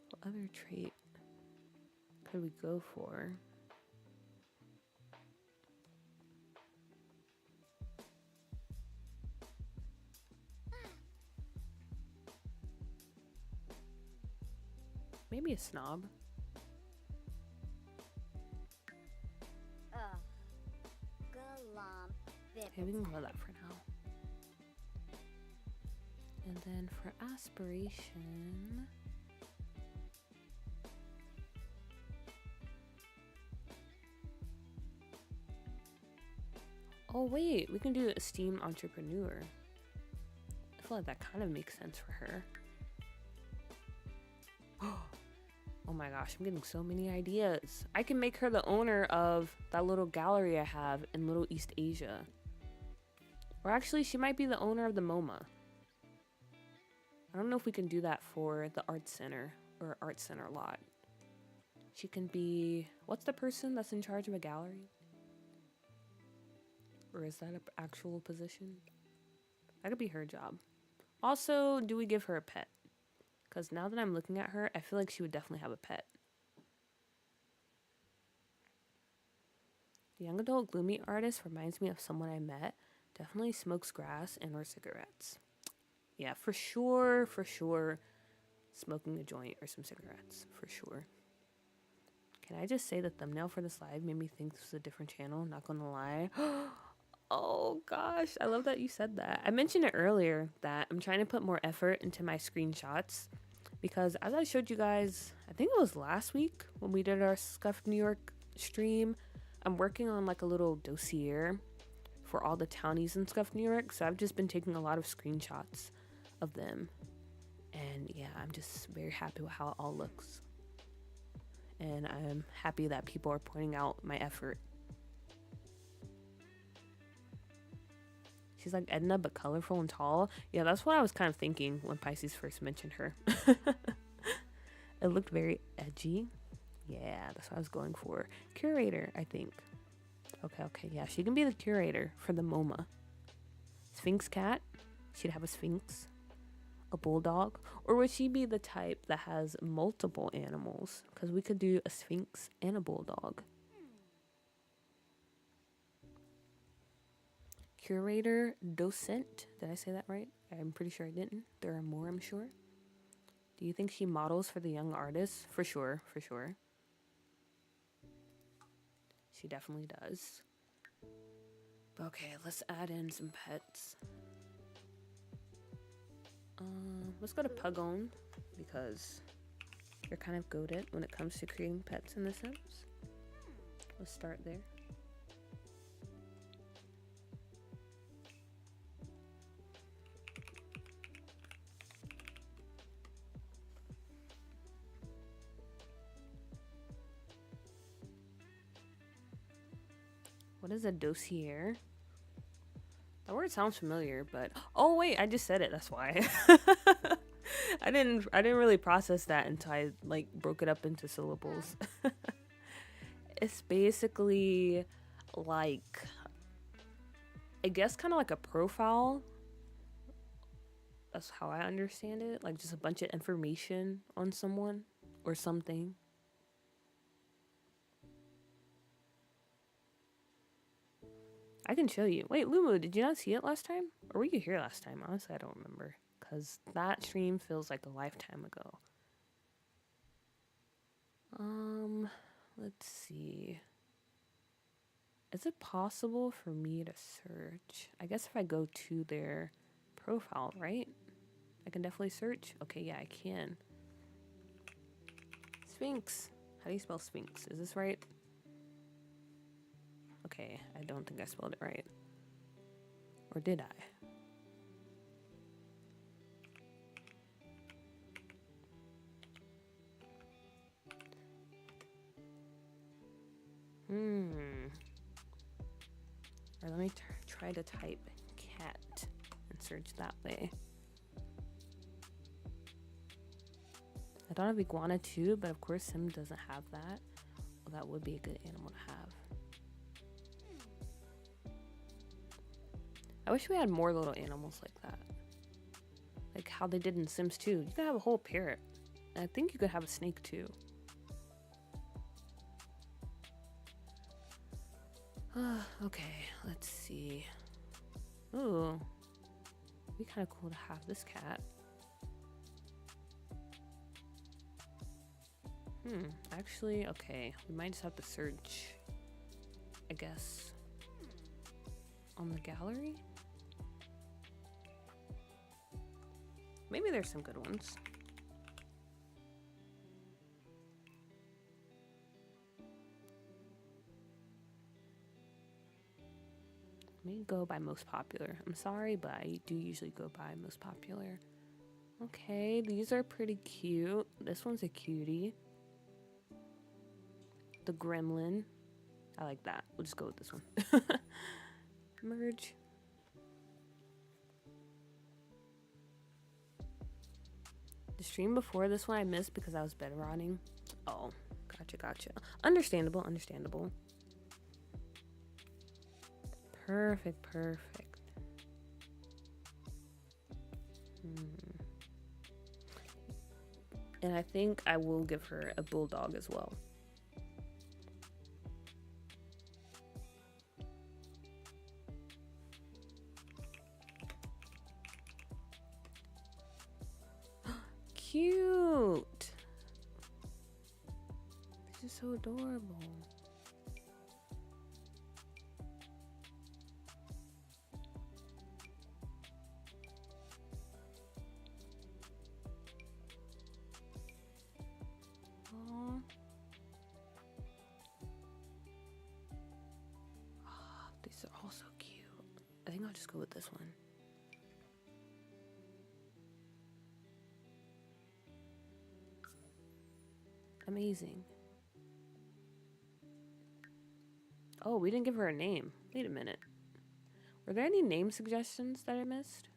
What other trait could we go for? Maybe a snob. Okay, we can go with that for now. And then for aspiration, oh wait, we can do esteemed entrepreneur. I feel like that kind of makes sense for her. Oh my gosh, I'm getting so many ideas. I can make her the owner of that little gallery I have in Little East Asia. Or actually, she might be the owner of the MoMA. I don't know if we can do that for the art center or art center lot. She can be, what's the person that's in charge of a gallery? Or is that an actual position? That could be her job. Also, do we give her a pet? Because now that I'm looking at her, I feel like she would definitely have a pet. The young adult gloomy artist reminds me of someone I met. Definitely smokes grass and or cigarettes. Yeah, for sure. Smoking a joint or some cigarettes. For sure. Can I just say the thumbnail for this live made me think this was a different channel? Not gonna lie. Oh gosh, I love that you said that. I mentioned it earlier that I'm trying to put more effort into my screenshots because as I showed you guys, I think it was last week when we did our Scuffed New York stream, I'm working on like a little dossier for all the townies in Scuffed New York. So I've just been taking a lot of screenshots of them. And yeah, I'm just very happy with how it all looks. And I'm happy that people are pointing out my effort. She's like Edna, but colorful and tall. Yeah, that's what I was kind of thinking when Pisces first mentioned her. It looked very edgy. Yeah, that's what I was going for. Curator, I think. Okay. Yeah, she can be the curator for the MoMA. Sphinx cat. She'd have a sphinx. A bulldog. Or would she be the type that has multiple animals? Because we could do a sphinx and a bulldog. Curator, docent. Did I say that right? I'm pretty sure I didn't. There are more, I'm sure. Do you think she models for the young artists? For sure. She definitely does. Okay, let's add in some pets. Let's go to Pugon because you're kind of goated when it comes to creating pets in The Sims. Let's start there. What is a dossier? That word sounds familiar, but oh wait, I just said it. That's why. I didn't really process that until I like broke it up into syllables. It's basically like, I guess kind of like a profile. That's how I understand it. Like just a bunch of information on someone or something. I can show you. Wait, Lumu, did you not see it last time? Or were you here last time? Honestly, I don't remember. Because that stream feels like a lifetime ago. Let's see. Is it possible for me to search? I guess if I go to their profile, right? I can definitely search. Okay, yeah, I can. Sphinx. How do you spell Sphinx? Is this right? Okay, I don't think I spelled it right. Or did I? Or let me try to type cat and search that way. I thought of iguana too, but of course Sim doesn't have that. Well, that would be a good animal to have. I wish we had more little animals like that. Like how they did in Sims 2. You could have a whole parrot. And I think you could have a snake too. Okay, let's see. Ooh. It'd be kind of cool to have this cat. Actually, okay. We might just have to search, I guess, on the gallery. Maybe there's some good ones. Let me go by most popular. I'm sorry, but I do usually go by most popular. Okay, these are pretty cute. This one's a cutie. The gremlin. I like that. We'll just go with this one. Merge. The stream before this one I missed because I was bed rotting. Oh, gotcha. Understandable. Perfect. And I think I will give her a bulldog as well. Cute. This is so adorable. Aww. Oh, these are all so cute. I think I'll just go with this one. Amazing. Oh, we didn't give her a name. Wait a minute. Were there any name suggestions that I missed?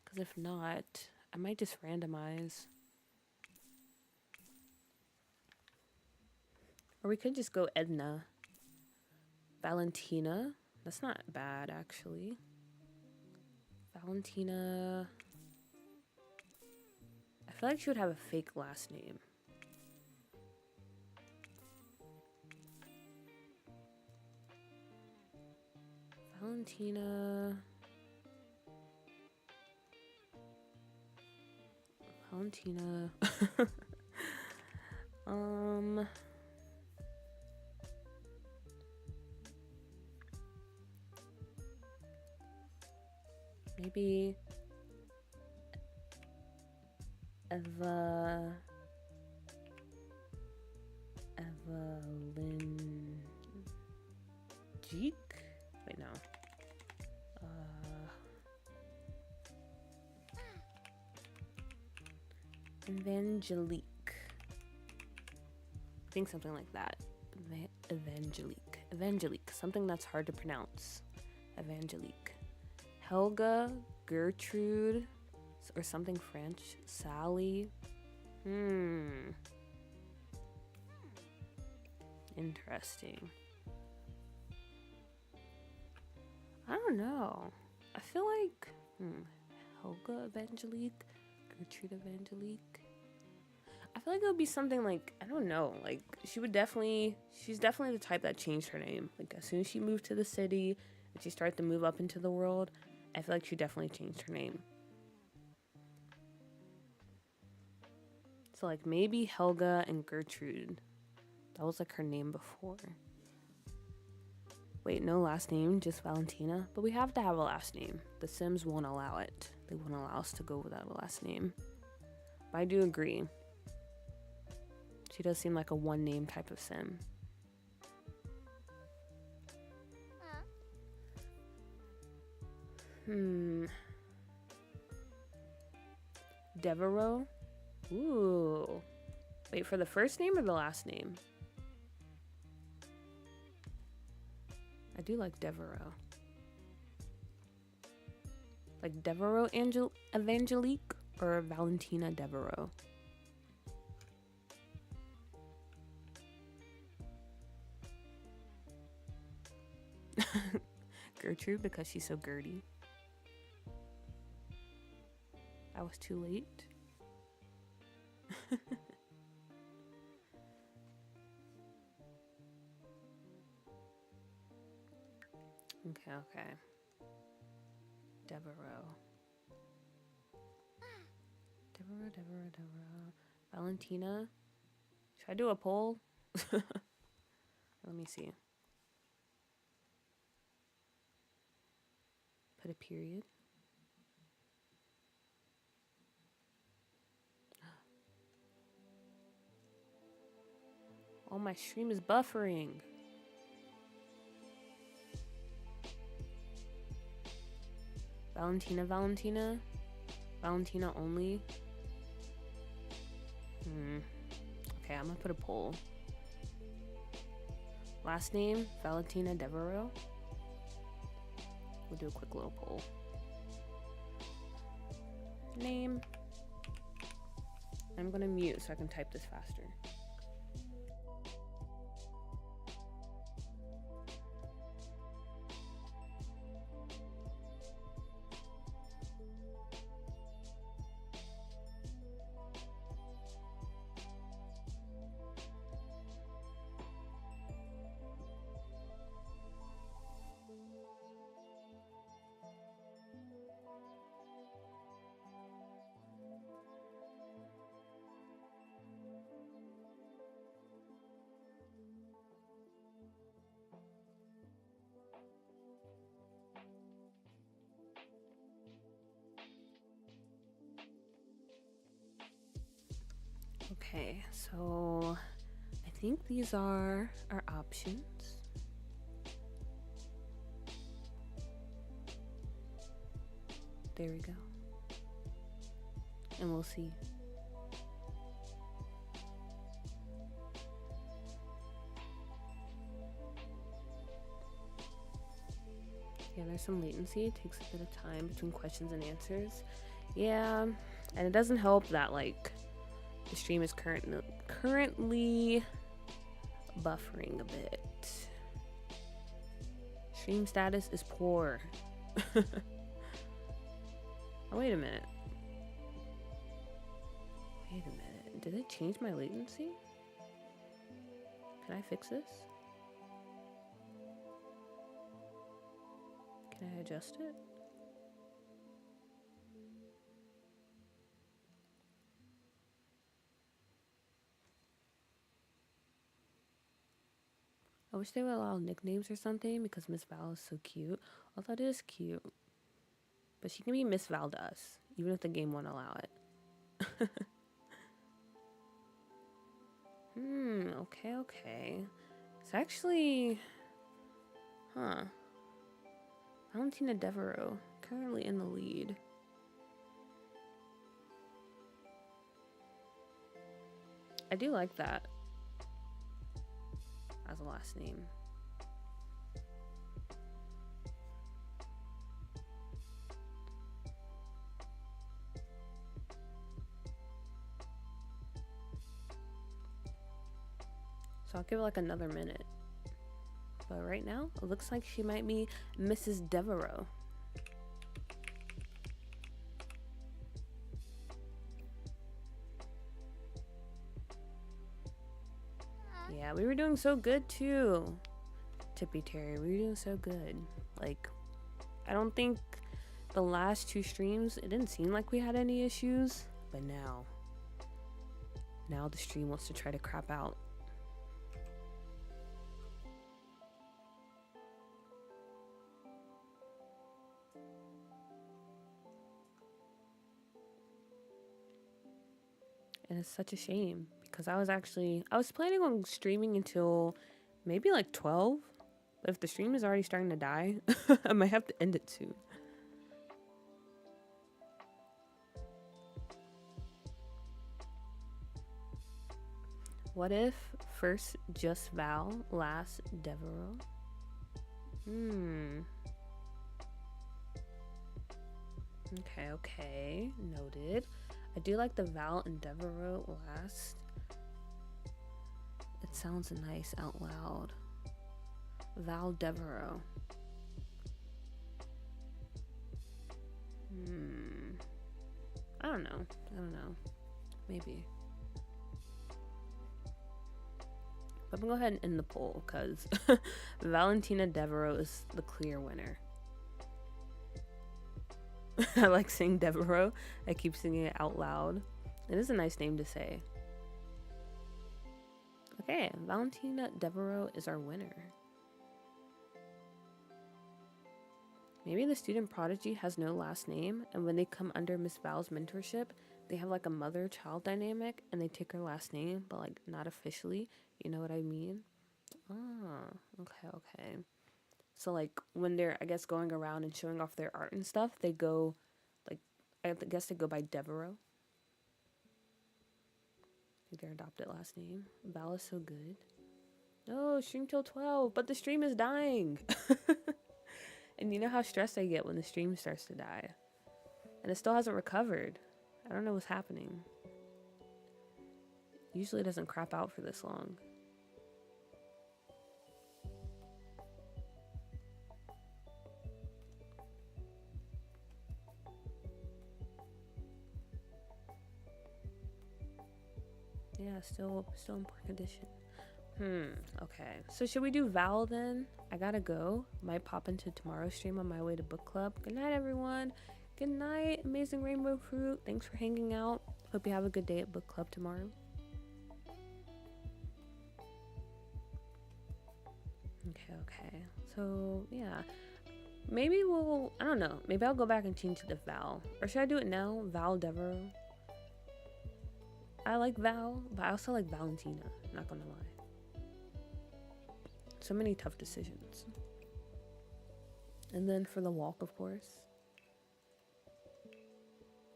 Because if not, I might just randomize. Or we could just go Edna. Valentina. That's not bad, actually. Valentina. I feel like she would have a fake last name. Valentina. Maybe Evelyn. Jeek? Wait, no. Evangelique. I think something like that. Evangelique. Something that's hard to pronounce. Evangelique. Helga, Gertrude, or something French. Sally. Interesting. I don't know. I feel like Helga Evangelique, Gertrude Evangelique. I feel like it would be something like, I don't know, like she's definitely the type that changed her name. Like as soon as she moved to the city and she started to move up into the world, I feel like she definitely changed her name. So like maybe Helga and Gertrude. That was like her name before. Wait, no last name, just Valentina. But we have to have a last name. The Sims won't allow it. They won't allow us to go without a last name. But I do agree. She does seem like a one name type of Sim. Devereaux? Ooh. Wait, for the first name or the last name? I do like Devereaux. Like Devereaux Evangelique or Valentina Devereaux? Gertrude, because she's so Gertie. I was too late. Okay. Devereaux. Valentina. Should I do a poll? Let me see. Put a period. Oh, my stream is buffering. Valentina only. Okay, I'm gonna put a poll. Last name, Valentina Devereaux. We'll do a quick little poll. name. I'm gonna mute so I can type this faster. Okay, so I think these are our options. There we go. And we'll see. Yeah, there's some latency. It takes a bit of time between questions and answers. Yeah, and it doesn't help that like the stream is currently buffering a bit. Stream status is poor. Oh, wait a minute. Wait a minute. Did it change my latency? Can I fix this? Can I adjust it? I wish they would allow nicknames or something because Miss Val is so cute. Although it is cute. But she can be Miss Val to us, even if the game won't allow it. Okay. It's actually... Huh. Valentina Devereaux, currently in the lead. I do like that as a last name. So I'll give it like another minute. But right now, it looks like she might be Mrs. Devereaux. Yeah, we were doing so good too. Tippy Terry, we were doing so good. Like, I don't think the last two streams, it didn't seem like we had any issues. But now the stream wants to try to crap out. And it's such a shame because I was planning on streaming until maybe like 12. But if the stream is already starting to die, I might have to end it soon. What if first just Val, last Devereaux? Okay. Noted. I do like the Val and Devereaux last. It sounds nice out loud. Val Devereaux. I don't know. Maybe. But I'm gonna go ahead and end the poll because Valentina Devereaux is the clear winner. I like saying Devereaux. I keep singing it out loud. It is a nice name to say. Okay, Valentina Devereaux is our winner. Maybe the student prodigy has no last name, and when they come under Miss Val's mentorship, they have like a mother-child dynamic, and they take her last name, but like not officially. You know what I mean? Okay. So like when they're, I guess, going around and showing off their art and stuff, they go, like, I guess they go by Devereaux. Like their adopted last name. Val is so good. No, stream till 12, but the stream is dying. And you know how stressed I get when the stream starts to die. And it still hasn't recovered. I don't know what's happening. Usually it doesn't crap out for this long. Yeah, still in poor condition. Okay. So should we do Val then? I gotta go. Might pop into tomorrow's stream on my way to book club. Good night, everyone. Good night, Amazing Rainbow Fruit. Thanks for hanging out. Hope you have a good day at book club tomorrow. Okay. So, yeah. Maybe I don't know. Maybe I'll go back and change it to Val. Or should I do it now? Val Devereaux. I like Val, but I also like Valentina. Not gonna lie. So many tough decisions. And then for the walk, of course.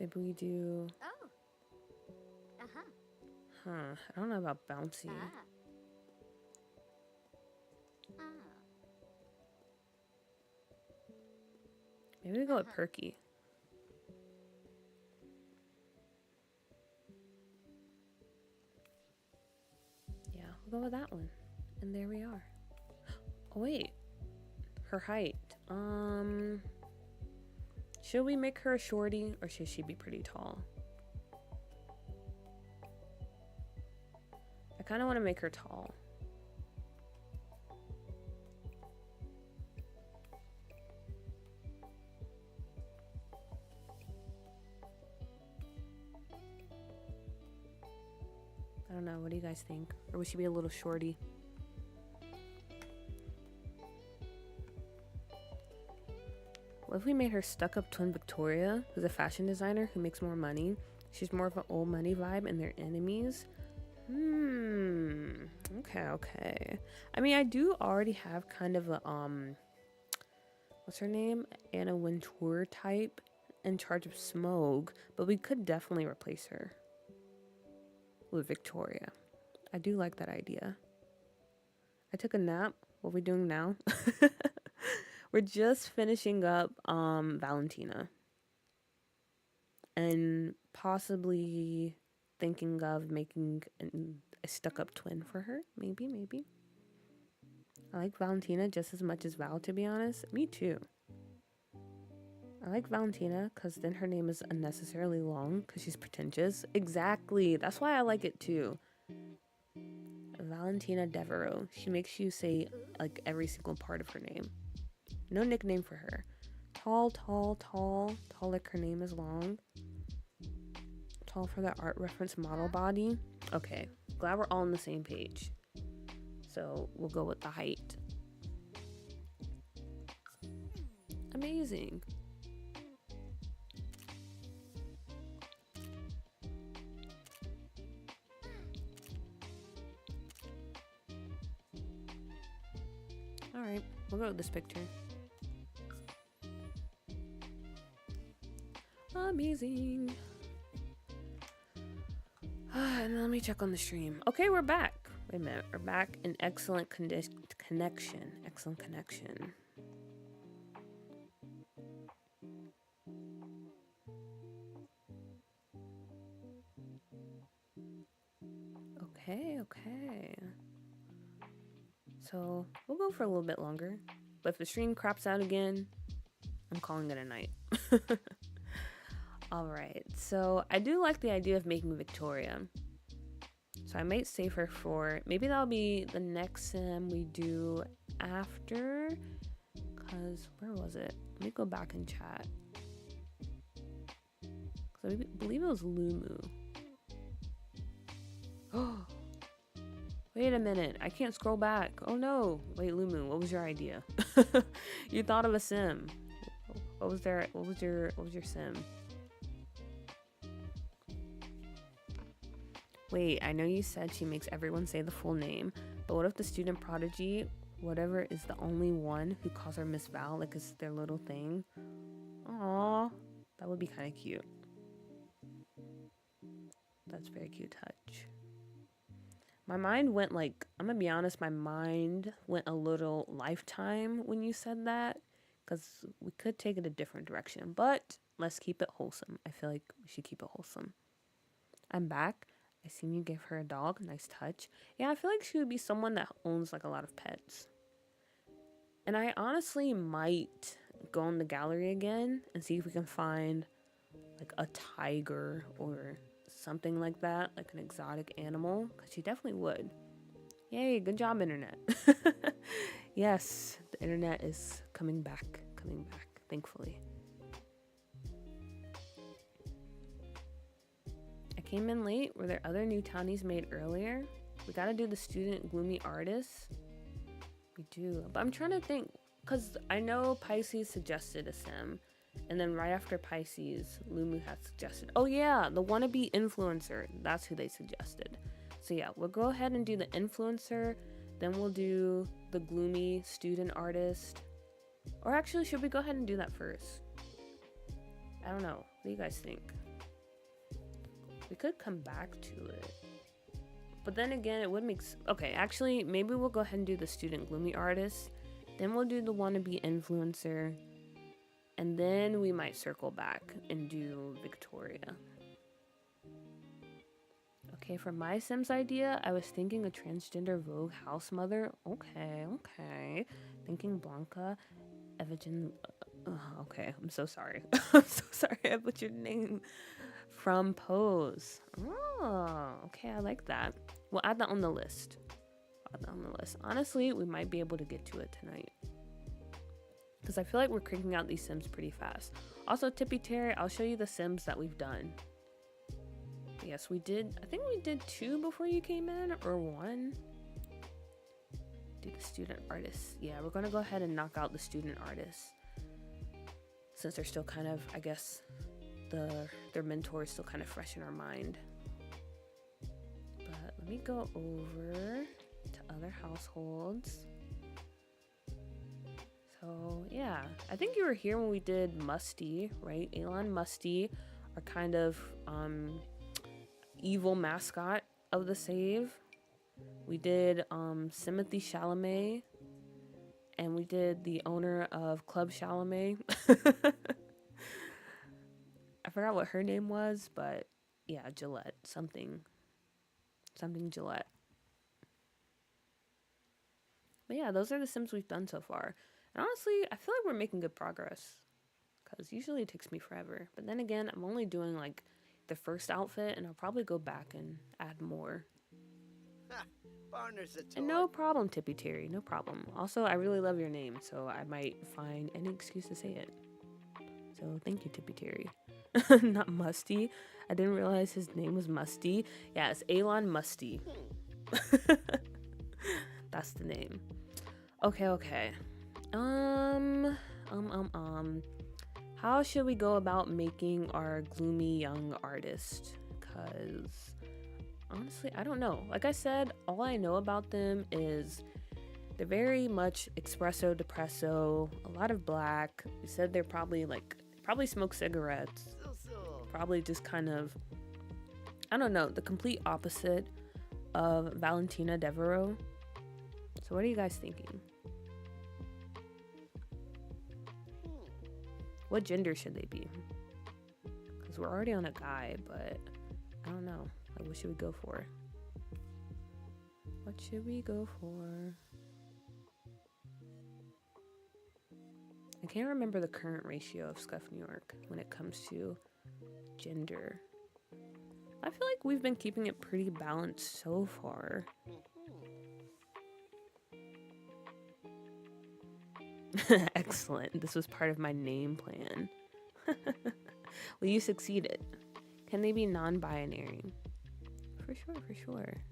Maybe we do...
Oh. Uh-huh.
Huh. I don't know about bouncy. Maybe we go with perky. Yeah, we'll go with that one. And there we are. Oh, wait. Her height. Should we make her a shorty or should she be pretty tall? I kind of want to make her tall. I don't know. What do you guys think? Or would she be a little shorty? What if we made her stuck-up twin Victoria, who's a fashion designer who makes more money? She's more of an old money vibe and they're enemies. Okay. I mean, I do already have kind of a, what's her name? Anna Wintour type in charge of Smoke, but we could definitely replace her with Victoria. I do like that idea. I took a nap. What are we doing now? We're just finishing up Valentina. And possibly thinking of making a stuck-up twin for her. Maybe. I like Valentina just as much as Val, to be honest. Me too. I like Valentina because then her name is unnecessarily long because she's pretentious. Exactly. That's why I like it too. Valentina Devereaux. She makes you say like every single part of her name. No nickname for her. Tall like her name is long. Tall for that art reference model body. Okay, glad we're all on the same page. So we'll go with the height. Amazing. All right, we'll go with this picture. Amazing. And let me check on the stream. Okay, we're back. Wait a minute. We're back in excellent connection. Excellent connection. Okay. So we'll go for a little bit longer. But if the stream craps out again, I'm calling it a night. Alright, so I do like the idea of making Victoria. So I might save her for, maybe that'll be the next sim we do after, because where was it? Let me go back and chat. So I believe it was Lumu. Oh, wait a minute, I can't scroll back. Oh no, wait, Lumu, what was your idea? You thought of a sim. What was your sim? Wait, I know you said she makes everyone say the full name, but what if the student prodigy, whatever, is the only one who calls her Miss Val, like it's their little thing? Aww, that would be kind of cute. That's a very cute touch. My mind went like, I'm gonna be honest, my mind went a little Lifetime when you said that, because we could take it a different direction, but let's keep it wholesome. I feel like we should keep it wholesome. I'm back. I seen you give her a dog. Nice touch. Yeah, I feel like she would be someone that owns like a lot of pets. And I honestly might go in the gallery again and see if we can find like a tiger or something like that, like an exotic animal, because she definitely would. Yay, good job, internet. Yes, the internet is coming back, thankfully. I came in late. Were there other new townies made earlier? We gotta do the student gloomy artist. We do, but I'm trying to think, because I know Pisces suggested a sim, and then right after Pisces, Lumu had suggested, oh yeah, the wannabe influencer. That's who they suggested. So yeah, we'll go ahead and do the influencer, then we'll do the gloomy student artist. Or actually, should we go ahead and do that first? I don't know. What do you guys think? We could come back to it. But then again, it would make... Okay, actually, maybe we'll go ahead and do the student gloomy artist. Then we'll do the wannabe influencer. And then we might circle back and do Victoria. Okay, for my Sims idea, I was thinking a transgender Vogue house mother. Okay. Thinking Blanca, Evagen. Okay, I'm so sorry. I'm so sorry I butchered your name. From Pose. Oh, okay, I like that. We'll add that on the list. Honestly, we might be able to get to it tonight, because I feel like we're cranking out these Sims pretty fast. Also, Tippy Terry, I'll show you the Sims that we've done. Yes, we did. I think we did 2 before you came in, or 1. Do the student artists. Yeah, we're gonna go ahead and knock out the student artists, since they're still kind of, I guess, their mentor is still kind of fresh in our mind. But let me go over to other households. So yeah, I think you were here when we did Musty, right? Elon Musty, our kind of evil mascot of the save. We did Timothy Chalamet, and we did the owner of Club Chalamet. I forgot what her name was, but yeah, Gillette, something Gillette. But yeah, those are the Sims we've done so far. And honestly, I feel like we're making good progress, because usually it takes me forever. But then again, I'm only doing like the first outfit, and I'll probably go back and add more. And no problem, Tippy Terry, no problem. Also, I really love your name, so I might find any excuse to say it. So thank you, Tippy Terry. Not Musty. I didn't realize his name was Musty. Yeah, it's Elon Musty. That's the name. Okay. How should we go about making our gloomy young artist? Cause honestly, I don't know. Like I said, all I know about them is they're very much espresso, depresso, a lot of black. They said they're probably smoke cigarettes. Probably just kind of, I don't know, the complete opposite of Valentina Devereaux. So what are you guys thinking? What gender should they be? Because we're already on a guy, but I don't know. Like, what should we go for? What should we go for? I can't remember the current ratio of Scuff New York when it comes to gender. I feel like we've been keeping it pretty balanced so far. Excellent. This was part of my name plan. Well, you succeeded. Can they be non-binary? For sure.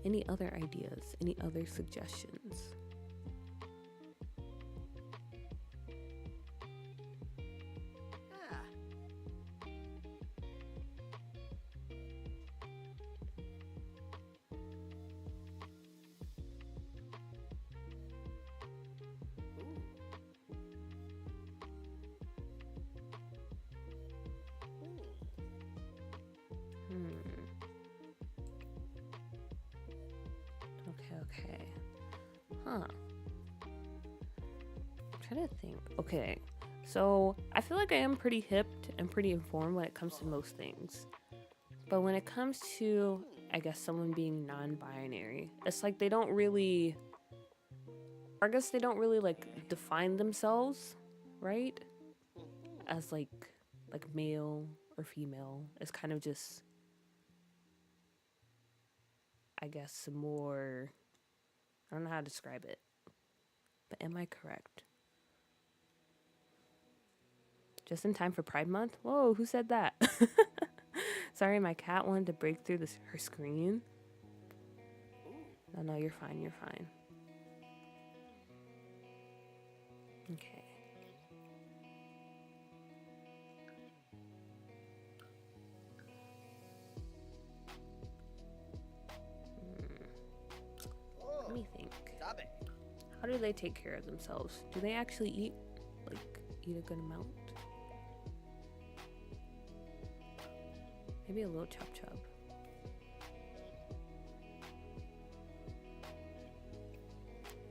Any other ideas? Any other suggestions? Okay. Huh. I'm trying to think. Okay. So I feel like I am pretty hip and pretty informed when it comes to most things. But when it comes to, I guess, someone being non-binary, it's like they don't really, I guess they don't really like define themselves, right? As like male or female. It's kind of just, I guess, some more, I don't know how to describe it. But am I correct? Just in time for Pride Month? Whoa, who said that? Sorry, my cat wanted to break through her screen. No, you're fine, you're fine. Okay. Let me think. How do they take care of themselves? Do they actually eat a good amount? Maybe a little chub chub.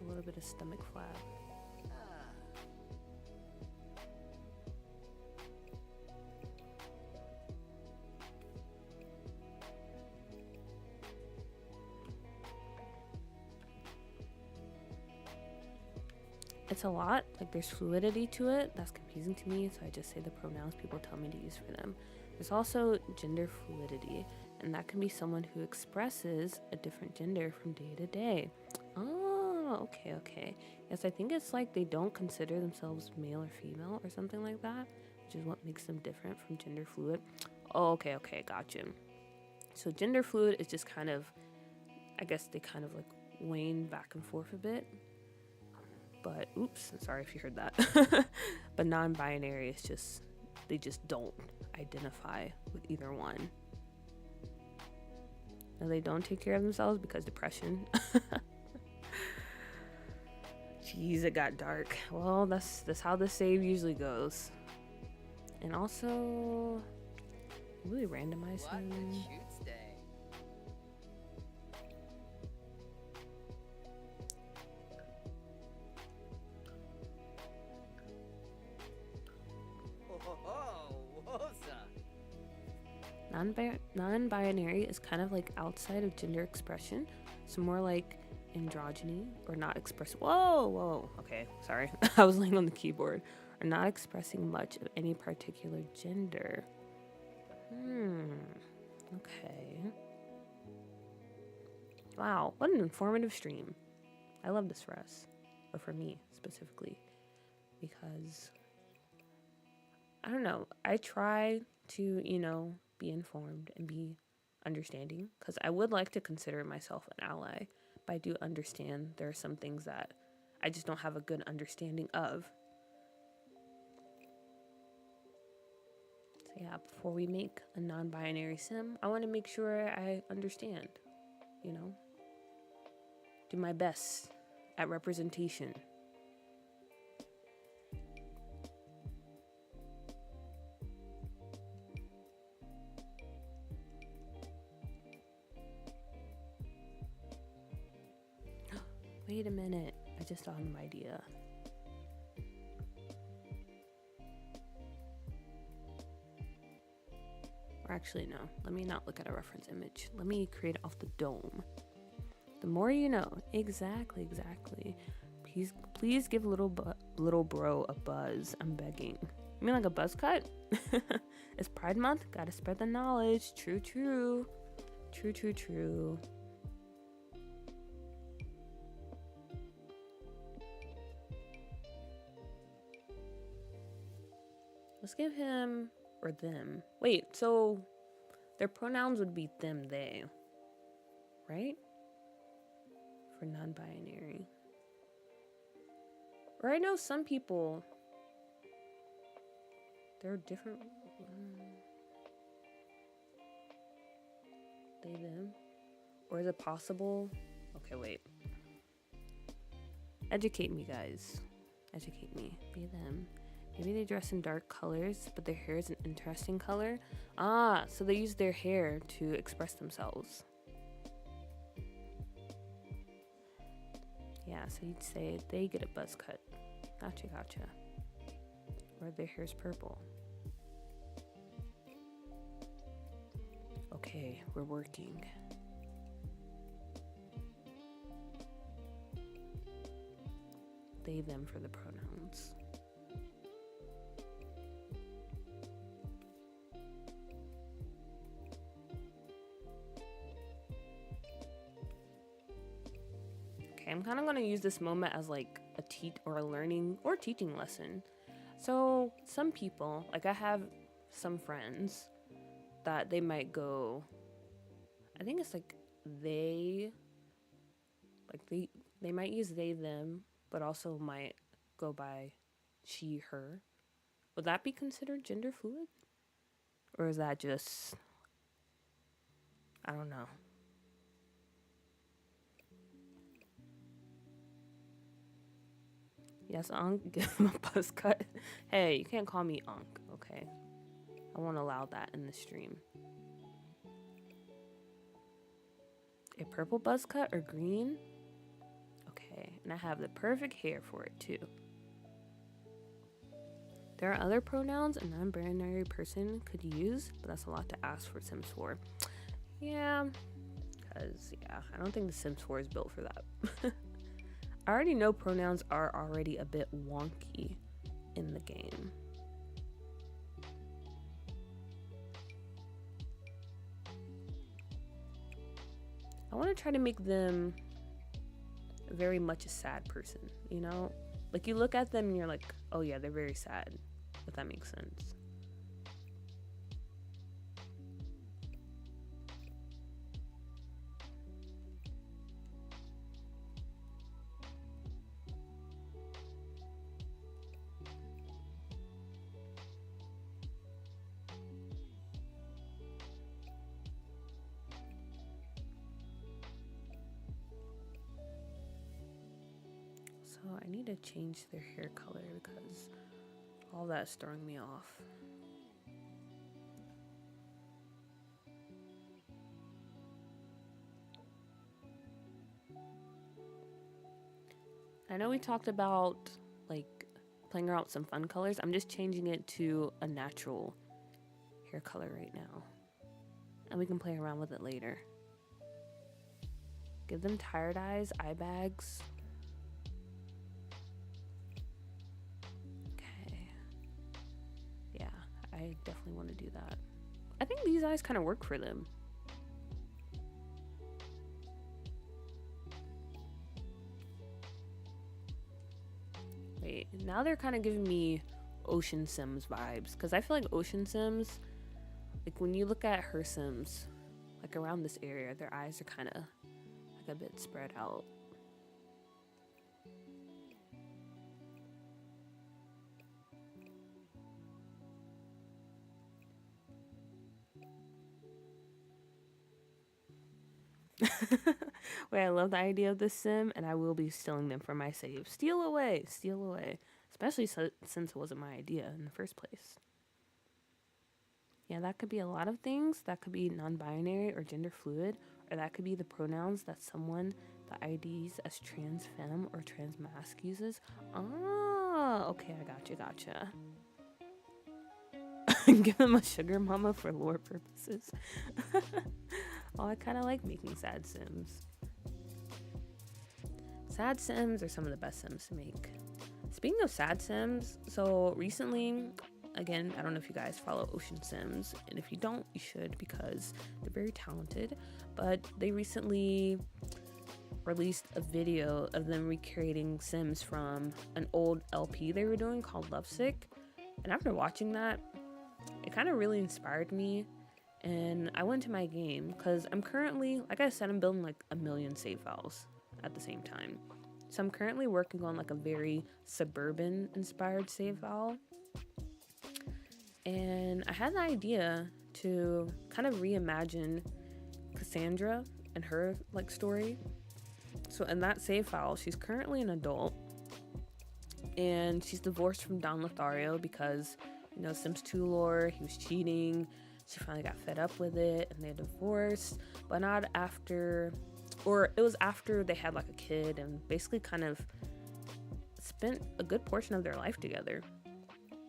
A little bit of stomach flab. It's a lot, like there's fluidity to it. That's confusing to me, so I just say the pronouns people tell me to use for them. There's also gender fluidity, and that can be someone who expresses a different gender from day to day. Oh, okay. Yes, I think it's like they don't consider themselves male or female or something like that, which is what makes them different from gender fluid. Oh, okay, gotcha. So gender fluid is just kind of, I guess they kind of like wane back and forth a bit. But oops, sorry if you heard that. But non-binary is just, they just don't identify with either one. No, they don't take care of themselves because depression. Jeez, it got dark. Well, that's how the save usually goes. And also, really randomize him. Non-binary is kind of like outside of gender expression, so more like androgyny or not express. Whoa. Okay, sorry. I was laying on the keyboard. Or not expressing much of any particular gender. Okay. Wow, what an informative stream. I love this for us, or for me specifically, because I don't know. I try to, be informed and be understanding, because I would like to consider myself an ally, but I do understand there are some things that I just don't have a good understanding of. So yeah, before we make a non-binary sim, I want to make sure I understand, do my best at representation. Wait a minute, I just thought of an idea. Or actually, no, let me not look at a reference image. Let me create it off the dome. The more you know. Exactly. Please give little bro a buzz. I'm begging. You mean like a buzz cut? It's Pride Month. Gotta spread the knowledge. True. Let's give him or them. Wait, so their pronouns would be them, they, right? For non-binary. Or I know some people, they're different. They, them. Or is it possible? Okay, wait. Educate me, guys. Educate me. Be them. Maybe they dress in dark colors, but their hair is an interesting color. Ah, so they use their hair to express themselves. Yeah, so you'd say they get a buzz cut. Gotcha. Or their hair's purple. Okay, we're working. They, them for the pronouns. Okay, I'm kind of going to use this moment as like a learning or teaching lesson. So some people, like I have some friends that they might go, I think it's like they might use they, them, but also might go by she, her. Would that be considered gender fluid? Or is that just, I don't know. Yes, Ankh, give him a buzz cut. Hey, you can't call me Ankh, okay? I won't allow that in the stream. A purple buzz cut or green? Okay, and I have the perfect hair for it too. There are other pronouns a non-binary person could use, but that's a lot to ask for Sims 4. Yeah, because, I don't think the Sims 4 is built for that. I already know pronouns are already a bit wonky in the game. I want to try to make them very much a sad person, you know? Like you look at them and you're like, oh yeah, they're very sad, if that makes sense. So I need to change their hair color because all that's throwing me off. I know we talked about like playing around with some fun colors. I'm just changing it to a natural hair color right now. And we can play around with it later. Give them tired eyes, eye bags. Okay. Yeah, I definitely want to do that. I think these eyes kind of work for them. Wait, now they're kind of giving me Ocean Sims vibes. Because I feel like Ocean Sims, like when you look at her Sims, like around this area, their eyes are kind of like a bit spread out. Wait, I love the idea of this sim, and I will be stealing them from my save. Steal away, steal away. Especially since it wasn't my idea in the first place. Yeah, that could be a lot of things. That could be non-binary or gender fluid, or that could be the pronouns that someone that IDs as trans femme or trans masc uses. Ah, okay, I gotcha. Give them a sugar mama for lore purposes. Oh, I kind of like making sad sims. Sad sims are some of the best sims to make. Speaking of sad sims, so recently, again, I don't know if you guys follow Ocean Sims, and if you don't, you should because they're very talented, but they recently released a video of them recreating Sims from an old LP they were doing called Lovesick, and after watching that, it kind of really inspired me, and I went to my game because I'm currently, like I said, I'm building like a million save files at the same time. So I'm currently working on like a very suburban inspired save file. And I had the idea to kind of reimagine Cassandra and her like story. So in that save file, she's currently an adult and she's divorced from Don Lothario because, you know, Sims 2 lore, he was cheating. She finally got fed up with it and they divorced, but not after, or it was after they had like a kid and basically kind of spent a good portion of their life together.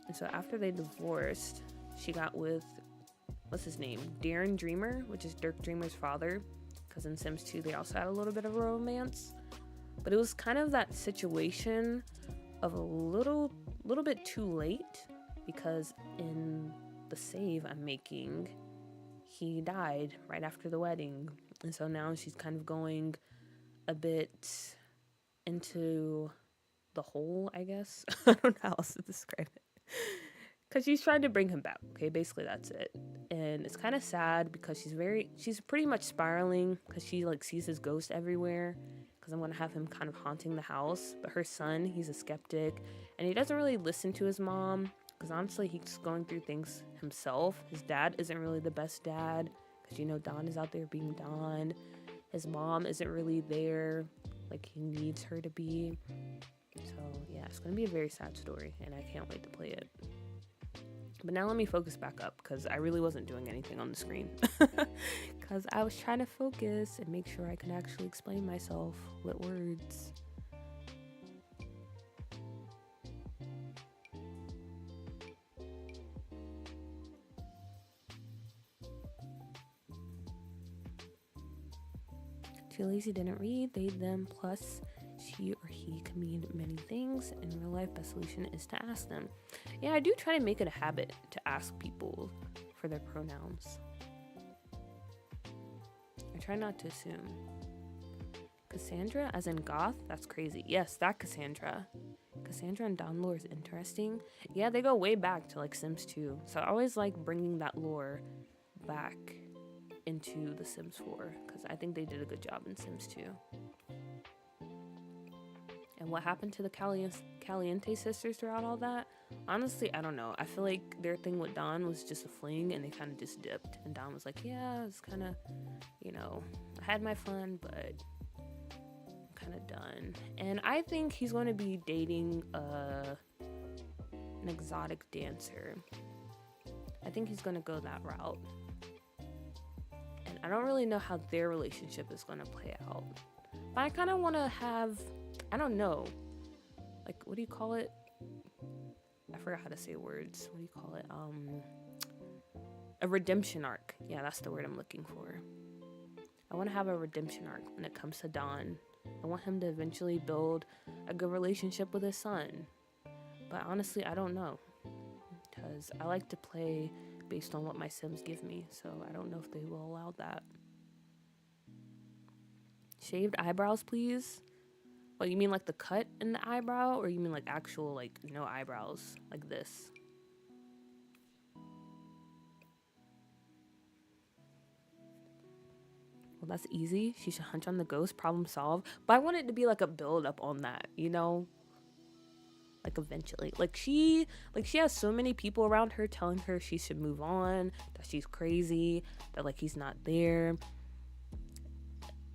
And so after they divorced, she got with, what's his name? Darren Dreamer, which is Dirk Dreamer's father, because in Sims 2 they also had a little bit of a romance. But it was kind of that situation of a little bit too late, because in the save I'm making, he died right after the wedding. And so now she's kind of going a bit into the hole, I guess. I don't know how else to describe it. Because she's trying to bring him back. Okay, basically that's it. And it's kind of sad because she's pretty much spiraling, because she like sees his ghost everywhere. Because I'm going to have him kind of haunting the house. But her son, he's a skeptic, and he doesn't really listen to his mom, because honestly he's going through things himself. His dad isn't really the best dad, because you know Don is out there being Don. His mom isn't really there like he needs her to be. So yeah, it's going to be a very sad story, and I can't wait to play it. But now let me focus back up, because I really wasn't doing anything on the screen. Because I was trying to focus and make sure I could actually explain myself with words. Too lazy didn't read, they, them, plus she or he can mean many things. In real life, best solution is to ask them. Yeah, I do try to make it a habit to ask people for their pronouns. I try not to assume. Cassandra, as in goth? That's crazy. Yes, that Cassandra. Cassandra and Don lore is interesting. Yeah, they go way back to like Sims 2. So I always like bringing that lore back into the Sims 4, because I think they did a good job in Sims 2. And what happened to the Caliente sisters throughout all that? Honestly, I don't know. I feel like their thing with Don was just a fling, and they kind of just dipped. And Don was like, yeah, it's kind of, you know, I had my fun, but I'm kind of done. And I think he's going to be dating an exotic dancer. I think he's going to go that route. And I don't really know how their relationship is going to play out. But I kind of want to have, I don't know, like, what do you call it? I forgot how to say words. What do you call it? A redemption arc. Yeah, that's the word I'm looking for. I want to have a redemption arc when it comes to Don. I want him to eventually build a good relationship with his son. But honestly, I don't know, because I like to play based on what my Sims give me, so I don't know if they will allow that. Shaved eyebrows, please? Oh, you mean like the cut in the eyebrow, or you mean like actual, like, no eyebrows, like this? Well, that's easy. She should hunch on the ghost, problem solved. But I want it to be like a build up on that, you know? Like eventually. Like she has so many people around her telling her she should move on, that she's crazy, that like he's not there.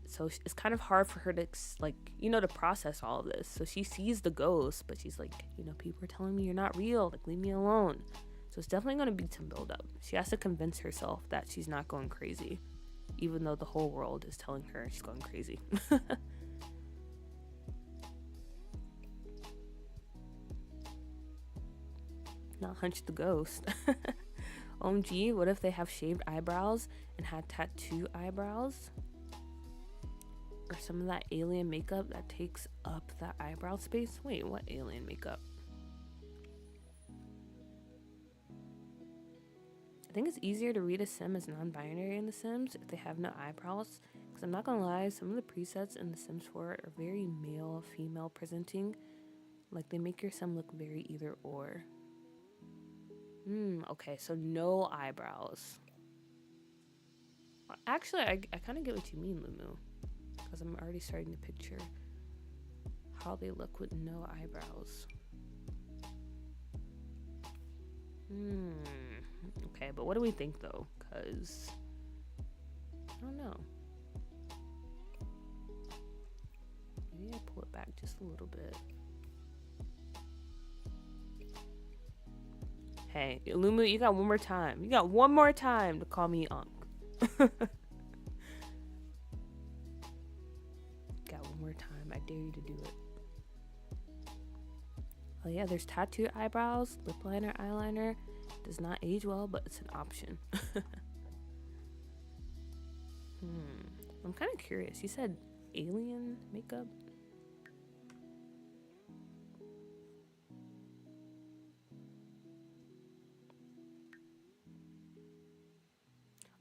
So it's kind of hard for her to, like, you know, to process all of this. So she sees the ghost, but she's like, you know, people are telling me you're not real. Like, leave me alone. So it's definitely going to be some build up. She has to convince herself that she's not going crazy, even though the whole world is telling her she's going crazy. Not hunch the ghost. OMG, what if they have shaved eyebrows and had tattoo eyebrows? Or some of that alien makeup that takes up that eyebrow space? Wait, what alien makeup? I think it's easier to read a sim as non-binary in The Sims if they have no eyebrows. Because I'm not gonna lie, some of the presets in The Sims 4 are very male, female presenting. Like, they make your sim look very either or. Okay, so no eyebrows. Actually, I kind of get what you mean, Lumu. Because I'm already starting to picture how they look with no eyebrows. Okay, but what do we think though? Because I don't know. Maybe I pull it back just a little bit. Hey, Lumu, you got one more time. You got one more time to call me Unc. dare you to do it. Oh yeah, there's tattooed eyebrows, lip liner, eyeliner. Does not age well, but it's an option. I'm kind of curious. You said alien makeup?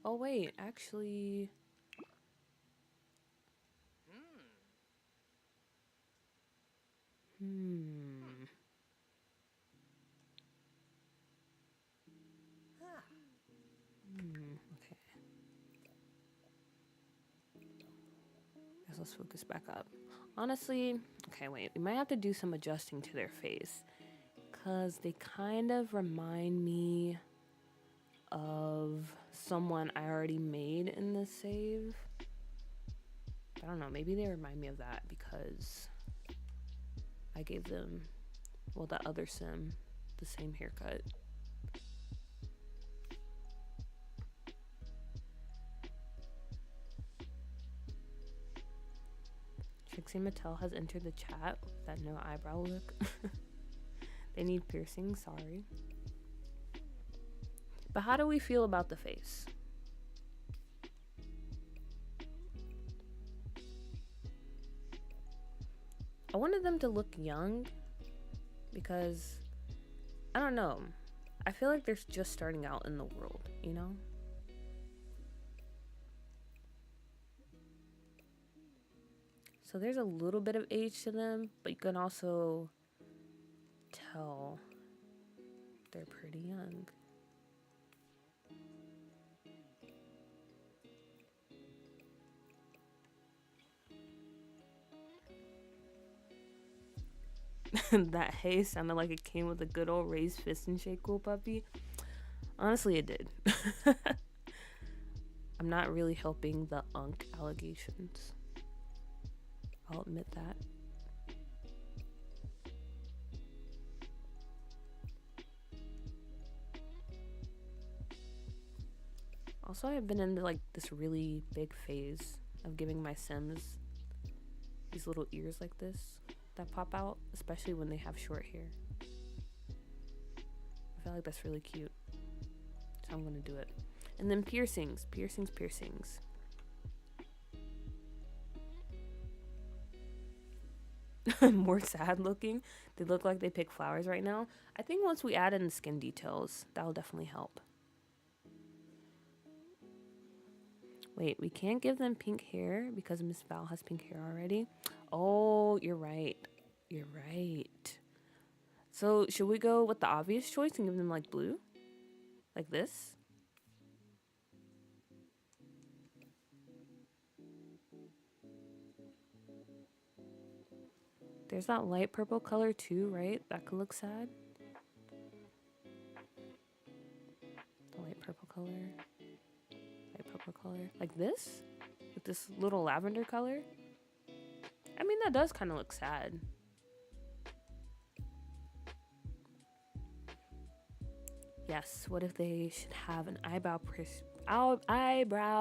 Oh wait, actually... Okay. Guess let's focus back up. Honestly, okay, wait. We might have to do some adjusting to their face. Because they kind of remind me of someone I already made in this save. I don't know, maybe they remind me of that because I gave them, well, that other sim, the same haircut. Trixie Mattel has entered the chat with that no eyebrow look. They need piercing, sorry. But how do we feel about the face? I wanted them to look young because, I don't know, I feel like they're just starting out in the world, you know? So there's a little bit of age to them, but you can also tell they're pretty young. That hay sounded like it came with a good old raised fist and shake cool puppy. Honestly, it did. I'm not really helping the unk allegations. I'll admit that. Also, I've been in like this really big phase of giving my Sims these little ears like this that pop out, especially when they have short hair. I feel like that's really cute. So I'm gonna do it. And then piercings. Piercings. More sad looking. They look like they pick flowers right now. I think once we add in the skin details, that'll definitely help. Wait, we can't give them pink hair because Miss Val has pink hair already. Oh, you're right. You're right. So should we go with the obvious choice and give them like blue? Like this? There's that light purple color too, right? That could look sad. The light purple color. Light purple color. Like this? With this little lavender color? I mean, that does kind of look sad. Yes, what if they should have an eyebrow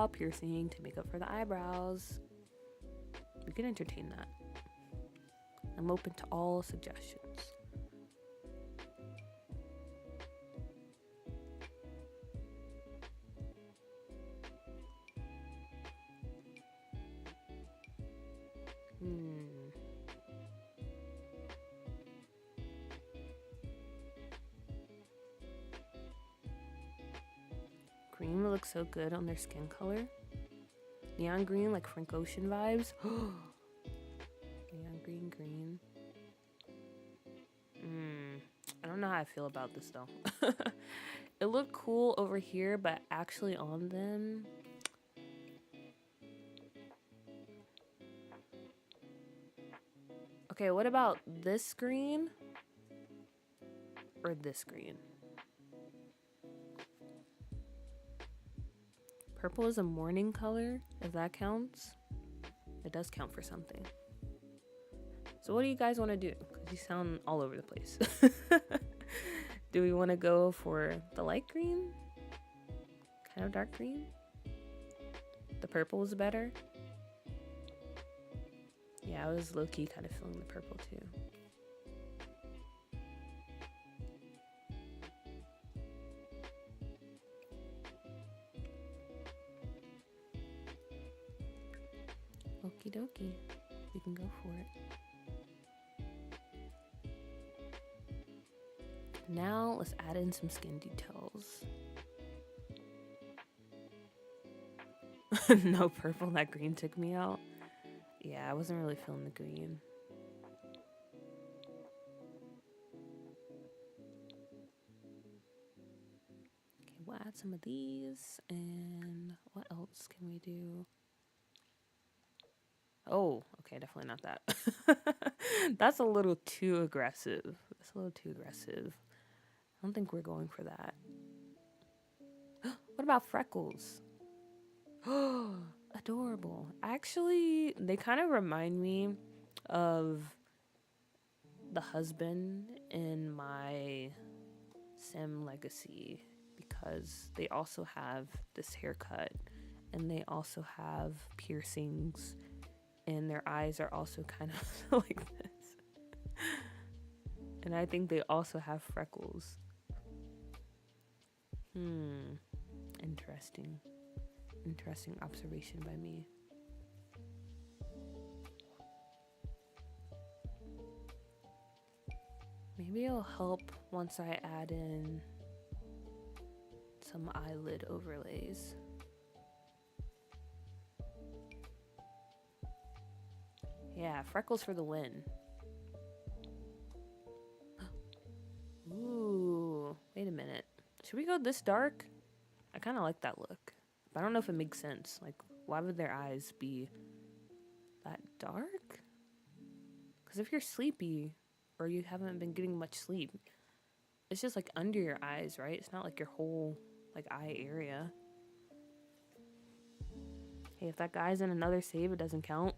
piercing to make up for the eyebrows? We can entertain that. I'm open to all suggestions. Green looks so good on their skin color. Neon green, like Frank Ocean vibes. Neon green. I don't know how I feel about this though. It looked cool over here, but actually on them, okay, what about this green or this green? Purple is a morning color, if that counts. It does count for something. So what do you guys want to do? Because you sound all over the place. Do we want to go for the light green? Kind of dark green? The purple is better? Yeah, I was low-key kind of feeling the purple too. Okie dokie. We can go for it. Now let's add in some skin details. No purple, that green took me out. Yeah, I wasn't really feeling the green. Okay, we'll add some of these, and what else can we do? Oh, okay, definitely not that. That's a little too aggressive. That's a little too aggressive. I don't think we're going for that. What about freckles? Oh, adorable. Actually, they kind of remind me of the husband in my Sim Legacy because they also have this haircut and they also have piercings and their eyes are also kind of like this. And I think they also have freckles. Interesting. Interesting observation by me. Maybe it'll help once I add in some eyelid overlays. Yeah, freckles for the win. Ooh, wait a minute. Should we go this dark? I kind of like that look. But I don't know if it makes sense. Like, why would their eyes be that dark? Because if you're sleepy or you haven't been getting much sleep, it's just like under your eyes, right? It's not like your whole like eye area. Hey, if that guy's in another save, it doesn't count.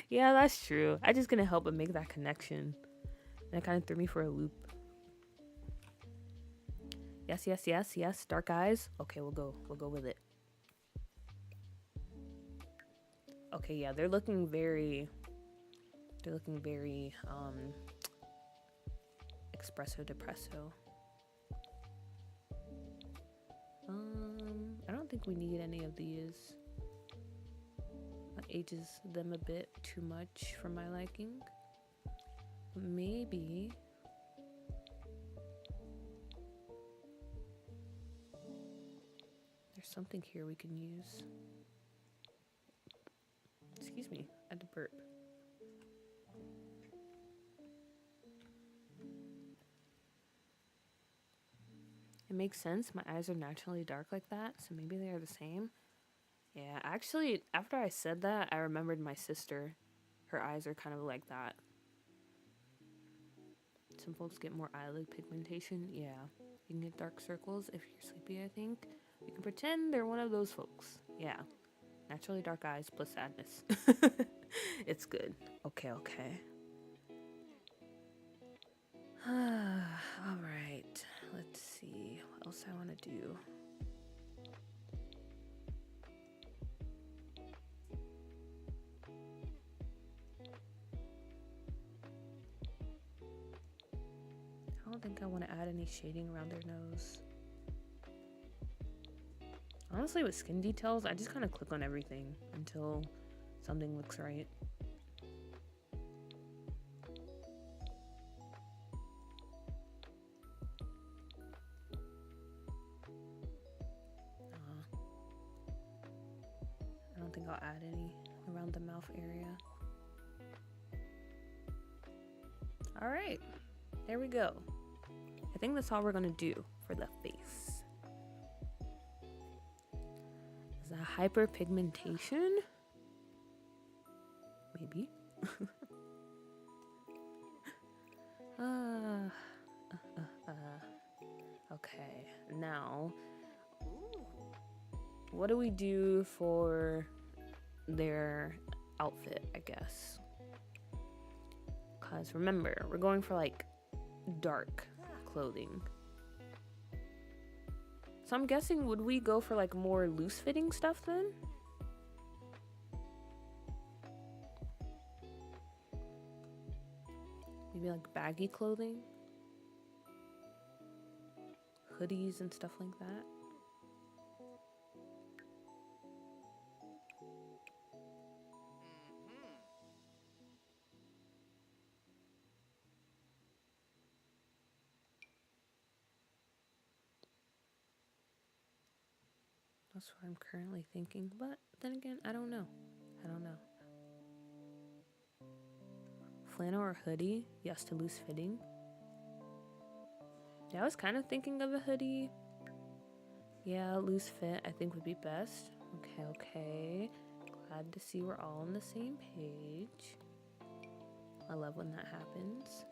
Yeah, that's true. I just couldn't help but make that connection. That kind of threw me for a loop. Yes, yes, yes, yes. Dark eyes. Okay, we'll go with it. Okay, yeah, they're looking very espresso depresso. I don't think we need any of these. That ages them a bit too much for my liking. But maybe there's something here we can use. Excuse me, I had to burp. It makes sense. My eyes are naturally dark like that, so maybe they are the same. Yeah, actually, after I said that, I remembered my sister. Her eyes are kind of like that. Some folks get more eyelid pigmentation. Yeah, you can get dark circles if you're sleepy, I think. You can pretend they're one of those folks. Yeah, naturally dark eyes plus sadness. It's good. Okay. All right, let's see what else I want to do. I don't think I want to add any shading around their nose. Honestly, with skin details, I just kind of click on everything until something looks right. I don't think I'll add any around the mouth area. All right, there we go. I think that's all we're gonna do for the face. Is that hyperpigmentation? Maybe. Okay, now what do we do for their outfit, I guess? Because remember, we're going for like dark clothing. So I'm guessing, would we go for like more loose fitting stuff then? Maybe like baggy clothing, hoodies and stuff like that. That's what I'm currently thinking, but then again, I don't know. I don't know. Flannel or hoodie? Yes to loose fitting. Yeah, I was kind of thinking of a hoodie. Yeah, loose fit I think would be best. Okay. Glad to see we're all on the same page. I love when that happens.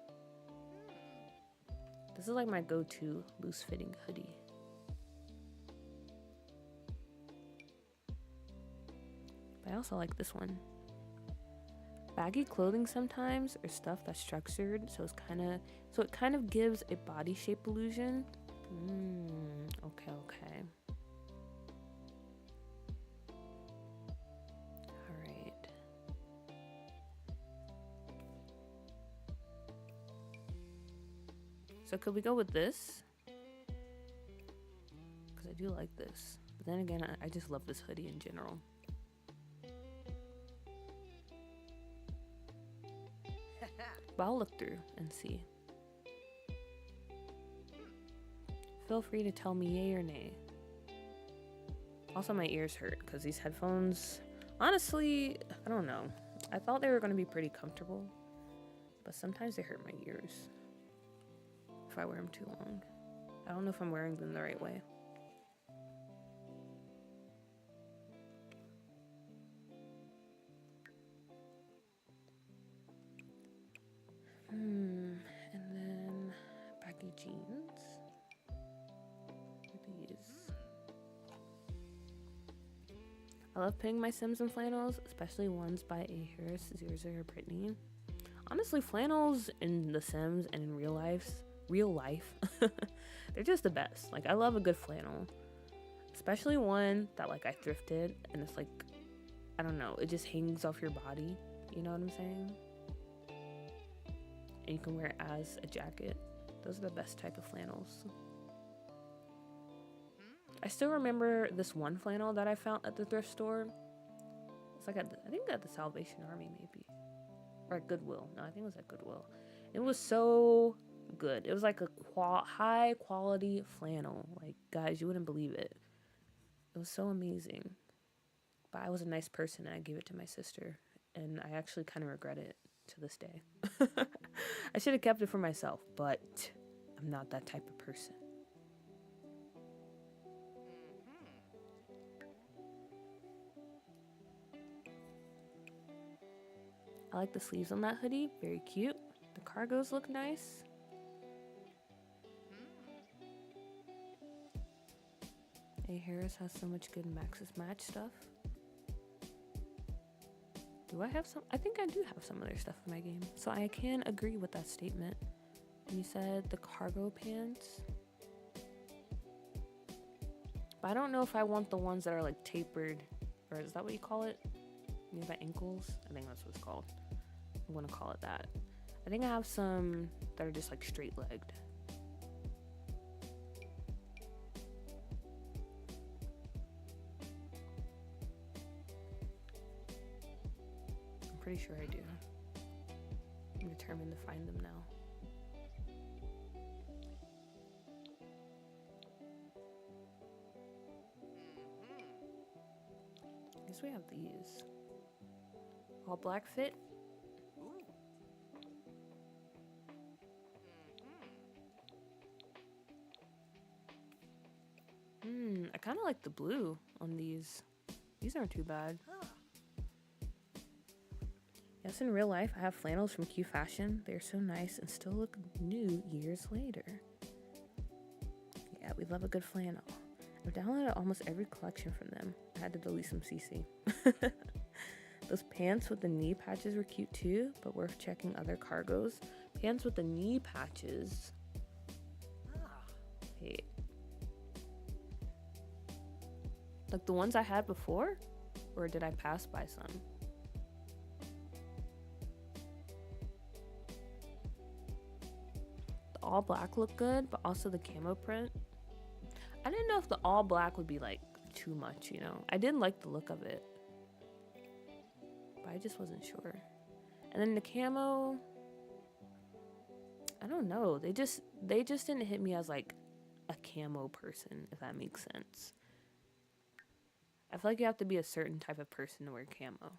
This is like my go-to loose fitting hoodie. But I also like this one. Baggy clothing sometimes or stuff that's structured, so it kind of gives a body shape illusion. Okay. All right. So could we go with this? Because I do like this. But then again, I just love this hoodie in general. But I'll look through and see. Feel free to tell me yay or nay. Also, my ears hurt because these headphones, honestly, I don't know. I thought they were going to be pretty comfortable, but sometimes they hurt my ears if I wear them too long. I don't know if I'm wearing them the right way. And then baggy jeans. These. I love pinning my Sims and flannels, especially ones by A. Harris, 00 Brittany. Honestly, flannels in The Sims and in real life, they're just the best. Like, I love a good flannel, especially one that like I thrifted and it's like, I don't know, it just hangs off your body. You know what I'm saying? And you can wear it as a jacket. Those are the best type of flannels. I still remember this one flannel that I found at the thrift store. It's like I think at the Salvation Army maybe. Or at Goodwill. No, I think it was at Goodwill. It was so good. It was like a high quality flannel. Like, guys, you wouldn't believe it. It was so amazing. But I was a nice person and I gave it to my sister. And I actually kind of regret it to this day. I should have kept it for myself, but I'm not that type of person. I like the sleeves on that hoodie. Very cute. The cargos look nice. A. Harris has so much good Maxis Match stuff. Do I have some? I think I do have some of their stuff in my game. So I can agree with that statement. You said the cargo pants. But I don't know if I want the ones that are like tapered. Or is that what you call it? Near the ankles? I think that's what it's called. I'm gonna call it that. I think I have some that are just like straight legged. I'm pretty sure I do. I'm determined to find them now. I guess we have these. All black fit. I kind of like the blue on these. These aren't too bad. Yes, in real life, I have flannels from Q Fashion. They're so nice and still look new years later. Yeah, we love a good flannel. I've downloaded almost every collection from them. I had to delete some CC. Those pants with the knee patches were cute too, but worth checking other cargos. Pants with the knee patches. Hey. Like the ones I had before? Or did I pass by some? all black looked good, but also the camo print. I didn't know if the all black would be like too much, you know. I did like the look of it, but I just wasn't sure. And then the camo, I don't know. They just didn't hit me as like a camo person, if that makes sense. I feel like you have to be a certain type of person to wear camo.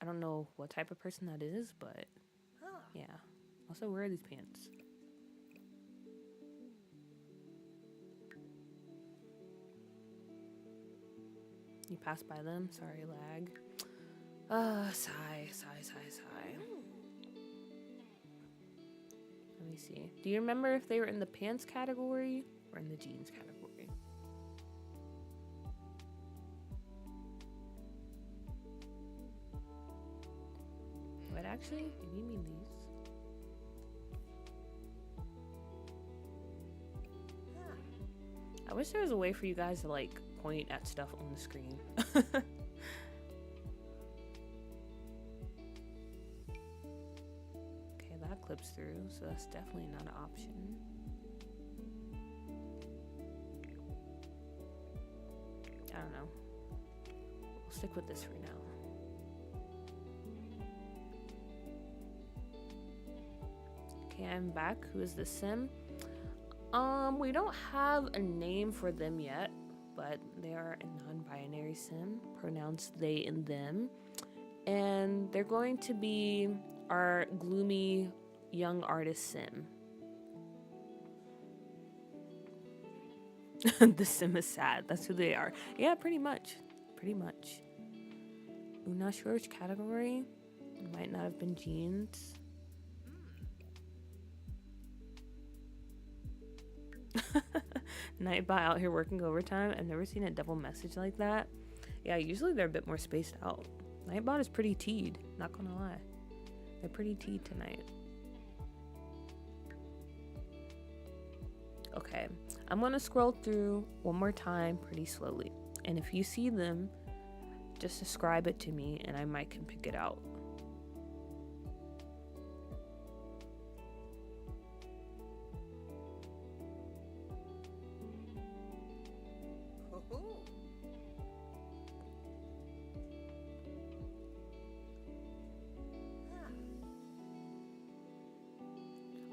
I don't know what type of person that is, but yeah. Also, where are these pants? You passed by them? Sorry, lag. Sigh. Let me see. Do you remember if they were in the pants category or in the jeans category? But actually, maybe you mean these. I wish there was a way for you guys to like point at stuff on the screen. Okay, that clips through, so that's definitely not an option. I don't know. We'll stick with this for now. Okay, I'm back. Who is this sim? We don't have a name for them yet, but they are a non-binary sim, pronouns they and them. And they're going to be our gloomy young artist sim. The sim is sad. That's who they are. Yeah, pretty much. I'm not sure which category. It might not have been jeans. Nightbot out here working overtime. I've never seen a double message like that. Yeah, usually they're a bit more spaced out. Nightbot is pretty teed, not gonna lie. They're pretty teed tonight. Okay, I'm gonna scroll through one more time pretty slowly. And if you see them, just describe it to me and I might can pick it out.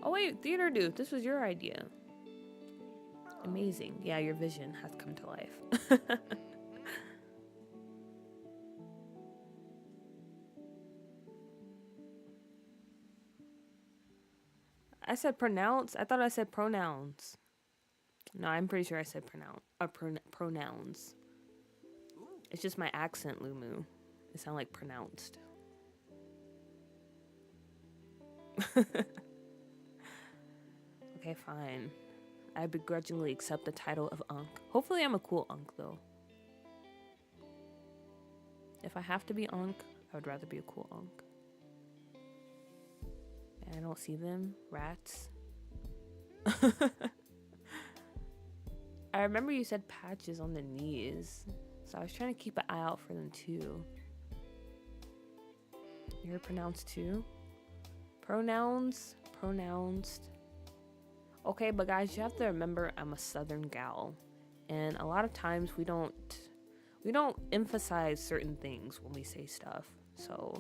Oh wait, Theater Dude, this was your idea. Amazing. Yeah, your vision has come to life. I said pronounce. I thought I said pronouns. No, I'm pretty sure I said pronouns. It's just my accent, Lumu. It sounds like pronounced. Okay, fine. I begrudgingly accept the title of Unk. Hopefully I'm a cool Unk, though. If I have to be Unk, I would rather be a cool Unk. And I don't see them. Rats. I remember you said patches on the knees. So I was trying to keep an eye out for them, too. You're pronounced, too? Pronouns. Pronounced. Okay, but guys, you have to remember I'm a Southern gal, and a lot of times we don't emphasize certain things when we say stuff, so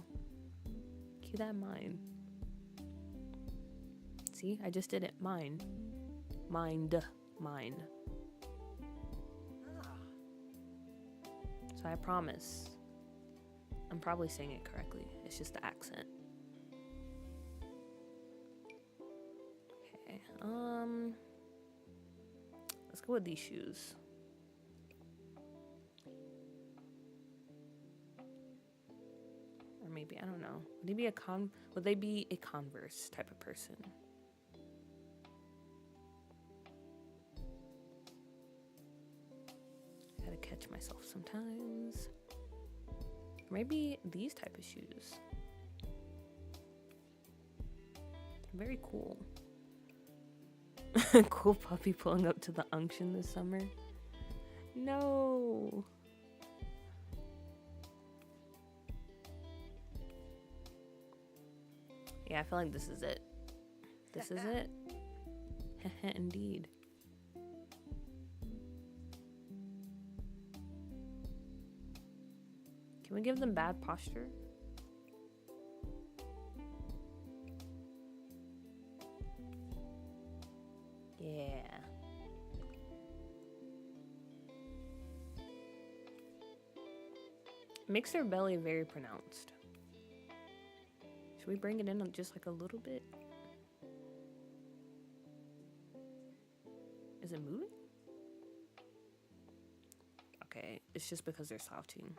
keep that in mind. See, I just did it. Mind. So I promise I'm probably saying it correctly. It's just the accent. Let's go with these shoes. Or maybe, I don't know. Would they be a Converse type of person? I gotta catch myself sometimes. Maybe these type of shoes. Very cool. Cool puppy pulling up to the unction this summer. No. Yeah, I feel like this is it. This is it. Indeed. Can we give them bad posture? Yeah. Makes their belly very pronounced. Should we bring it in just like a little bit? Is it moving? Okay, it's just because they're softing.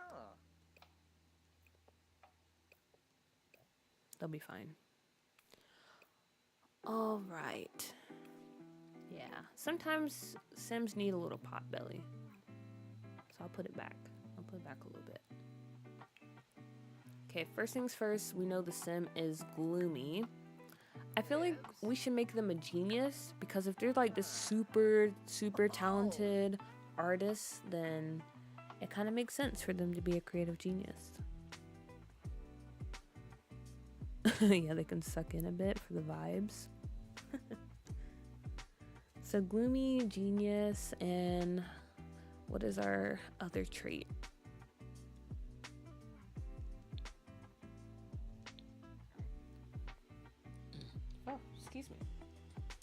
They'll be fine. All right. Yeah, sometimes Sims need a little pot belly. So I'll put it back. I'll put it back a little bit. Okay, first things first, we know the Sim is gloomy. I feel like we should make them a genius, because if they're like this super talented artist, then it kind of makes sense for them to be a creative genius. Yeah, they can suck in a bit for the vibes. So gloomy, genius, and what is our other trait? Oh, excuse me.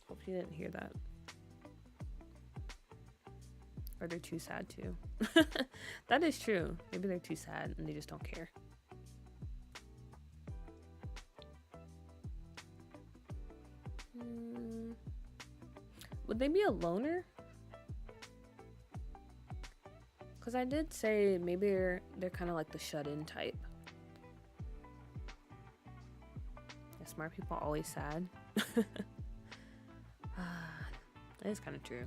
Hope you didn't hear that. Or they're too sad too. That is true. Maybe they're too sad and they just don't care. Would they be a loner? Because I did say maybe they're kind of like the shut-in type. Yeah, smart people are always sad. That is kind of true.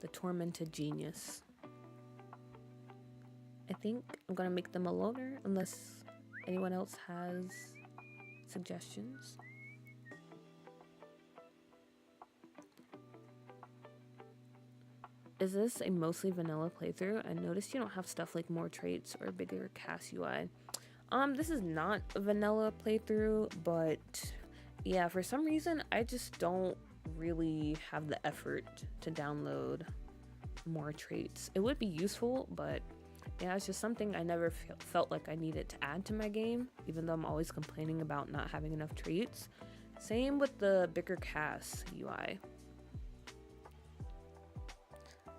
The tormented genius. I think I'm gonna make them a loner unless anyone else has suggestions. Is this a mostly vanilla playthrough? I noticed you don't have stuff like more traits or bigger cast UI. This is not a vanilla playthrough, but yeah, for some reason I just don't really have the effort to download more traits. It would be useful, but yeah, it's just something I never felt like I needed to add to my game, even though I'm always complaining about not having enough traits. Same with the bigger cast UI.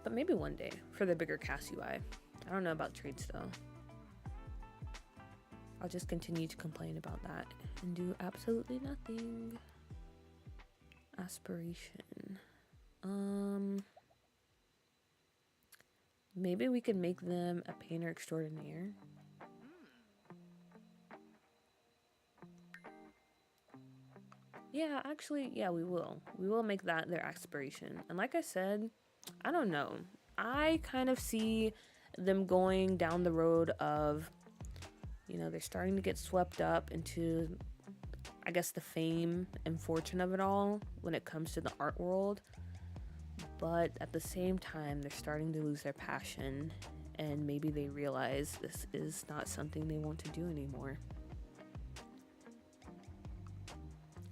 But maybe one day for the bigger cast UI. I don't know about traits though. I'll just continue to complain about that and do absolutely nothing. Aspiration. Maybe we could make them a painter extraordinaire. Yeah, actually, yeah, we will. We will make that their aspiration. And like I said, I don't know. I kind of see them going down the road of, you know, they're starting to get swept up into, I guess, the fame and fortune of it all when it comes to the art world. But at the same time, they're starting to lose their passion, and maybe they realize this is not something they want to do anymore.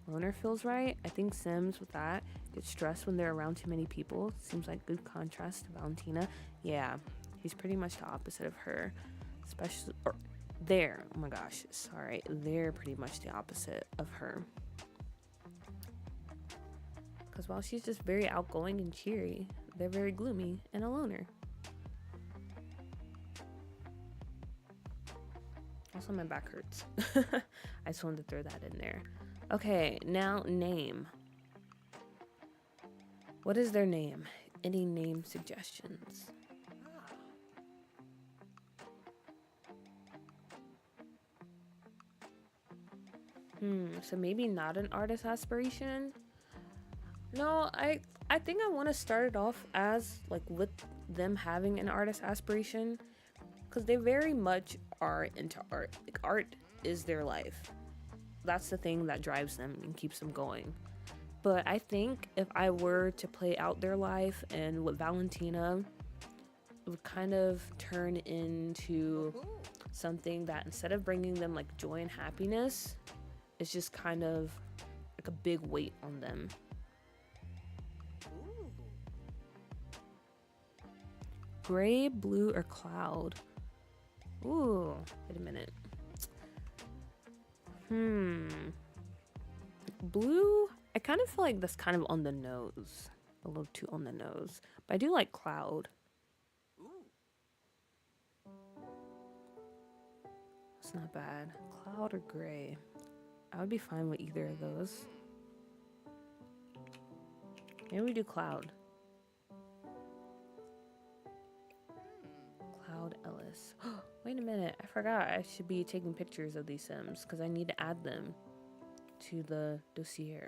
Loner feels right. I think Sims with that get stressed when they're around too many people. Seems like good contrast to Valentina. Yeah, he's pretty much the opposite of her. Especially, or they're, oh my gosh, sorry. They're pretty much the opposite of her. Because while she's just very outgoing and cheery, they're very gloomy and a loner. Also, my back hurts. I just wanted to throw that in there. Okay, now name. What is their name? Any name suggestions? So maybe not an artist aspiration? No, I think I want to start it off as like with them having an artist aspiration, because they very much are into art. Like, art is their life. That's the thing that drives them and keeps them going. But I think if I were to play out their life and with Valentina, it would kind of turn into something that instead of bringing them like joy and happiness, it's just kind of like a big weight on them.
Ooh.
Gray, blue, or cloud? Ooh, wait a minute. Blue, I kind of feel like that's kind of on the nose. A little too on the nose. But I do like cloud.
Ooh.
It's not bad. Cloud or gray? I would be fine with either of those. Maybe we do cloud. Cloud Ellis. Wait a minute. I forgot I should be taking pictures of these Sims because I need to add them to the dossier.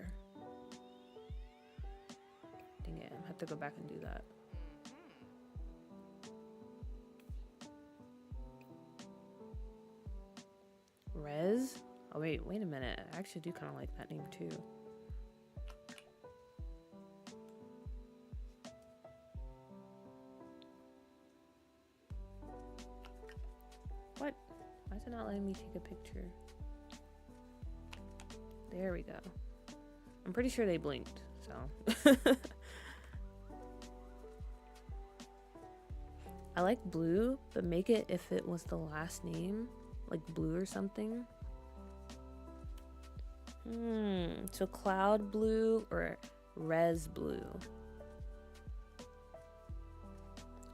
Dang it. I have to go back and do that. Rez? Oh wait a minute. I actually do kind of like that name too. What? Why is it not letting me take a picture? There we go. I'm pretty sure they blinked, so. I like blue, but make it if it was the last name, like blue or something. So cloud blue or res blue?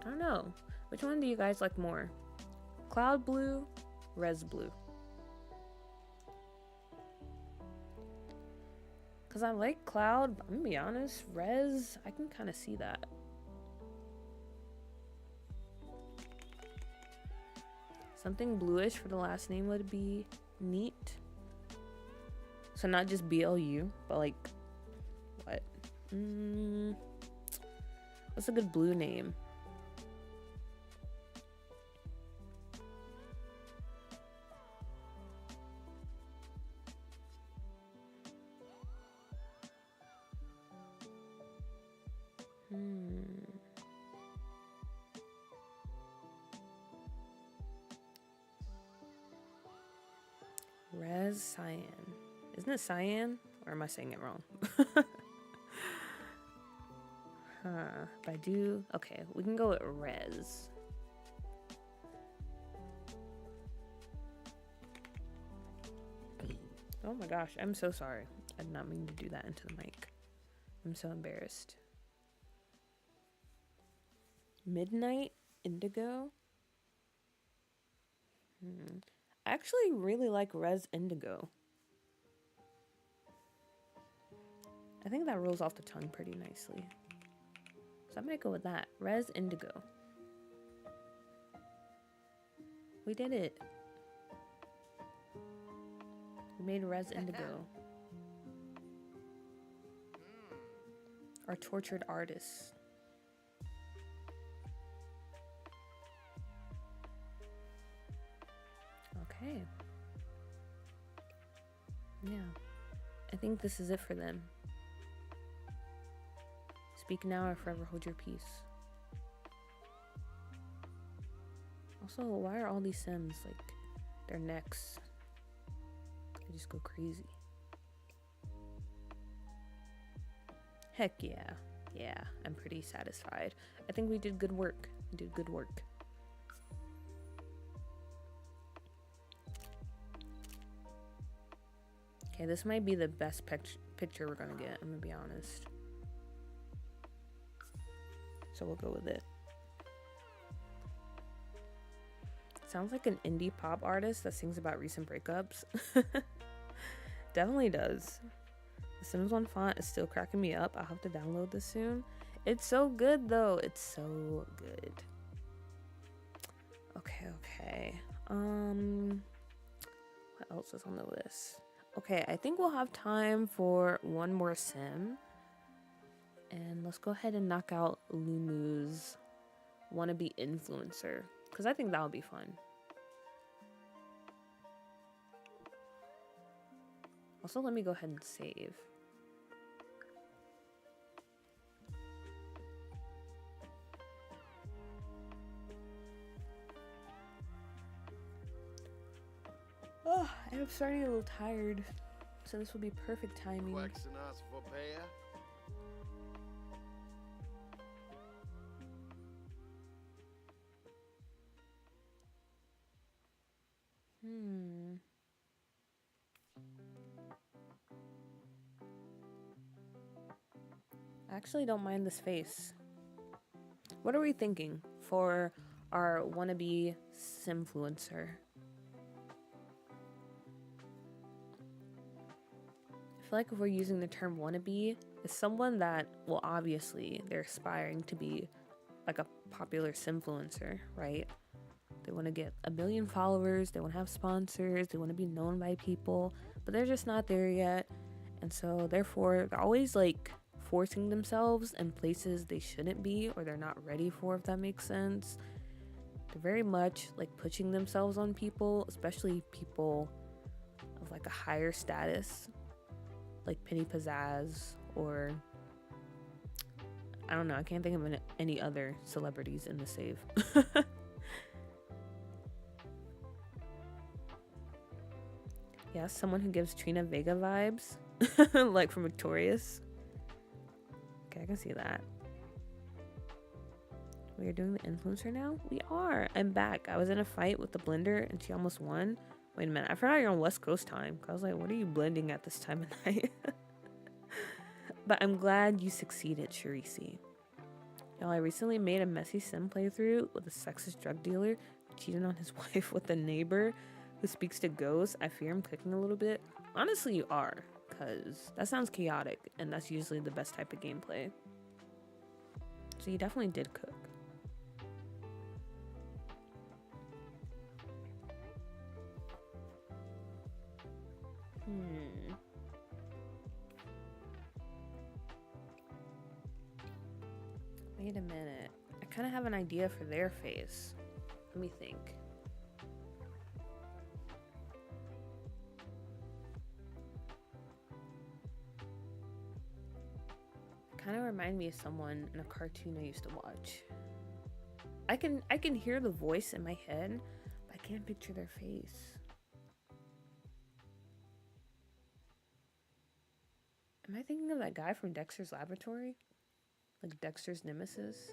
I don't know. Which one do you guys like more? Cloud blue, res blue? Because I like cloud, but I'm gonna be honest, res, I can kind of see that. Something bluish for the last name would be neat. So not just BLU, but like, what? What's a good blue name? Res Cyan. Isn't it cyan? Or am I saying it wrong? But I do. Okay, we can go with res. Oh my gosh, I'm so sorry. I did not mean to do that into the mic. I'm so embarrassed. Midnight Indigo. I actually really like Res Indigo. I think that rolls off the tongue pretty nicely. So I'm gonna go with that. Res Indigo. We did it. We made Res Indigo. Our tortured artists. Okay. Yeah. I think this is it for them. Speak now or forever hold your peace. Also, why are all these Sims, like, their necks, they just go crazy. Heck yeah. Yeah, I'm pretty satisfied. I think we did good work. We did good work. Okay, this might be the best picture we're gonna get, I'm gonna be honest. So we'll go with it. Sounds like an indie pop artist that sings about recent breakups. Definitely does. The Sims 1 font is still cracking me up. I'll have to download this soon. It's so good though. It's so good. Okay. What else is on the list? Okay, I think we'll have time for one more Sim. And let's go ahead and knock out Lumu's wannabe influencer, because I think that would be fun. Also, let me go ahead and save. Oh, I'm starting a little tired. so this will be perfect timing.
Quaxing us for bear?
I actually don't mind this face. What are we thinking for our wannabe simfluencer? I feel like if we're using the term wannabe, it's someone that, well, obviously they're aspiring to be like a popular simfluencer, right? They want to get 1 million followers, they want to have sponsors, they want to be known by people, but they're just not there yet. And so therefore they're always like forcing themselves in places they shouldn't be, or they're not ready for, if that makes sense. They're very much like pushing themselves on people, especially people of like a higher status, like Penny Pizzazz, or I don't know, I can't think of any other celebrities in the save. Yeah, someone who gives Trina Vega vibes, like from Victorious. Okay, I can see that. We are doing the influencer now? We are. I'm back. I was in a fight with the blender and she almost won. Wait a minute. I forgot you're on West Coast time. I was like, what are you blending at this time of night? But I'm glad you succeeded, Charisi. Y'all, I recently made a messy sim playthrough with a sexist drug dealer who cheated on his wife with a neighbor who speaks to ghosts. I fear I'm cooking a little bit. Honestly, you are, because that sounds chaotic, and that's usually the best type of gameplay. So you definitely did cook. Wait a minute. I kind of have an idea for their face. Let me think. Kind of remind me of someone in a cartoon I used to watch. I can hear the voice in my head, but I can't picture their face. Am I thinking of that guy from Dexter's Laboratory? Like Dexter's nemesis?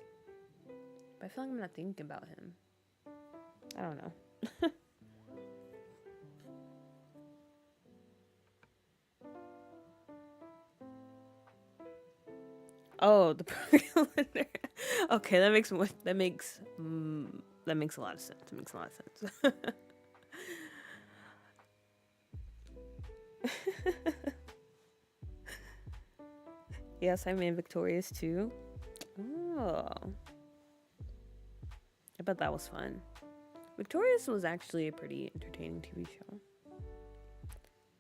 But I feel like I'm not thinking about him. I don't know. Oh, the blender. Okay, that makes a lot of sense. It makes a lot of sense. Yes, I made Victorious too. Oh, I bet that was fun. Victorious was actually a pretty entertaining TV show.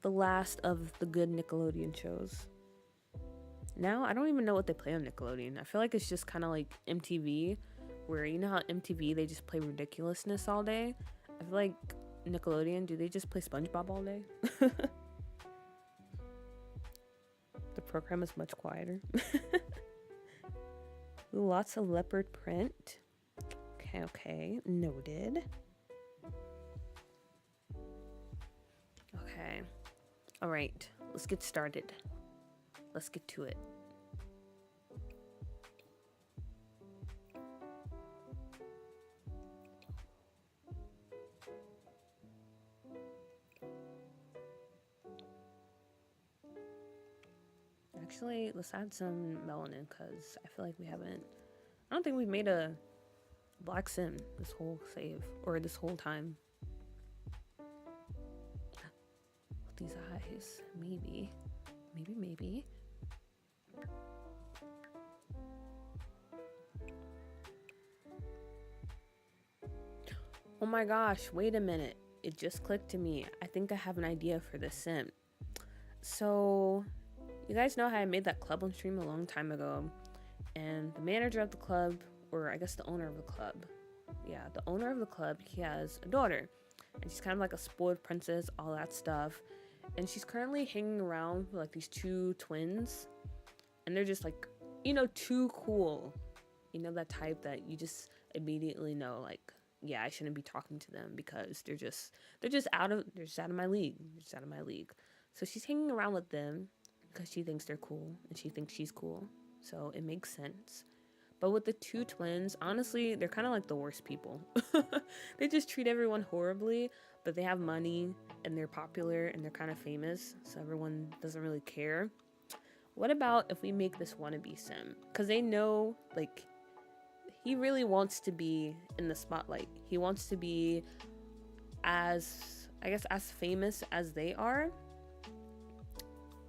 The last of the good Nickelodeon shows. Now, I don't even know what they play on Nickelodeon. I feel like it's just kind of like MTV, where you know how MTV, they just play ridiculousness all day? I feel like Nickelodeon, do they just play SpongeBob all day? The program is much quieter. Ooh, lots of leopard print. Okay, noted. Okay. All right, let's get started. Let's get to it. Actually, let's add some melanin because I feel like we haven't. I don't think we've made a black sim this whole save or this whole time. With these eyes, maybe. Oh my gosh, wait a minute. It just clicked to me. I think I have an idea for this sim. So, you guys know how I made that club on stream a long time ago, and the manager of the club, or I guess the owner of the club, yeah, the owner of the club, he has a daughter, and she's kind of like a spoiled princess, all that stuff, and she's currently hanging around with like these two twins, and they're just like, you know, too cool, you know, that type that you just immediately know, like, yeah, I shouldn't be talking to them because they're just out of my league. So she's hanging around with them because she thinks they're cool and she thinks she's cool. So it makes sense. But with the two twins, honestly, they're kind of like the worst people. They just treat everyone horribly, but they have money and they're popular and they're kind of famous, so everyone doesn't really care. What about if we make this wannabe sim? Because they know, like, he really wants to be in the spotlight. He wants to be as, I guess, as famous as they are.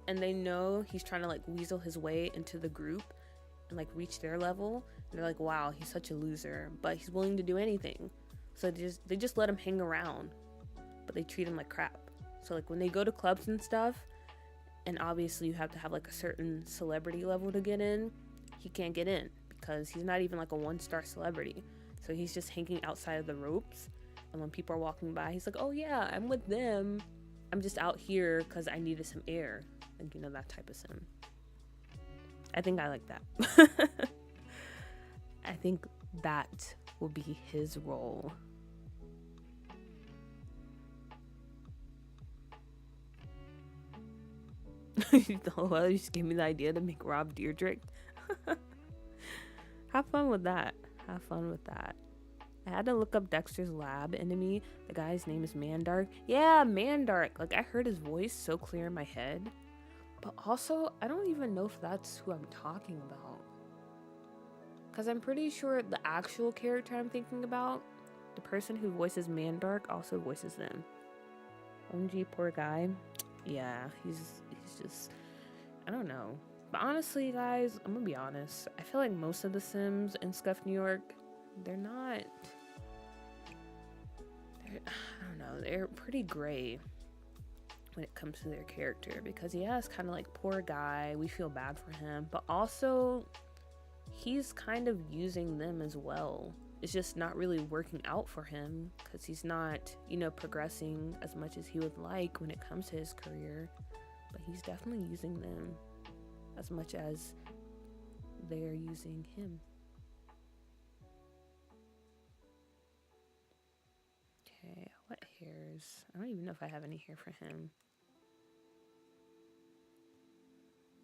And they know he's trying to, like, weasel his way into the group and, like, reach their level. And they're like, wow, he's such a loser, but he's willing to do anything. So they just let him hang around, but they treat him like crap. So, like, when they go to clubs and stuff, and obviously you have to have like a certain celebrity level to get in, he can't get in because he's not even like a 1-star celebrity. So he's just hanging outside of the ropes, and when people are walking by, he's like, oh yeah, I'm with them, I'm just out here because I needed some air. Like, you know, that type of sim. I think I like that. I think that will be his role. Well, you just gave me the idea to make Rob Deirdre. Have fun with that. Have fun with that. I had to look up Dexter's lab enemy. The guy's name is Mandark. Yeah, Mandark. Like, I heard his voice so clear in my head. But also, I don't even know if that's who I'm talking about. Because I'm pretty sure the actual character I'm thinking about, the person who voices Mandark, also voices them. OMG, poor guy. Yeah, he's just, I don't know. But honestly, guys, I'm gonna be honest. I feel like most of the Sims in Scuff New York, they're not, I don't know, they're pretty gray when it comes to their character, because yeah, it's kind of like, poor guy, we feel bad for him, but also he's kind of using them as well. It's just not really working out for him because he's not, you know, progressing as much as he would like when it comes to his career. But he's definitely using them as much as they're using him. Okay, what hairs? I don't even know if I have any hair for him.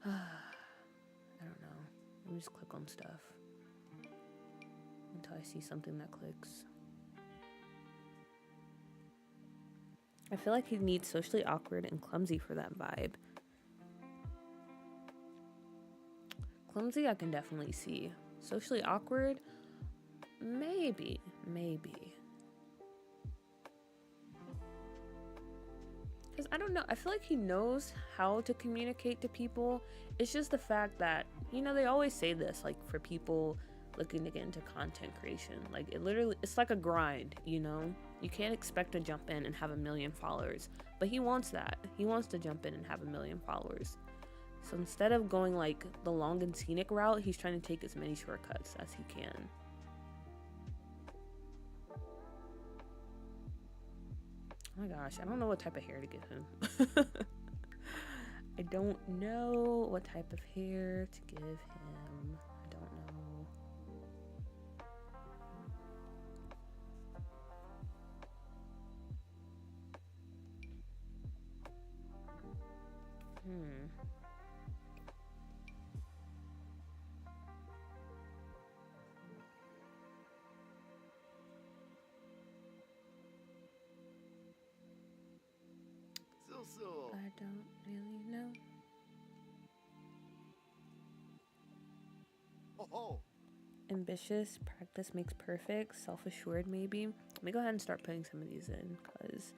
I don't know. Let me just click on stuff until I see something that clicks. I feel like he needs socially awkward and clumsy for that vibe. Clumsy, I can definitely see. Socially awkward, maybe. Because I don't know, I feel like he knows how to communicate to people. It's just the fact that, you know, they always say this, like, for people looking to get into content creation. Like, it's like a grind, you know? You can't expect to jump in and have 1 million followers. But he wants that. He wants to jump in and have 1 million followers. So instead of going, like, the long and scenic route, he's trying to take as many shortcuts as he can. Oh my gosh, I don't know what type of hair to give him. I don't know what type of hair to give him. I don't know. I don't really know.
Oh.
Ambitious, practice makes perfect, self-assured maybe. Let me go ahead and start putting some of these in, because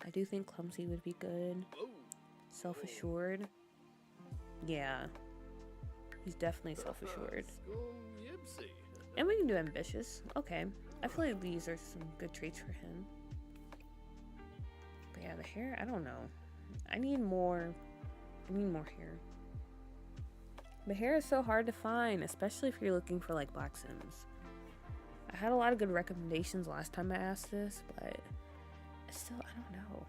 I do think clumsy would be good. Self-assured. Yeah. He's definitely self-assured. And we can do ambitious. Okay. I feel like these are some good traits for him. But yeah, the hair, I don't know. I need more hair. The hair is so hard to find, especially if you're looking for like black Sims. I had a lot of good recommendations last time I asked this, but it's still, I don't know.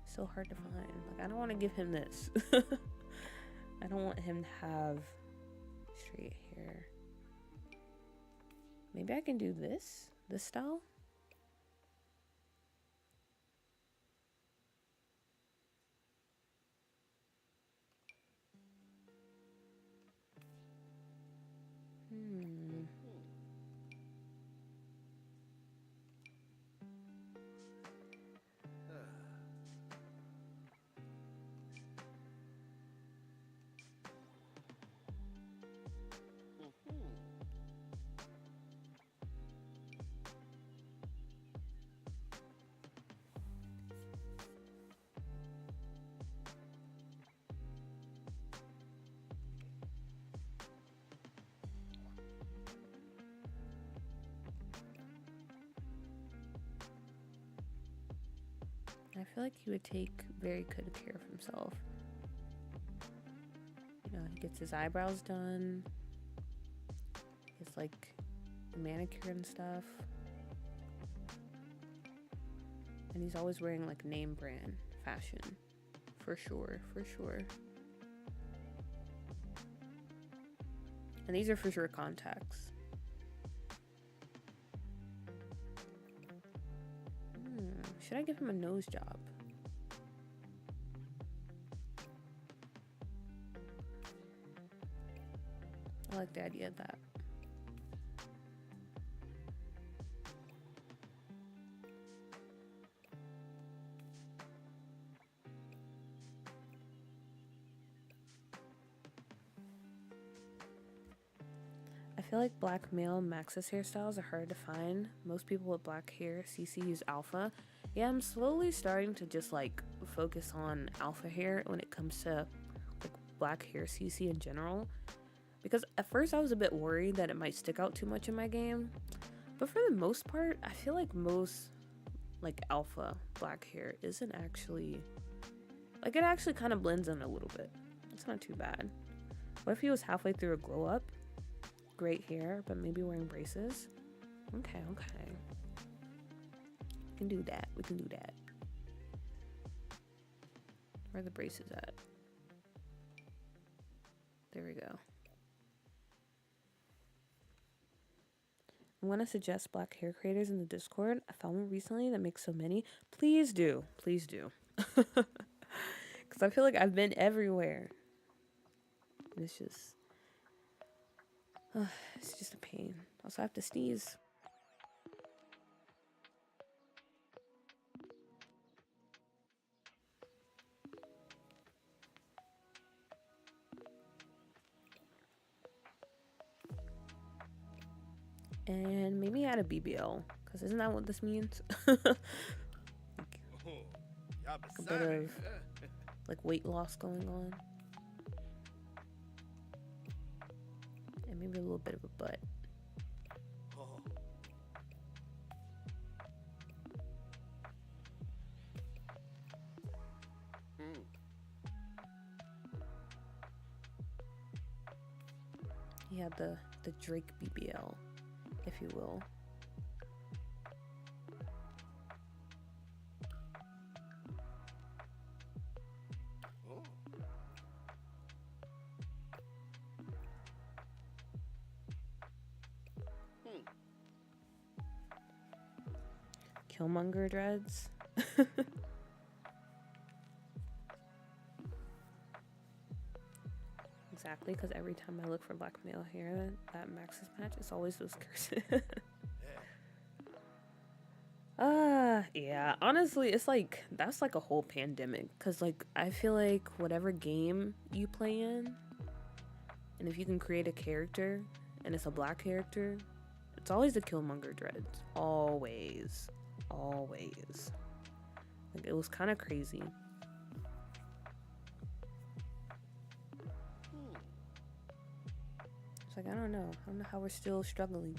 It's so hard to find. Like, I don't want to give him this. I don't want him to have straight hair. Maybe I can do this style. I feel like he would take very good care of himself. You know, he gets his eyebrows done. He's like manicure and stuff. And he's always wearing like name brand fashion. For sure, for sure. And these are for sure contacts. Should I give him a nose job? I like the idea of that. I feel like black male Max's hairstyles are hard to find. Most people with black hair CC use alpha. Yeah, I'm slowly starting to just like focus on alpha hair when it comes to like black hair CC in general. Because at first I was a bit worried that it might stick out too much in my game. But for the most part, I feel like most like alpha black hair isn't actually, like it actually kind of blends in a little bit. It's not too bad. What if he was halfway through a glow up? Great hair, but maybe wearing braces? Okay. We can do that. We can do that. Where are the braces at? There we go. I'm going to suggest black hair creators in the Discord. I found one recently that makes so many. Please do. Please do. Because I feel like I've been everywhere. It's just... it's just a pain. Also, I have to sneeze. And maybe add a BBL, because isn't that what this means? A bit of like weight loss going on. And maybe a little bit of a butt. He had the Drake BBL, if you will. Killmonger dreads. Exactly, because every time I look for black male hair that Max's match, it's always those curses. Yeah, honestly, it's like, that's like a whole pandemic, because like, I feel like whatever game you play in, and if you can create a character, and it's a black character, it's always the Killmonger dreads. Always. Like, it was kind of crazy. It's like, I don't know how we're still struggling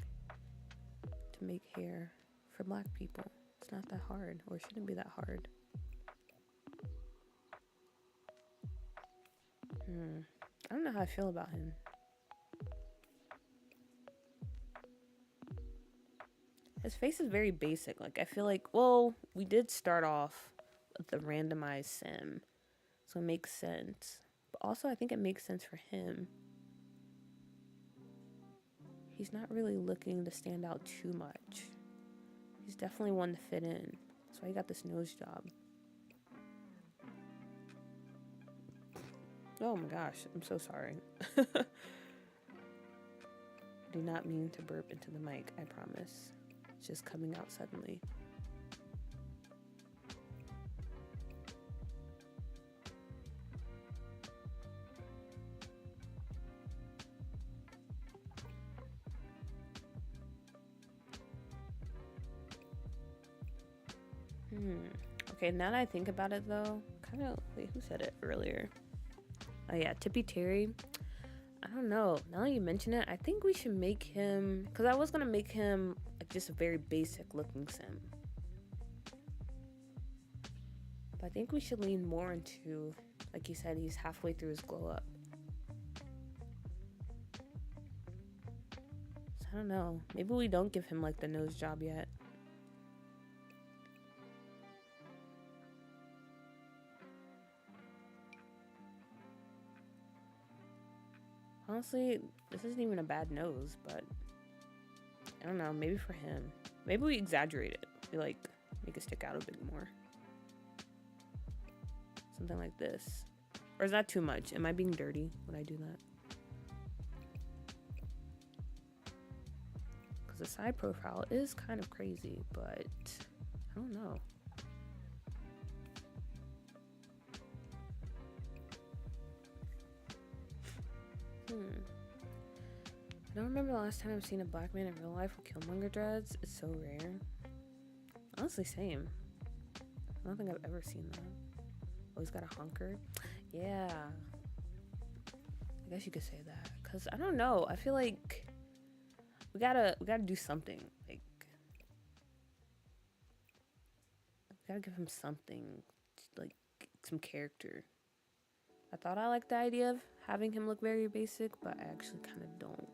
to make hair for black people. It's not that hard, or it shouldn't be that hard. I don't know how I feel about him. His face is very basic. Like, I feel like, well, we did start off with the randomized sim, so it makes sense. But also, I think it makes sense for him. He's not really looking to stand out too much. He's definitely one to fit in. That's why he got this nose job. Oh my gosh, I'm so sorry. Do not mean to burp into the mic, I promise. It's just coming out suddenly. Okay, now that I think about it though, wait, who said it earlier? Oh yeah, Tippy Terry. I don't know. Now that you mention it, I think we should make him, because I was going to make him like just a very basic looking sim. But I think we should lean more into, like you said, he's halfway through his glow up. So I don't know. Maybe we don't give him like the nose job yet. Honestly, this isn't even a bad nose, but I don't know. Maybe for him. Maybe we exaggerate it. We like make it stick out a bit more. Something like this. Or is that too much? Am I being dirty when I do that? Because the side profile is kind of crazy, but I don't know. I don't remember the last time I've seen a black man in real life with Killmonger dreads. It's so rare. Honestly, same. I don't think I've ever seen that. Oh, he's got a honker. Yeah. I guess you could say that. Cause I don't know. I feel like we gotta do something. Like we gotta give him something, like some character. I thought I liked the idea of having him look very basic, but I actually kind of don't.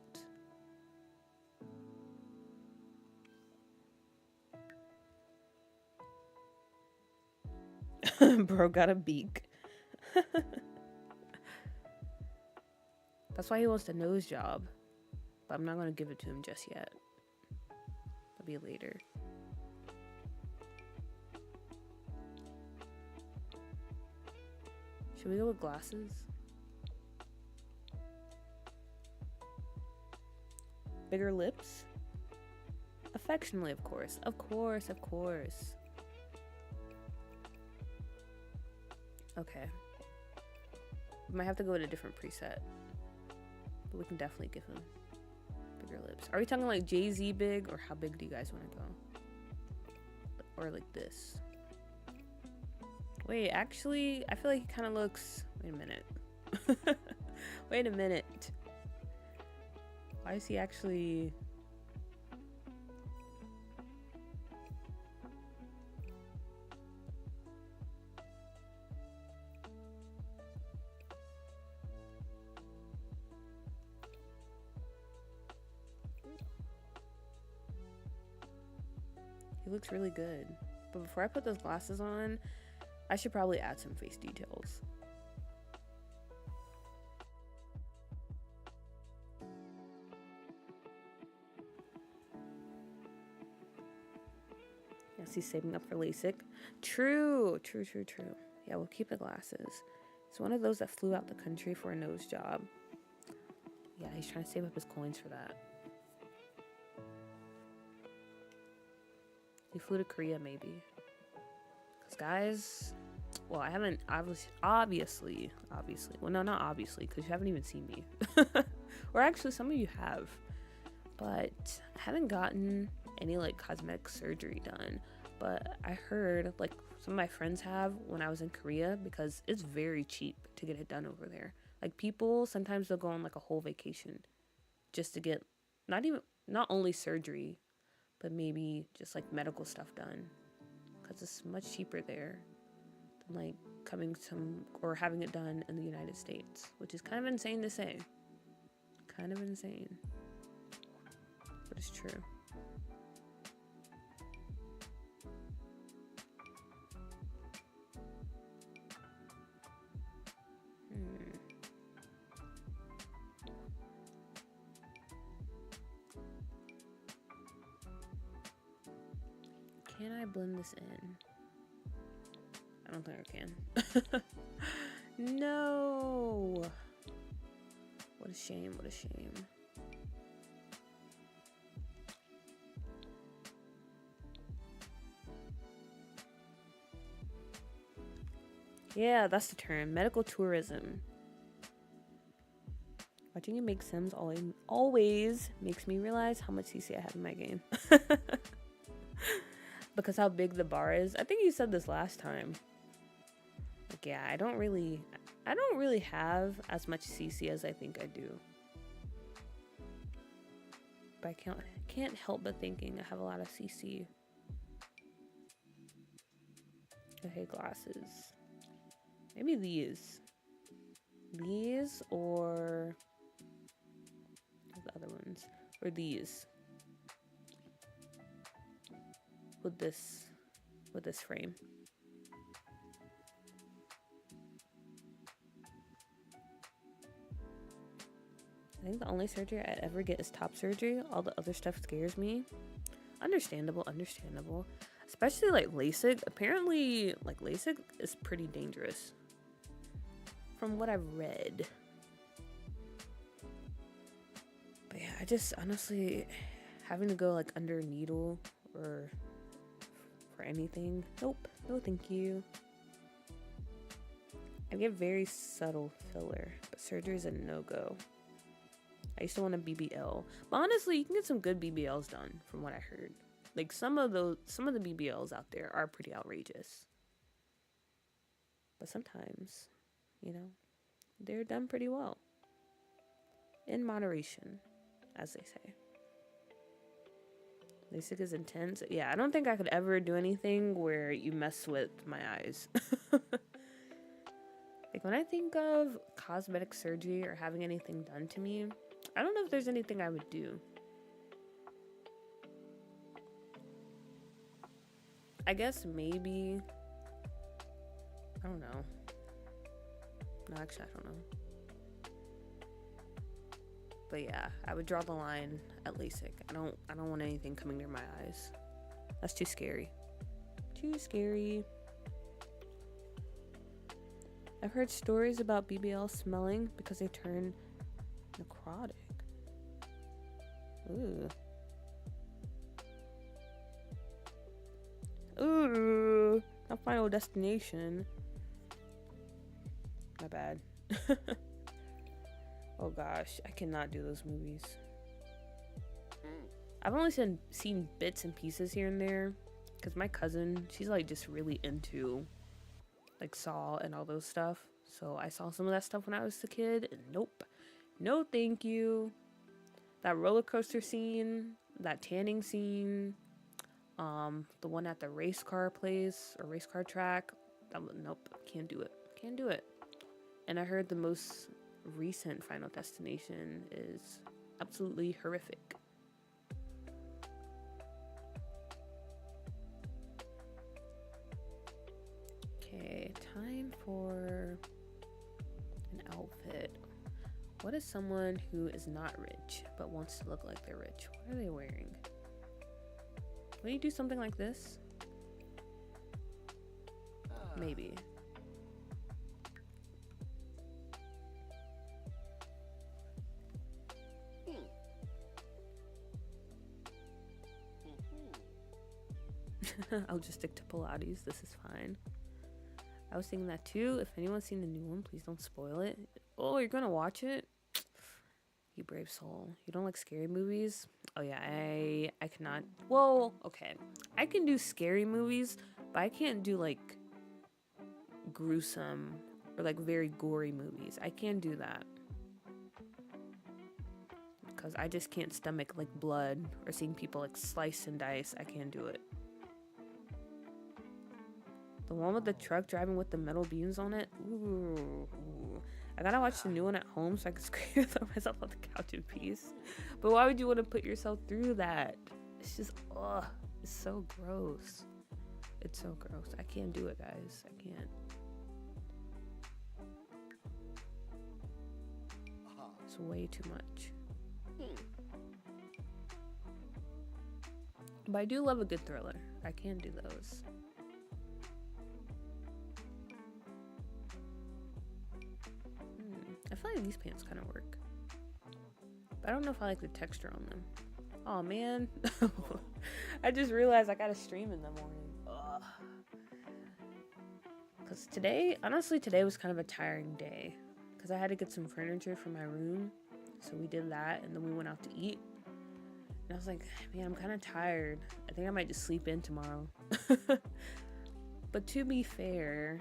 Bro got a beak. That's why he wants the nose job. But I'm not going to give it to him just yet. That'll be later. Should we go with glasses? Bigger lips? Affectionately, of course. Of course, of course. Okay. We might have to go with a different preset. But we can definitely give him bigger lips. Are we talking like Jay-Z big, or how big do you guys want to go? Or like this? Wait, actually, I feel like he kind of looks... Wait a minute. Wait a minute. Why is he actually... He looks really good. But before I put those glasses on, I should probably add some face details. Yes, he's saving up for LASIK. True. Yeah, we'll keep the glasses. He's one of those that flew out the country for a nose job. Yeah, he's trying to save up his coins for that. He flew to Korea, maybe. Because, guys... Well, I haven't... Obviously... Well, no, not obviously, because you haven't even seen me. Or actually, some of you have. But I haven't gotten any, like, cosmetic surgery done. But I heard, like, some of my friends have when I was in Korea, because it's very cheap to get it done over there. Like, people, sometimes they'll go on, like, a whole vacation just to get not only surgery, but maybe just, like, medical stuff done. Because it's much cheaper there than, like, or having it done in the United States, which is kind of insane to say. Kind of insane. But it's true. Can I blend this in? I don't think I can. No! What a shame, what a shame. Yeah, that's the term. Medical tourism. Watching you make Sims always makes me realize how much CC I have in my game. Because how big the bar is. I think you said this last time. Like, yeah, I don't really have as much CC as I think I do. But I can't help but thinking I have a lot of CC. Okay, glasses. Maybe these. These or the other ones. Or these. With this frame. I think the only surgery I ever get is top surgery. All the other stuff scares me. Understandable. Especially like LASIK. Apparently, like LASIK is pretty dangerous. From what I've read. But yeah, I just honestly having to go like under a needle or for anything. Nope. No thank you. I get very subtle filler, but surgery is a no-go. I used to want a BBL, but honestly, you can get some good BBLs done, from what I heard. Like some of the BBLs out there are pretty outrageous, but sometimes, you know, they're done pretty well, in moderation, as they say. LASIK is intense. Yeah, I don't think I could ever do anything where you mess with my eyes. Like when I think of cosmetic surgery or having anything done to me, I don't know if there's anything I would do. I guess maybe, I don't know. No, actually, I don't know. But yeah, I would draw the line at LASIK. I don't want anything coming near my eyes. That's too scary. Too scary. I've heard stories about BBL smelling because they turn necrotic. Ooh. Ooh. Not Final Destination. My bad. Oh gosh, I cannot do those movies. I've only seen bits and pieces here and there because my cousin, she's like just really into like Saw and all those stuff. So I saw some of that stuff when I was a kid and nope. No thank you. That roller coaster scene, that tanning scene, the one at the race car place or race car track, nope, can't do it. And I heard the most recent Final Destination is absolutely horrific. Okay, time for an outfit. What is someone who is not rich but wants to look like they're rich? What are they wearing? Will you do something like this? Maybe. I'll just stick to Pilates. This is fine. I was thinking that too. If anyone's seen the new one, please don't spoil it. Oh, you're gonna watch it? You brave soul. You don't like scary movies? Oh yeah, I cannot. Well, okay. I can do scary movies, but I can't do like gruesome or like very gory movies. I can't do that. Because I just can't stomach like blood or seeing people like slice and dice. I can't do it. The one with the truck driving with the metal beams on it. Ooh. I gotta watch the new one at home so I can throw myself on the couch in peace. But why would you want to put yourself through that? It's just, ugh. It's so gross. It's so gross. I can't do it, guys. I can't. It's way too much. But I do love a good thriller. I can do those. I feel like these pants kind of work. But I don't know if I like the texture on them. Oh man. I just realized I gotta stream in the morning. Ugh. Because today was kind of a tiring day. Because I had to get some furniture for my room. So we did that and then we went out to eat. And I was like, man, I'm kind of tired. I think I might just sleep in tomorrow. But to be fair,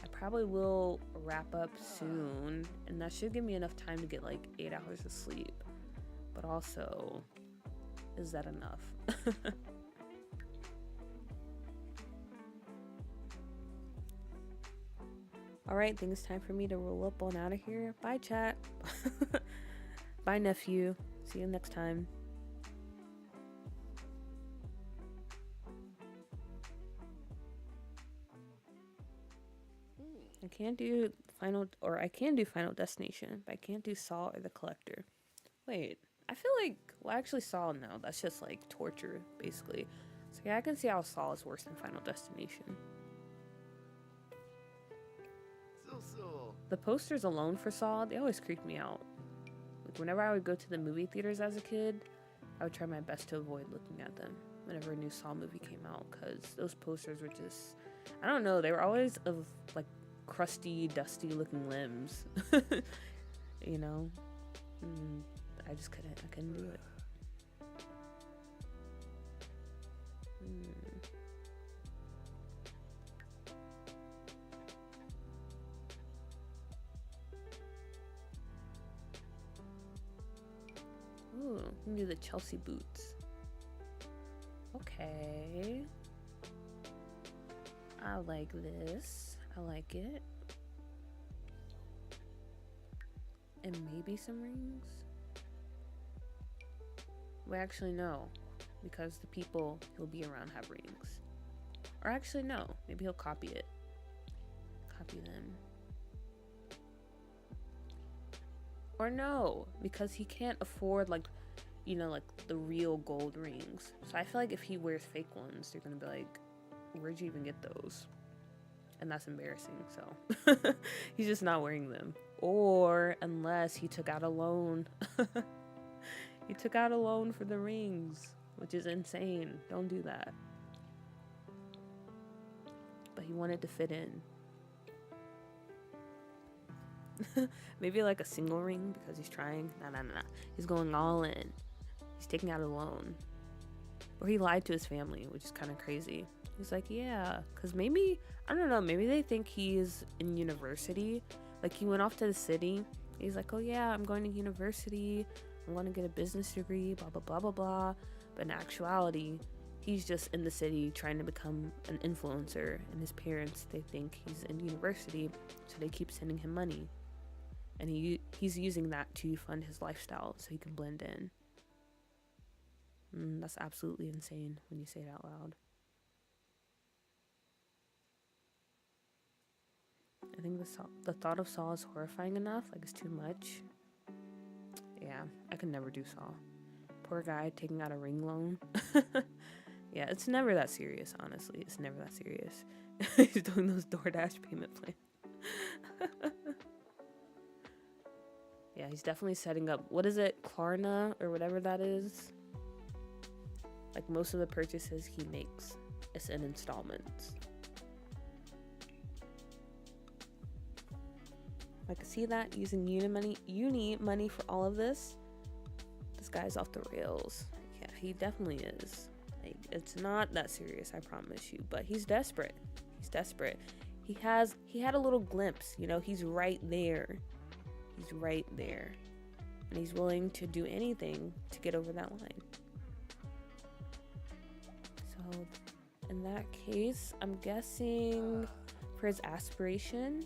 I probably will wrap up soon, and that should give me enough time to get like 8 hours of sleep. But also, is that enough? Alright, I think it's time for me to roll up on out of here. Bye, chat. Bye, nephew. See you next time. I can't do I can do Final Destination, but I can't do Saw or The Collector. Wait, I feel like, well, actually Saw, no, that's just like torture, basically. So yeah, I can see how Saw is worse than Final Destination. The posters alone for Saw, they always creep me out. Like whenever I would go to the movie theaters as a kid, I would try my best to avoid looking at them whenever a new Saw movie came out, because those posters were just, I don't know, they were always of like crusty, dusty looking limbs. You know? I just couldn't do it. Ooh, we can do the Chelsea boots. Okay. I like this. I like it. And maybe some rings? Well, actually, no. Because the people he'll be around have rings. Or actually, no. Maybe he'll copy it. Copy them. Or no. Because he can't afford, like, you know, like, the real gold rings. So I feel like if he wears fake ones, they're gonna be like, where'd you even get those? And that's embarrassing, so. He's just not wearing them. Or unless he took out a loan. He took out a loan for the rings, which is insane. Don't do that. But he wanted to fit in. Maybe like a single ring because he's trying. Nah. He's going all in. He's taking out a loan. Or he lied to his family, which is kind of crazy. He's like, yeah, because maybe, I don't know, maybe they think he's in university. Like he went off to the city. He's like, oh yeah, I'm going to university. I'm going to get a business degree, blah, blah, blah, blah, blah. But in actuality, he's just in the city trying to become an influencer. And his parents, they think he's in university, so they keep sending him money. And he's using that to fund his lifestyle so he can blend in. That's absolutely insane when you say it out loud. I think the thought of Saw is horrifying enough, like it's too much. Yeah, I could never do Saw. Poor guy taking out a ring loan. Yeah, it's never that serious, honestly. It's never that serious. He's doing those DoorDash payment plans. Yeah, he's definitely setting up, what is it, Klarna or whatever that is? Like most of the purchases he makes is in installments. I can see that using uni money for all of this. This guy's off the rails. Yeah, he definitely is. Like, it's not that serious, I promise you. But he's desperate. He's desperate. He had a little glimpse. You know, he's right there. He's right there, and he's willing to do anything to get over that line. So, in that case, I'm guessing for his aspiration,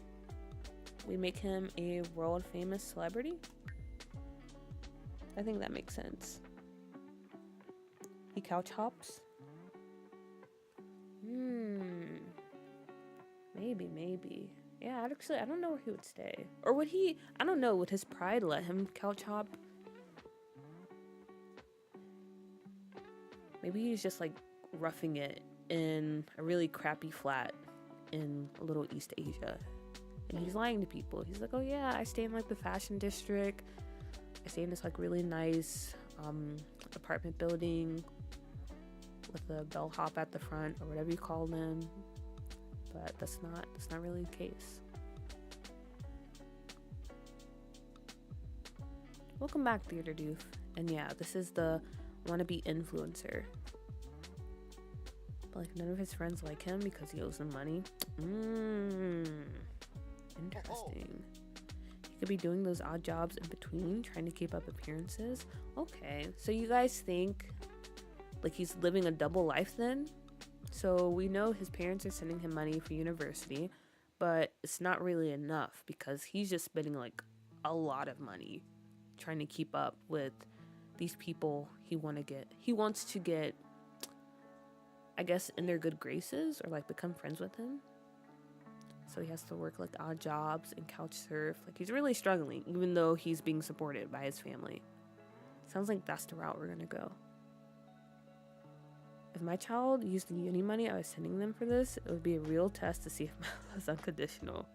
we make him a world famous celebrity. I think that makes sense. He couch hops. Maybe. Yeah, actually, I don't know where he would stay. Or would he, I don't know, would his pride let him couch hop? Maybe he's just like roughing it in a really crappy flat in a little East Asia. And he's lying to people. He's like, oh yeah, I stay in like the fashion district. I stay in this like really nice apartment building with a bellhop at the front or whatever you call them. But that's not really the case. Welcome back, Theater Doof. And yeah, this is the wannabe influencer. But like none of his friends like him because he owes them money. Interesting. He could be doing those odd jobs in between, trying to keep up appearances. Okay, so you guys think like he's living a double life then? So we know his parents are sending him money for university, but it's not really enough because he's just spending like a lot of money trying to keep up with these people he wants to get, I guess, in their good graces or like become friends with him. So he has to work like odd jobs and couch surf. Like he's really struggling, even though he's being supported by his family. Sounds like that's the route we're gonna go. If my child used the uni money I was sending them for this, it would be a real test to see if my love is unconditional.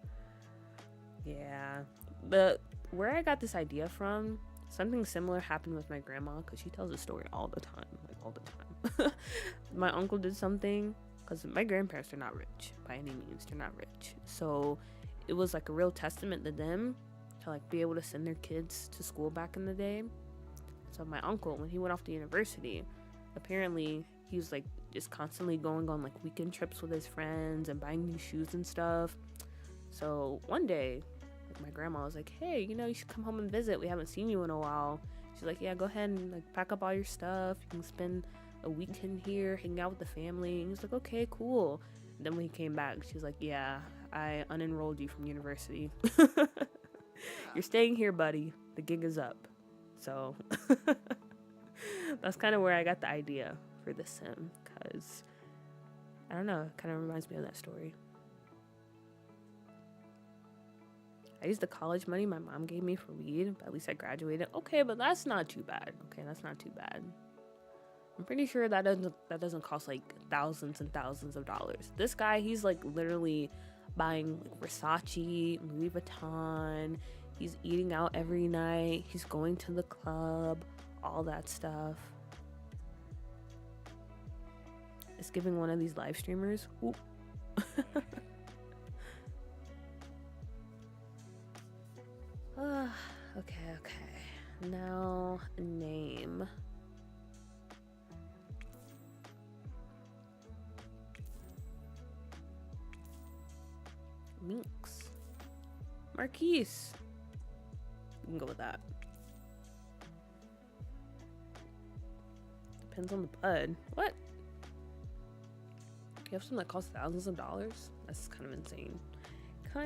Yeah. Where I got this idea from, something similar happened with my grandma, because she tells a story all the time. Like all the time. My uncle did something, because my grandparents are not rich by any means. They're not rich. So it was like a real testament to them to like be able to send their kids to school back in the day. So my uncle, when he went off to university, apparently he was like just constantly going on like weekend trips with his friends and buying new shoes and stuff. So one day, like my grandma was like, hey, you should come home and visit. We haven't seen you in a while. She's like, yeah, go ahead and like pack up all your stuff. You can spend a weekend here, hang out with the family. And he was like, okay, cool. And then when he came back, she was like, yeah, I unenrolled you from university. You're staying here, buddy. The gig is up. So that's kind of where I got the idea for this sim, because I don't know, it kind of reminds me of that story. I used the college money my mom gave me for weed, but at least I graduated. Okay, but that's not too bad. I'm pretty sure that doesn't cost like thousands and thousands of dollars. This guy, he's like literally buying like Versace, Louis Vuitton. He's eating out every night. He's going to the club, all that stuff. It's giving one of these live streamers. Okay. Now, name. Minx. Marquise. We can go with that. Depends on the bud. What? You have something that costs thousands of dollars? That's kind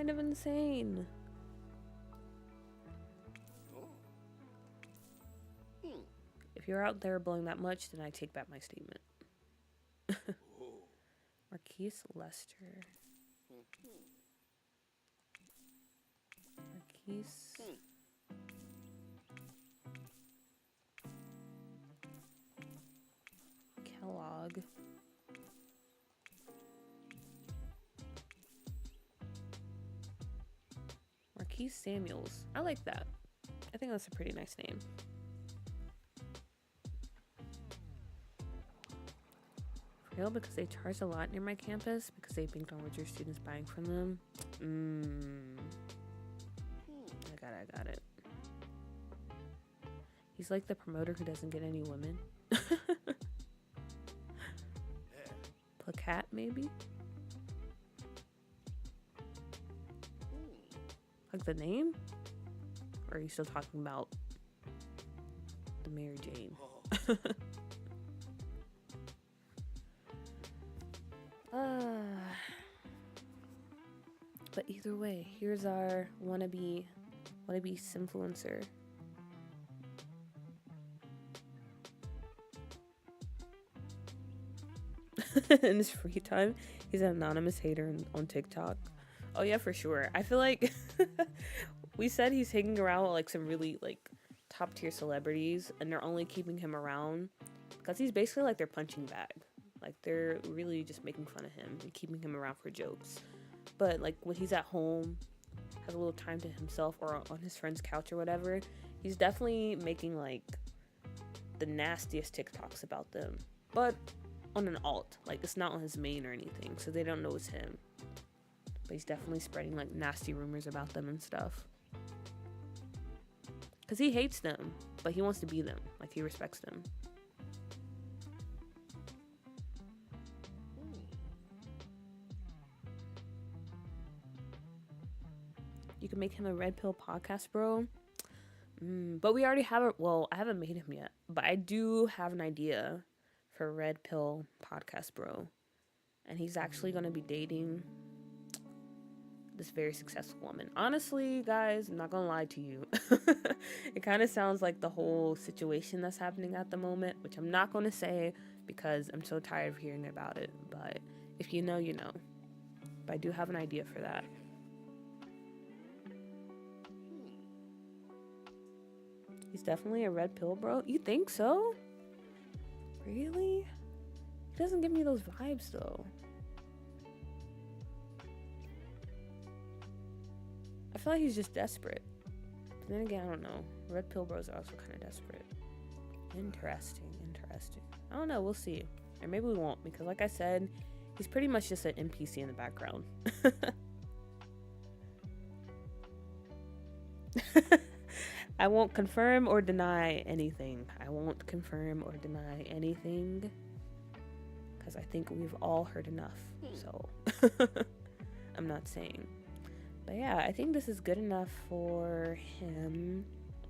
of insane. If you're out there blowing that much, then I take back my statement. Marquise Lester. Marquise. Kellogg. Marquise Samuels. I like that. I think that's a pretty nice name. For real, because they charge a lot near my campus because they banked on richer students buying from them. I got it. He's like the promoter who doesn't get any women. Placat, maybe? Like the name? Or are you still talking about the Mary Jane? But either way, here's our wannabe simfluencer. In his free time, he's an anonymous hater on TikTok. Oh yeah, for sure. I feel like we said he's hanging around with like some really like top tier celebrities, and they're only keeping him around because he's basically like their punching bag. Like they're really just making fun of him and keeping him around for jokes. But like when he's at home, has a little time to himself or on his friend's couch or whatever, he's definitely making like the nastiest TikToks about them. But on an alt, like it's not on his main or anything, so they don't know it's him. But he's definitely spreading like nasty rumors about them and stuff. Cause he hates them, but he wants to be them. Like he respects them. You can make him a Red Pill podcast bro. But we already have I haven't made him yet, but I do have an idea for Red Pill podcast bro. And he's actually going to be dating this very successful woman. Honestly, guys, I'm not gonna lie to you. It kind of sounds like the whole situation that's happening at the moment, which I'm not gonna say because I'm so tired of hearing about it. But if you know, you know. But I do have an idea for that. He's definitely a red pill bro. You think so? Really? He doesn't give me those vibes though. I feel like he's just desperate. But then again, I don't know. Red pill bros are also kind of desperate. Interesting. I don't know. We'll see. Or maybe we won't, because like I said, he's pretty much just an NPC in the background. I won't confirm or deny anything. Because I think we've all heard enough. So, I'm not saying. But yeah, I think this is good enough for him.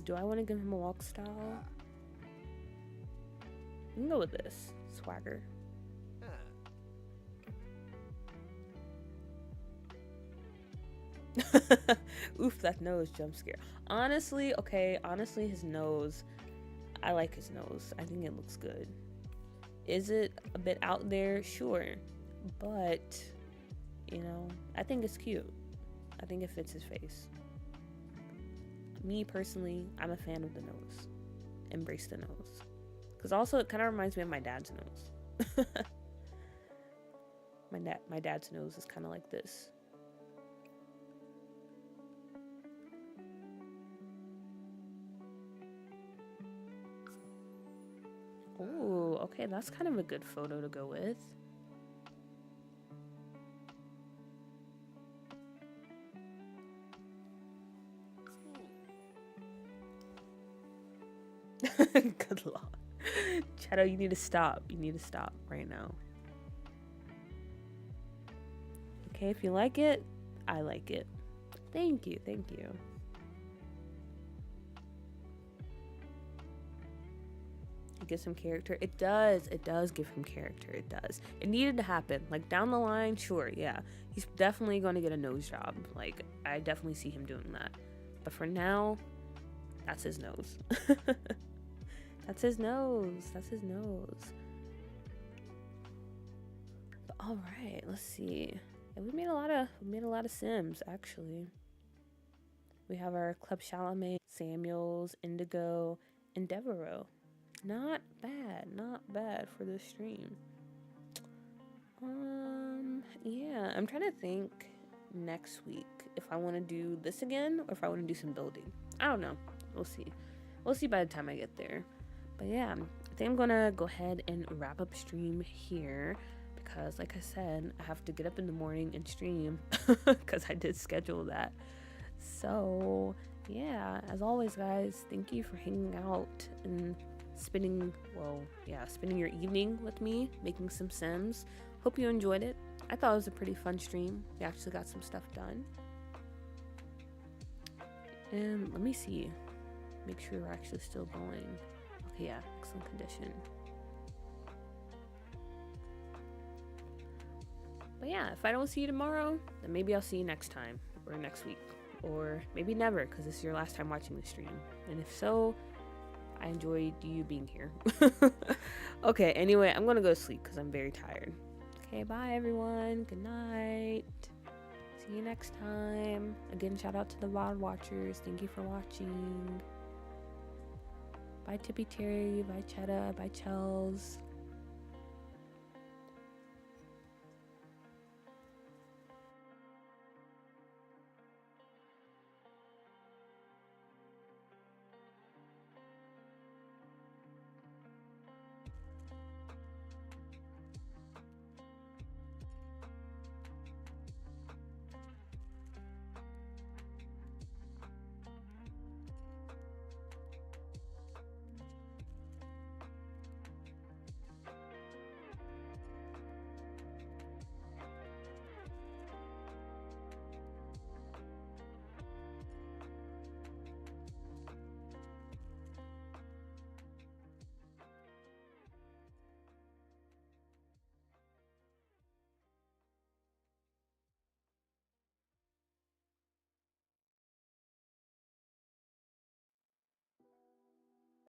Do I want to give him a walk style? We can go with this. Swagger. Oof, that nose jump scare. Honestly, his nose, I like his nose. I think it looks good. Is it a bit out there? Sure. But, you know, I think it's cute. I think it fits his face. Me personally, I'm a fan of the nose. Embrace the nose. Because also it kind of reminds me of my dad's nose. My dad's nose is kind of like this. Ooh, okay, that's kind of a good photo to go with. Good luck. Cheto, you need to stop. You need to stop right now. Okay, if you like it, I like it. Thank you. It gives him character. It does give him character. It does. It needed to happen. Like down the line, sure, yeah. He's definitely going to get a nose job. Like, I definitely see him doing that. But for now, that's his nose. That's his nose. But all right, let's see. Yeah, we made a lot of Sims actually. We have our Club Chalamet, Samuels, Indigo, and Devereaux. Not bad for this stream. Yeah, I'm trying to think next week if I want to do this again or if I want to do some building. I don't know. We'll see by the time I get there. But yeah, I think I'm gonna go ahead and wrap up stream here because like I said, I have to get up in the morning and stream because I did schedule that. So yeah, as always guys, thank you for hanging out and spending your evening with me making some Sims. Hope you enjoyed it. I thought it was a pretty fun stream. We actually got some stuff done. And let me see. Make sure we're actually still going. Okay, yeah, excellent condition. But yeah, if I don't see you tomorrow, then maybe I'll see you next time or next week. Or maybe never, because this is your last time watching the stream. And if so, I enjoyed you being here. Okay, anyway, I'm gonna go to sleep because I'm very tired. Okay, bye everyone. Good night. See you next time. Again, shout out to the VOD watchers. Thank you for watching. Bye Tippy Terry. Bye Chetta. Bye Chels.